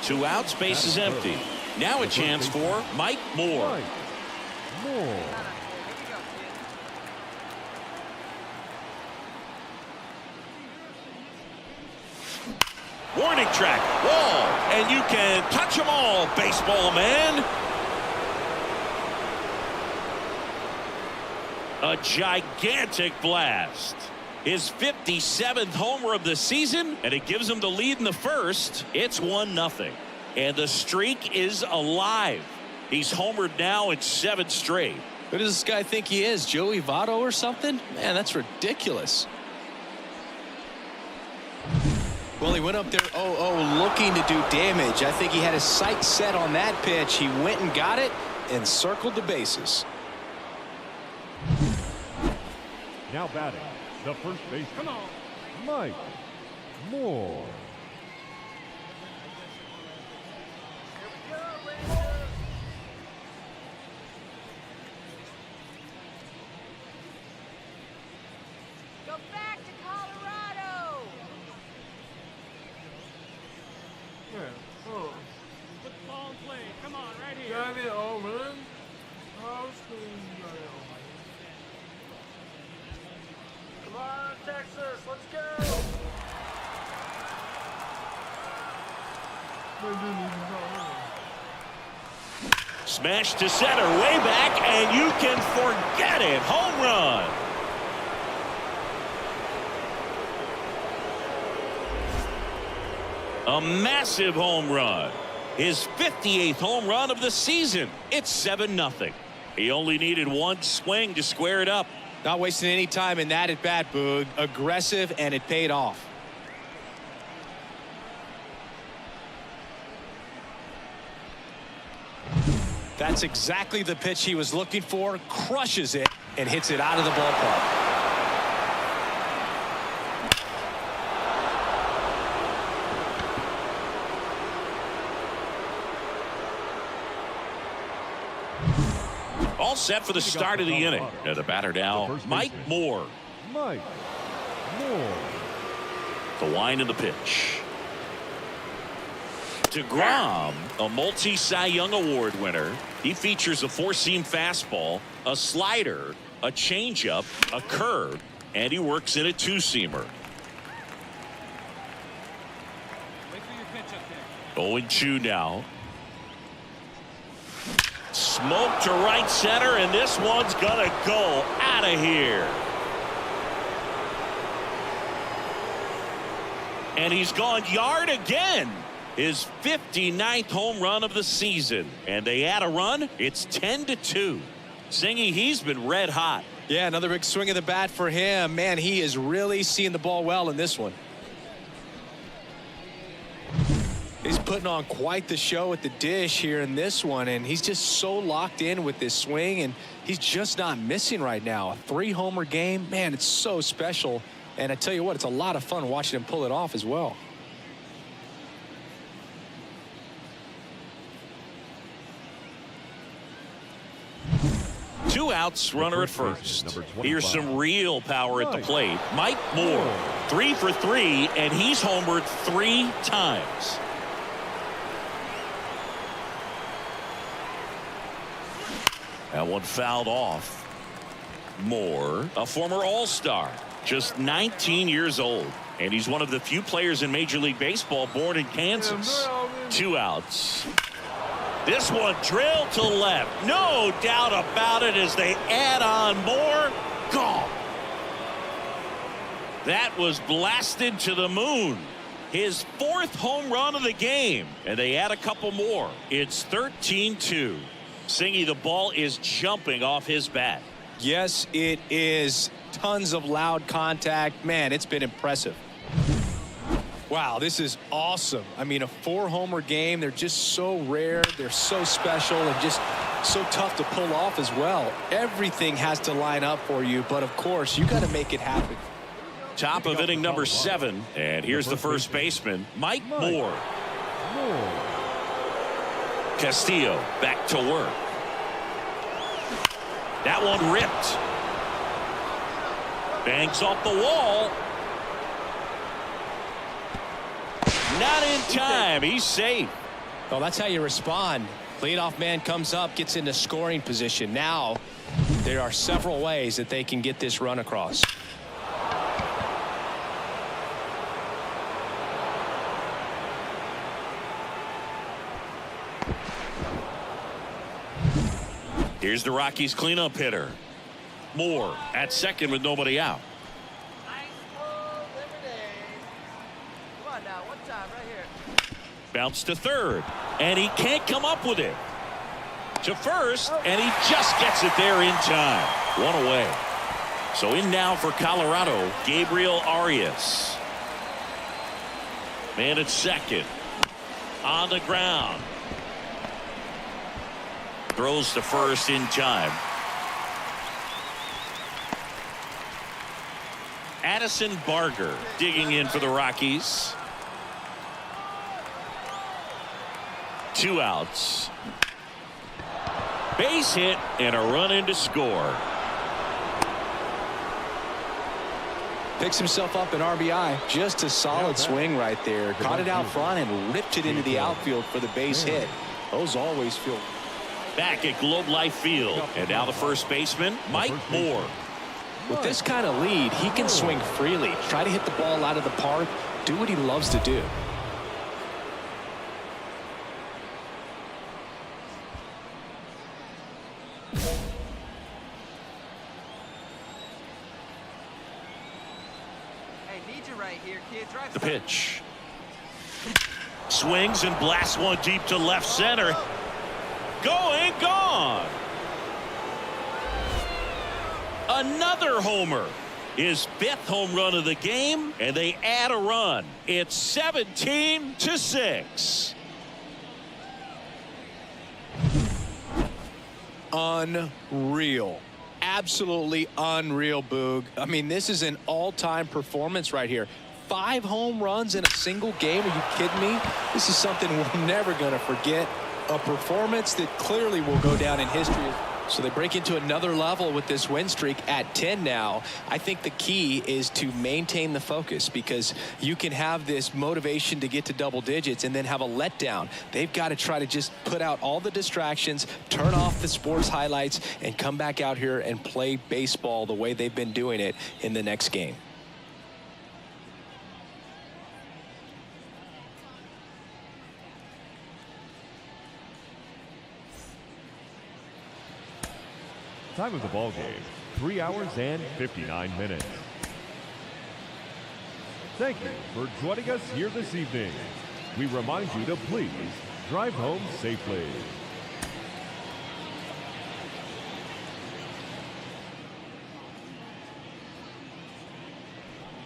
2 outs, base is empty. Now a chance for Mike Moore. Warning track, wall, and you can touch them all, baseball man. A gigantic blast. His 57th homer of the season, and it gives him the lead in the first. It's 1-0, and the streak is alive. He's homered now in 7 straight. Who does this guy think he is, Joey Votto or something? Man, that's ridiculous. Well, he went up there, looking to do damage. I think he had his sights set on that pitch. He went and got it and circled the bases. Now batting, the first baseman, Mike Moore. Go back to Colorado. Yeah. Oh. Put the ball in play. Come on, right here. Got it all, man. How's things going? Come on, Texas. Let's go. Smash to center, way back, and you can forget it. Home run. A massive home run. His 58th home run of the season. It's 7-0. He only needed one swing to square it up. Not wasting any time in that at bat, Boog. Aggressive, and it paid off. That's exactly the pitch he was looking for. Crushes it and hits it out of the ballpark. All set for the start of the inning. And the batter now, Mike Moore. Mike Moore. The wind of the pitch. DeGrom, a multi-Cy Young Award winner. He features a 4-seam fastball, a slider, a changeup, a curve, and he works in a 2-seamer. Wait for your pitch up there. 0-2 now. Smoke to right center, and this one's gonna go out of here. And he's gone yard again. His 59th home run of the season. And they add a run. It's 10-2. Singy, he's been red hot. Yeah, another big swing of the bat for him. Man, he is really seeing the ball well in this one. He's putting on quite the show at the dish here in this one, and he's just so locked in with this swing, and he's just not missing right now. A 3-homer game, man, it's so special. And I tell you what, it's a lot of fun watching him pull it off as well. Two outs, runner at first. Here's some real power at the plate. Mike Moore, 3 for 3, and he's homered 3 times. That one fouled off. Moore, a former All-Star, just 19 years old, and he's one of the few players in Major League Baseball born in Kansas. 2 outs. This one drilled to left. No doubt about it as they add on Moore. Gone. That was blasted to the moon. His 4th home run of the game, and they add a couple more. It's 13-2. Singy, the ball is jumping off his bat. Yes, it is. Tons of loud contact. Man, it's been impressive. Wow, this is awesome. I mean, a 4-homer game. They're just so rare. They're so special and just so tough to pull off as well. Everything has to line up for you, but of course, you got to make it happen. Top of inning number 7, and here's the first baseman, Mike Moore. Castillo back to work. That one ripped. Bangs off the wall. Not in time. He's safe. Well, that's how you respond. Leadoff man comes up, gets into scoring position. Now, there are several ways that they can get this run across. Here's the Rockies cleanup hitter. Moore at second with nobody out. Come on now, one time right here. Bounce to third, and he can't come up with it. To first, and he just gets it there in time. One away. So in now for Colorado, Gabriel Arias. Man at second. On the ground. Throws to first in time. Addison Barger digging in for the Rockies. 2 outs. Base hit and a run in to score. Picks himself up an RBI. Just a solid swing right there. Caught it out front and ripped it into the outfield for the base hit. Those always feel. Back at Globe Life Field. And now the first baseman, Mike Moore. With this kind of lead, he can swing freely. Try to hit the ball out of the park. Do what he loves to do. Hey, need you right here, kid. Drive The pitch. Swings and blasts one deep to left center. Going, gone. Another homer. His 5th home run of the game, and they add a run. It's 17-6. Unreal. Absolutely unreal, Boog. I mean, this is an all-time performance right here. 5 home runs in a single game. Are you kidding me? This is something we're never going to forget. A performance that clearly will go down in history. So they break into another level with this win streak at 10 now. I think the key is to maintain the focus, because you can have this motivation to get to double digits and then have a letdown. They've got to try to just put out all the distractions, turn off the sports highlights, and come back out here and play baseball the way they've been doing it in the next game. Time of the ball game, 3 hours and 59 minutes. Thank you for joining us here this evening. We remind you to please drive home safely.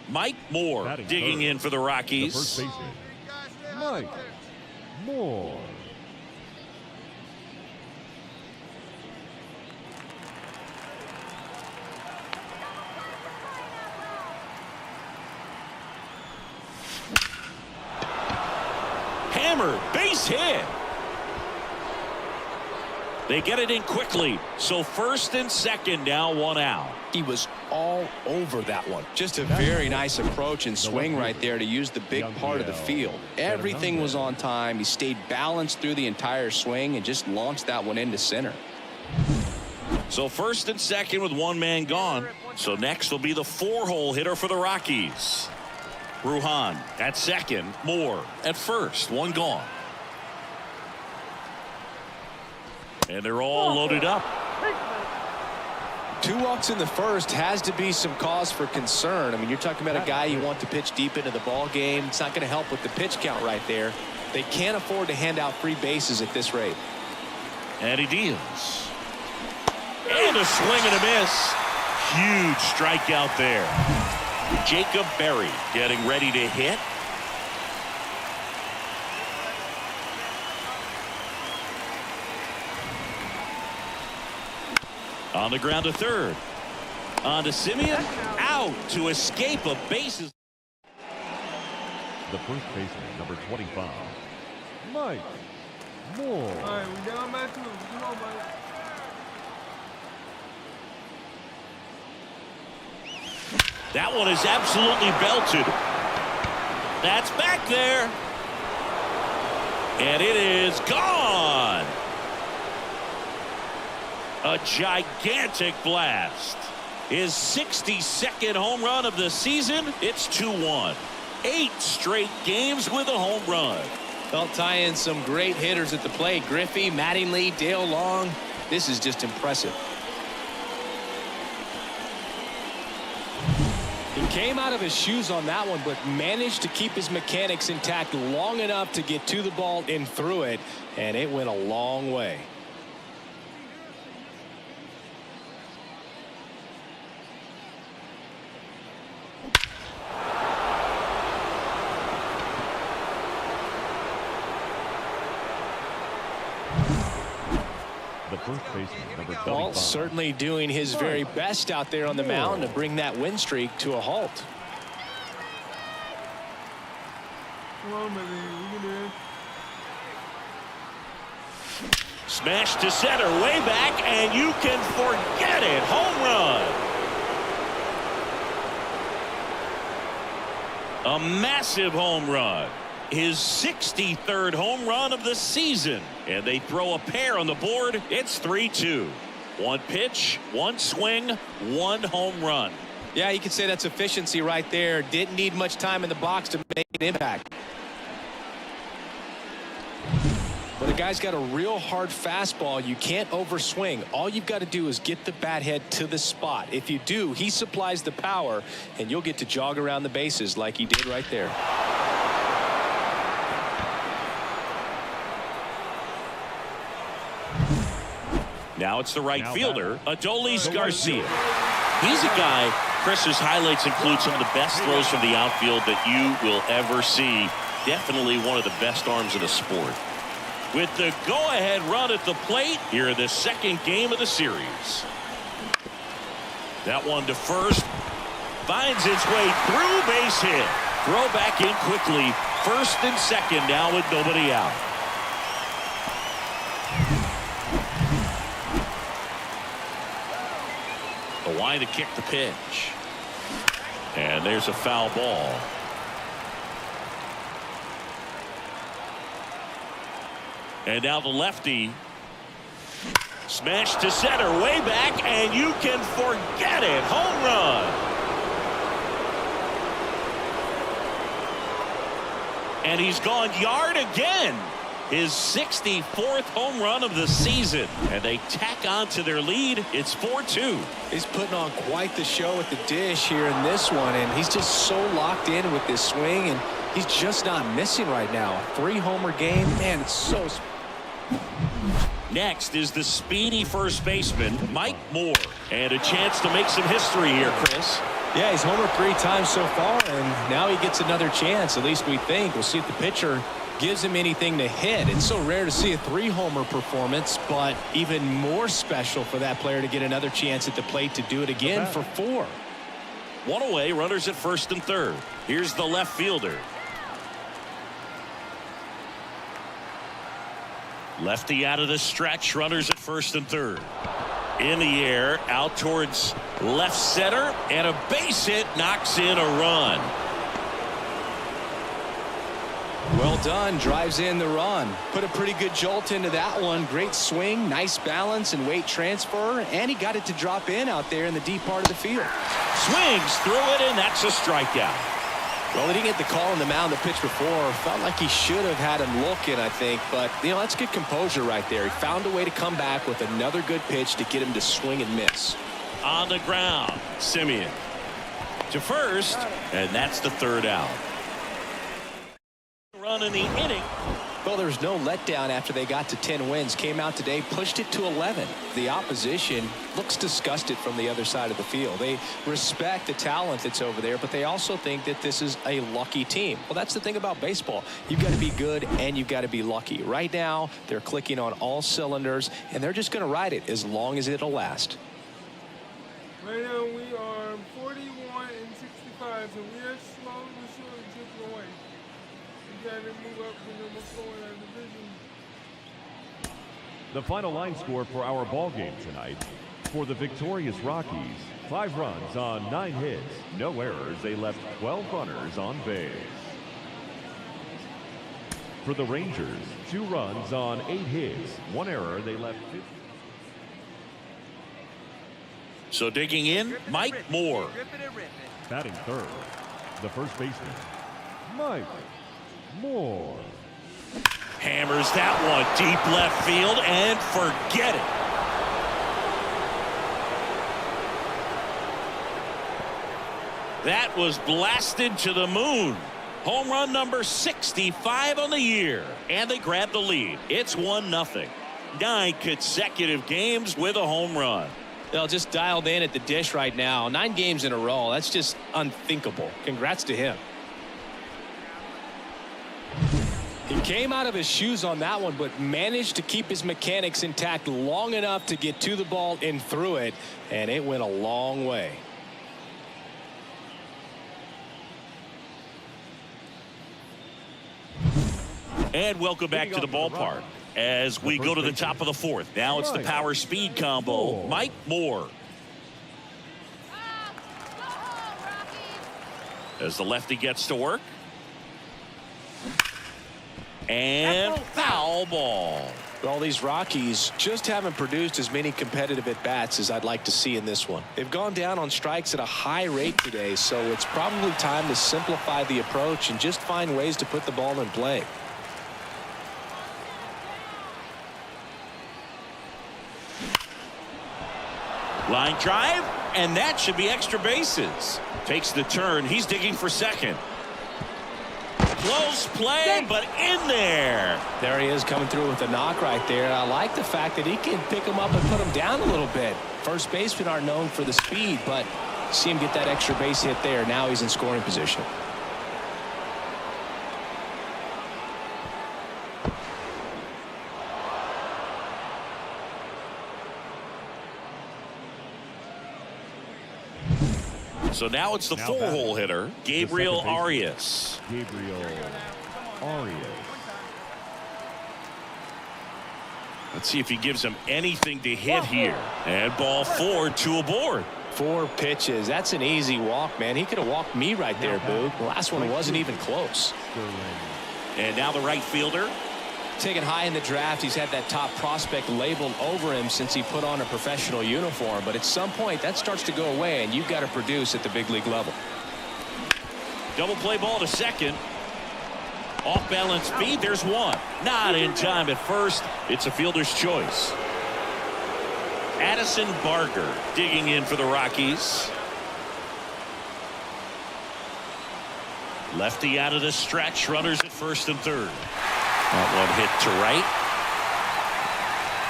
Mike Moore Batting digging third, in for the the Rockies. first baseman, Mike Moore. Hammered, base hit. They get it in quickly. So first and second, now 1 out. He was all over that one. Just a very nice approach and swing right there to use the big part of the field. Everything was on time. He stayed balanced through the entire swing and just launched that one into center. So first and second with 1 man gone. So next will be the 4-hole hitter for the Rockies. Bruhan at second, Moore at first, 1 gone. And they're all loaded up. 2 walks in the first has to be some cause for concern. I mean, you're talking about a guy you want to pitch deep into the ball game. It's not going to help with the pitch count right there. They can't afford to hand out free bases at this rate. And he deals. And a swing and a miss. Huge strikeout there. Jacob Berry getting ready to hit. On the ground to third. On to Simeon. Out to escape a bases. The first baseman, number 25, Mike Moore. All right, we down by 2. Come on, buddy. That one is absolutely belted. That's back there. And it is gone. A gigantic blast. His 62nd home run of the season. It's 2-1. 8 straight games with a home run. Well, tie in some great hitters at the plate. Griffey, Mattingly, Dale Long. This is just impressive. He came out of his shoes on that one, but managed to keep his mechanics intact long enough to get to the ball and through it, and it went a long way. The first baseman, number 35. Well, certainly doing his very best out there on the mound to bring that win streak to a halt. Come on, baby. We can do it. Smash to center, way back, and you can forget it. Home run. A massive home run. His 63rd home run of the season. And they throw a pair on the board. It's 3-2. One pitch, one swing, one home run. Yeah, you could say that's efficiency right there. Didn't need much time in the box to make an impact. But a guy's got a real hard fastball. You can't overswing. All you've got to do is get the bat head to the spot. If you do, he supplies the power, and you'll get to jog around the bases like he did right there. Now it's the right fielder, Adolis Garcia. He's a guy, Chris's highlights include some of the best throws from the outfield that you will ever see. Definitely one of the best arms in the sport. With the go-ahead run at the plate here in the second game of the series. That one to first. Finds its way through, base hit. Throw back in quickly. First and second now with nobody out. The line to kick the pitch. And there's a foul ball. And now the lefty. Smash to center, way back, and you can forget it. Home run. And he's gone yard again. His 64th home run of the season. And they tack on to their lead. It's 4-2. He's putting on quite the show at the dish here in this one, and he's just so locked in with this swing, and he's just not missing right now. 3-homer game. Man, it's so... Next is the speedy first baseman, Mike Moore. And a chance to make some history here, Chris. Yeah, he's homered 3 times so far, and now he gets another chance, at least we think. We'll see if the pitcher gives him anything to hit. It's so rare to see a 3-homer performance, but even more special for that player to get another chance at the plate to do it again for 4. One away, runners at first and third. Here's the left fielder. Lefty out of the stretch, runners at first and third. In the air, out towards left center, and a base hit knocks in a run. Well done, drives in the run. Put a pretty good jolt into that one. Great swing, nice balance and weight transfer, and he got it to drop in out there in the deep part of the field. Swings through it, and that's a strikeout. Well, he didn't get the call on the mound the pitch before. Felt like he should have had him looking, I think. But, that's good composure right there. He found a way to come back with another good pitch to get him to swing and miss. On the ground, Simeon to first, and that's the third out. Run in the inning. Well, there was no letdown after they got to 10 wins. Came out today, pushed it to 11. The opposition looks disgusted from the other side of the field. They respect the talent that's over there, but they also think that this is a lucky team. Well, that's the thing about baseball. You've got to be good and you've got to be lucky. Right now, they're clicking on all cylinders, and they're just going to ride it as long as it'll last. Right now, we are 41 and 65, so we are slowly but surely chipping away. We got to move up to number 4 in our division. The final line score for our ball game tonight. For the victorious Rockies, 5 runs on 9 hits, no errors. They left 12 runners on base. For the Rangers, 2 runs on 8 hits, 1 error. They left 50. So digging in, Mike Moore. Batting third, the first baseman, Mike Moore. Hammers that one deep left field and forget it. That was blasted to the moon. Home run number 65 on the year. And they grab the lead. It's 1-0. 9 consecutive games with a home run. They'll just dialed in at the dish right now. 9 games in a row. That's just unthinkable. Congrats to him. He came out of his shoes on that one, but managed to keep his mechanics intact long enough to get to the ball and through it, and it went a long way. And welcome back to the ballpark as we go to the top of the 4th. Now it's the power speed combo. Mike Moore. As the lefty gets to work. And foul ball. Well, these Rockies just haven't produced as many competitive at-bats as I'd like to see in this one. They've gone down on strikes at a high rate today, so it's probably time to simplify the approach and just find ways to put the ball in play. Line drive, and that should be extra bases. Takes the turn. He's digging for second. Close play, but in there. There he is coming through with a knock right there. I like the fact that he can pick him up and put him down a little bit. First basemen are known for the speed, but see him get that extra base hit there. Now he's in scoring position. So now it's the 4-hole hitter, Gabriel Arias. Gabriel Arias. Let's see if he gives him anything to hit here. And ball 4, 2 aboard. 4 pitches. That's an easy walk, man. He could have walked me right there, Boog. The last one wasn't even close. And now the right fielder. Taken high in the draft, he's had that top prospect labeled over him since he put on a professional uniform. But at some point, that starts to go away, and you've got to produce at the big league level. Double play ball to second. Off balance speed. There's one. Not in time at first. It's a fielder's choice. Addison Barger digging in for the Rockies. Lefty out of the stretch. Runners at first and third. That one hit to right.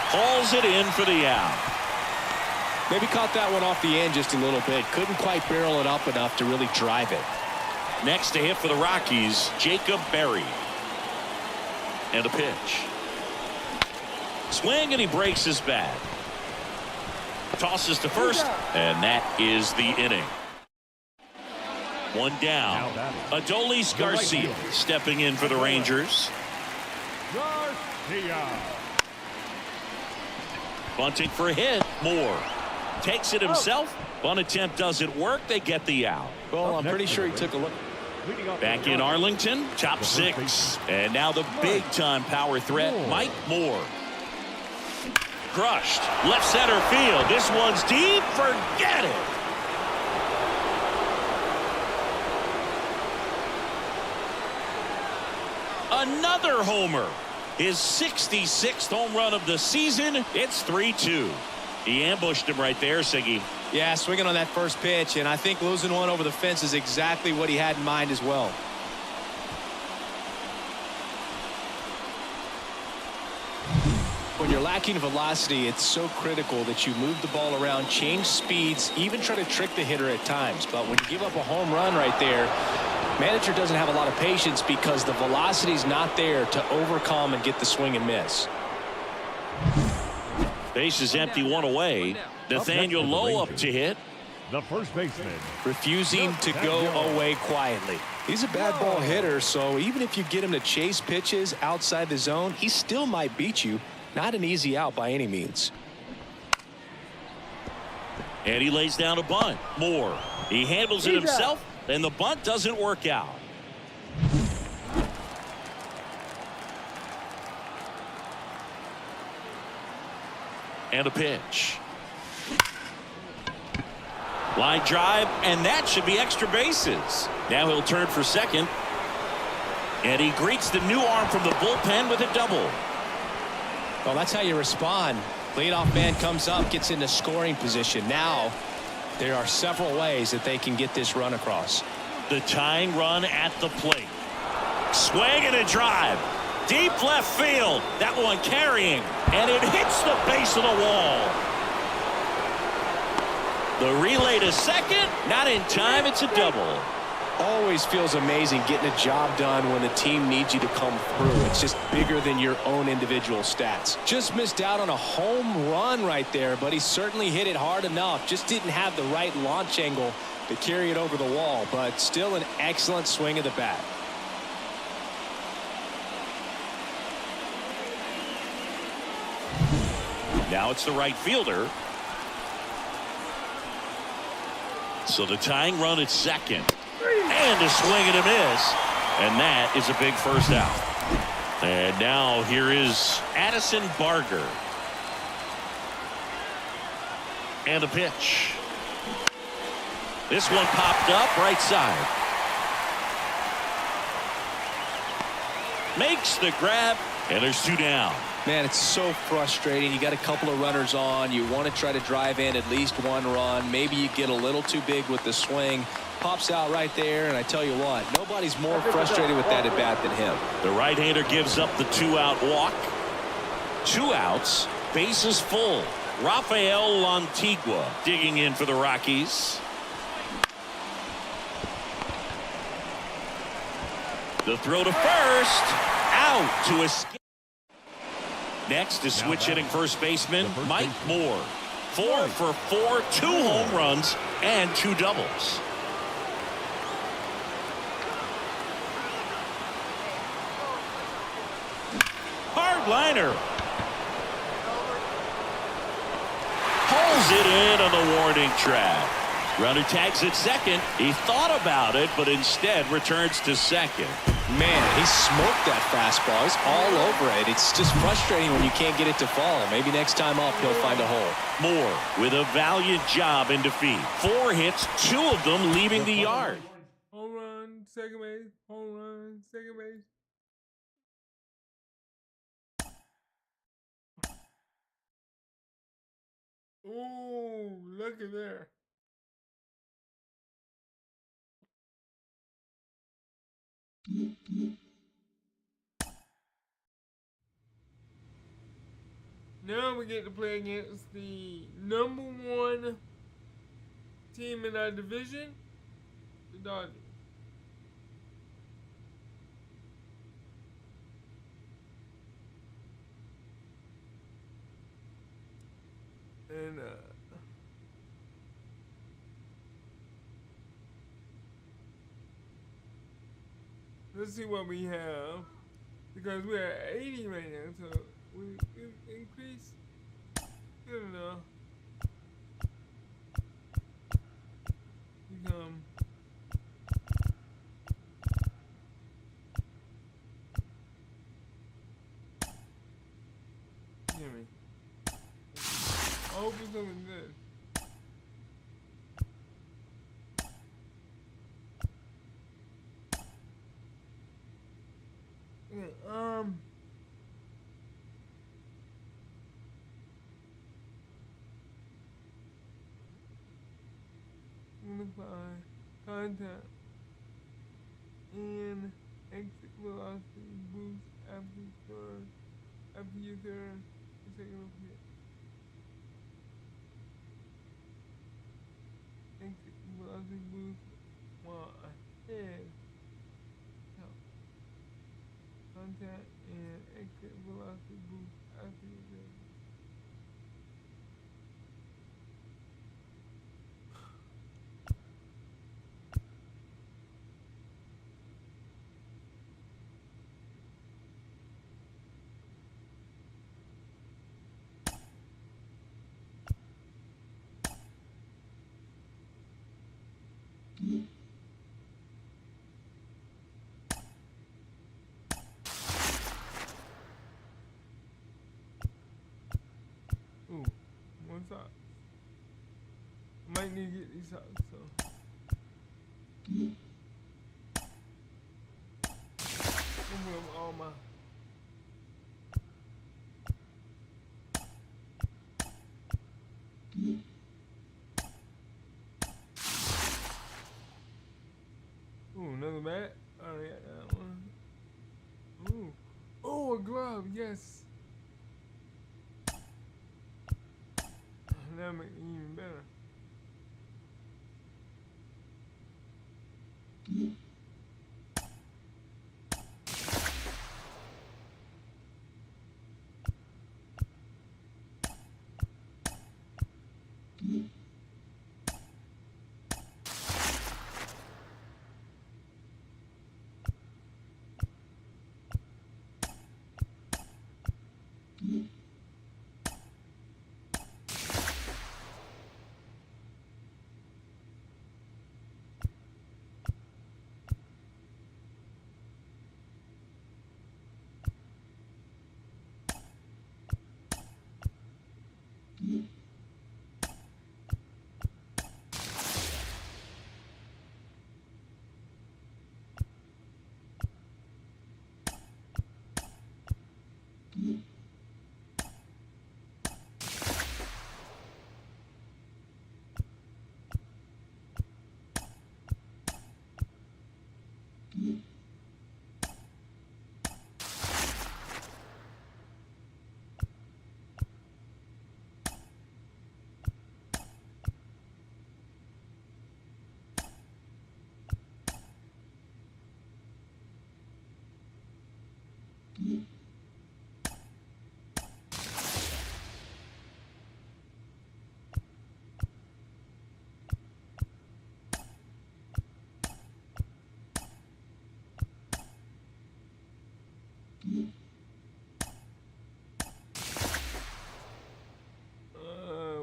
Hauls it in for the out. Maybe caught that one off the end just a little bit. Couldn't quite barrel it up enough to really drive it. Next to hit for the Rockies, Jacob Berry. And a pitch. Swing, and he breaks his bat. Tosses to first, and that is the inning. One down. Adolis Garcia stepping in for the Rangers. Garcia. Bunting for a hit. Moore takes it himself. Bunt attempt doesn't work. They get the out. Well, I'm pretty sure he took a look. Back in Arlington, top 6. And now the big-time power threat, Mike Moore. Crushed. Left center field. This one's deep. Forget it. Another homer. His 66th home run of the season. It's 3-2. He ambushed him right there, Siggy. Yeah, swinging on that first pitch, and I think losing one over the fence is exactly what he had in mind as well. When you're lacking velocity, it's so critical that you move the ball around, change speeds, even try to trick the hitter at times. But when you give up a home run right there, manager doesn't have a lot of patience because the velocity's not there to overcome and get the swing and miss. Base is empty, one away. Nathaniel Lowe up to hit. The first baseman. Refusing to go away quietly. He's a bad ball hitter, so even if you get him to chase pitches outside the zone, he still might beat you. Not an easy out by any means. And he lays down a bunt. Moore. He handles it himself, and the bunt doesn't work out. And a pitch. Line drive, and that should be extra bases. Now he'll turn for second. And he greets the new arm from the bullpen with a double. Well, that's how you respond. Leadoff man comes up, gets into scoring position. Now there are several ways that they can get this run across. The tying run at the plate. Swing and a drive. Deep left field. That one carrying. And it hits the base of the wall. The relay to second. Not in time. It's a double. Always feels amazing getting a job done when the team needs you to come through. It's just bigger than your own individual stats. Just missed out on a home run right there, but he certainly hit it hard enough. Just didn't have the right launch angle to carry it over the wall, but still an excellent swing of the bat. Now it's the right fielder. So the tying run at second. And a swing and a miss. And that is a big first out. And now here is Addison Barger. And a pitch. This one popped up right side. Makes the grab. And there's two down. Man, it's so frustrating. You got a couple of runners on. You want to try to drive in at least one run. Maybe you get a little too big with the swing. Pops out right there, and I tell you what, nobody's more frustrated with that at bat than him. The right-hander gives up the two-out walk. 2 outs, bases full. Rafael Lantigua digging in for the Rockies. The throw to first. Out to escape. Next is switch hitting first baseman Mike Moore. 4 for 4, 2 home runs and 2 doubles. Hard liner. Pulls it in on the warning track. Runner tags at second. He thought about it, but instead returns to second. Man, he smoked that fastball. He's all over it. It's just frustrating when you can't get it to fall. Maybe next time up he'll find a hole. Moore with a valiant job in defeat. 4 hits, 2 of them leaving the yard. Home run, second base. Home run, second base. Ooh, look at there. Now we get to play against the #1 team in our division, the Dodgers. And let's see what we have, because we're at 80 right now, so we increase good enough. Become Jimmy. I hope it's something good. Okay, unify contact and exit velocity boost after you turn the second hit. Exit velocity boost while ahead. Contact and exit velocity boost after you turn. Ooh. Might need to get these socks, so. I'm put up all my. Ooh, another bat. I already got that one. Ooh. Oh, a glove, yes. That'll make it even better.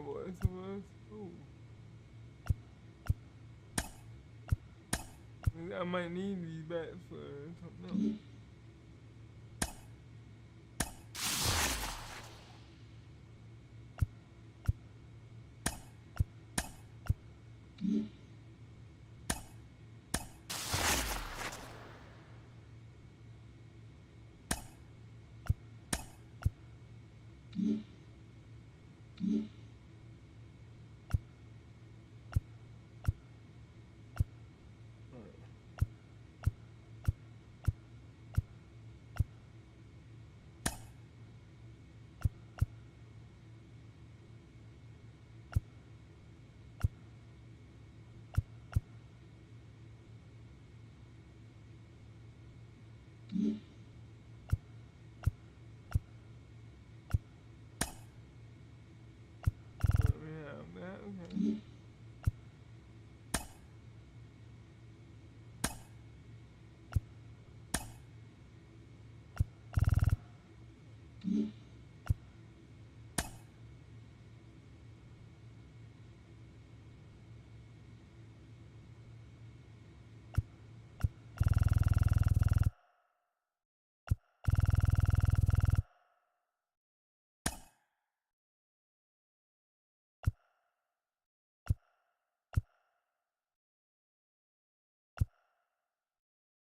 What's the worst? Ooh. I might need these bats for something else.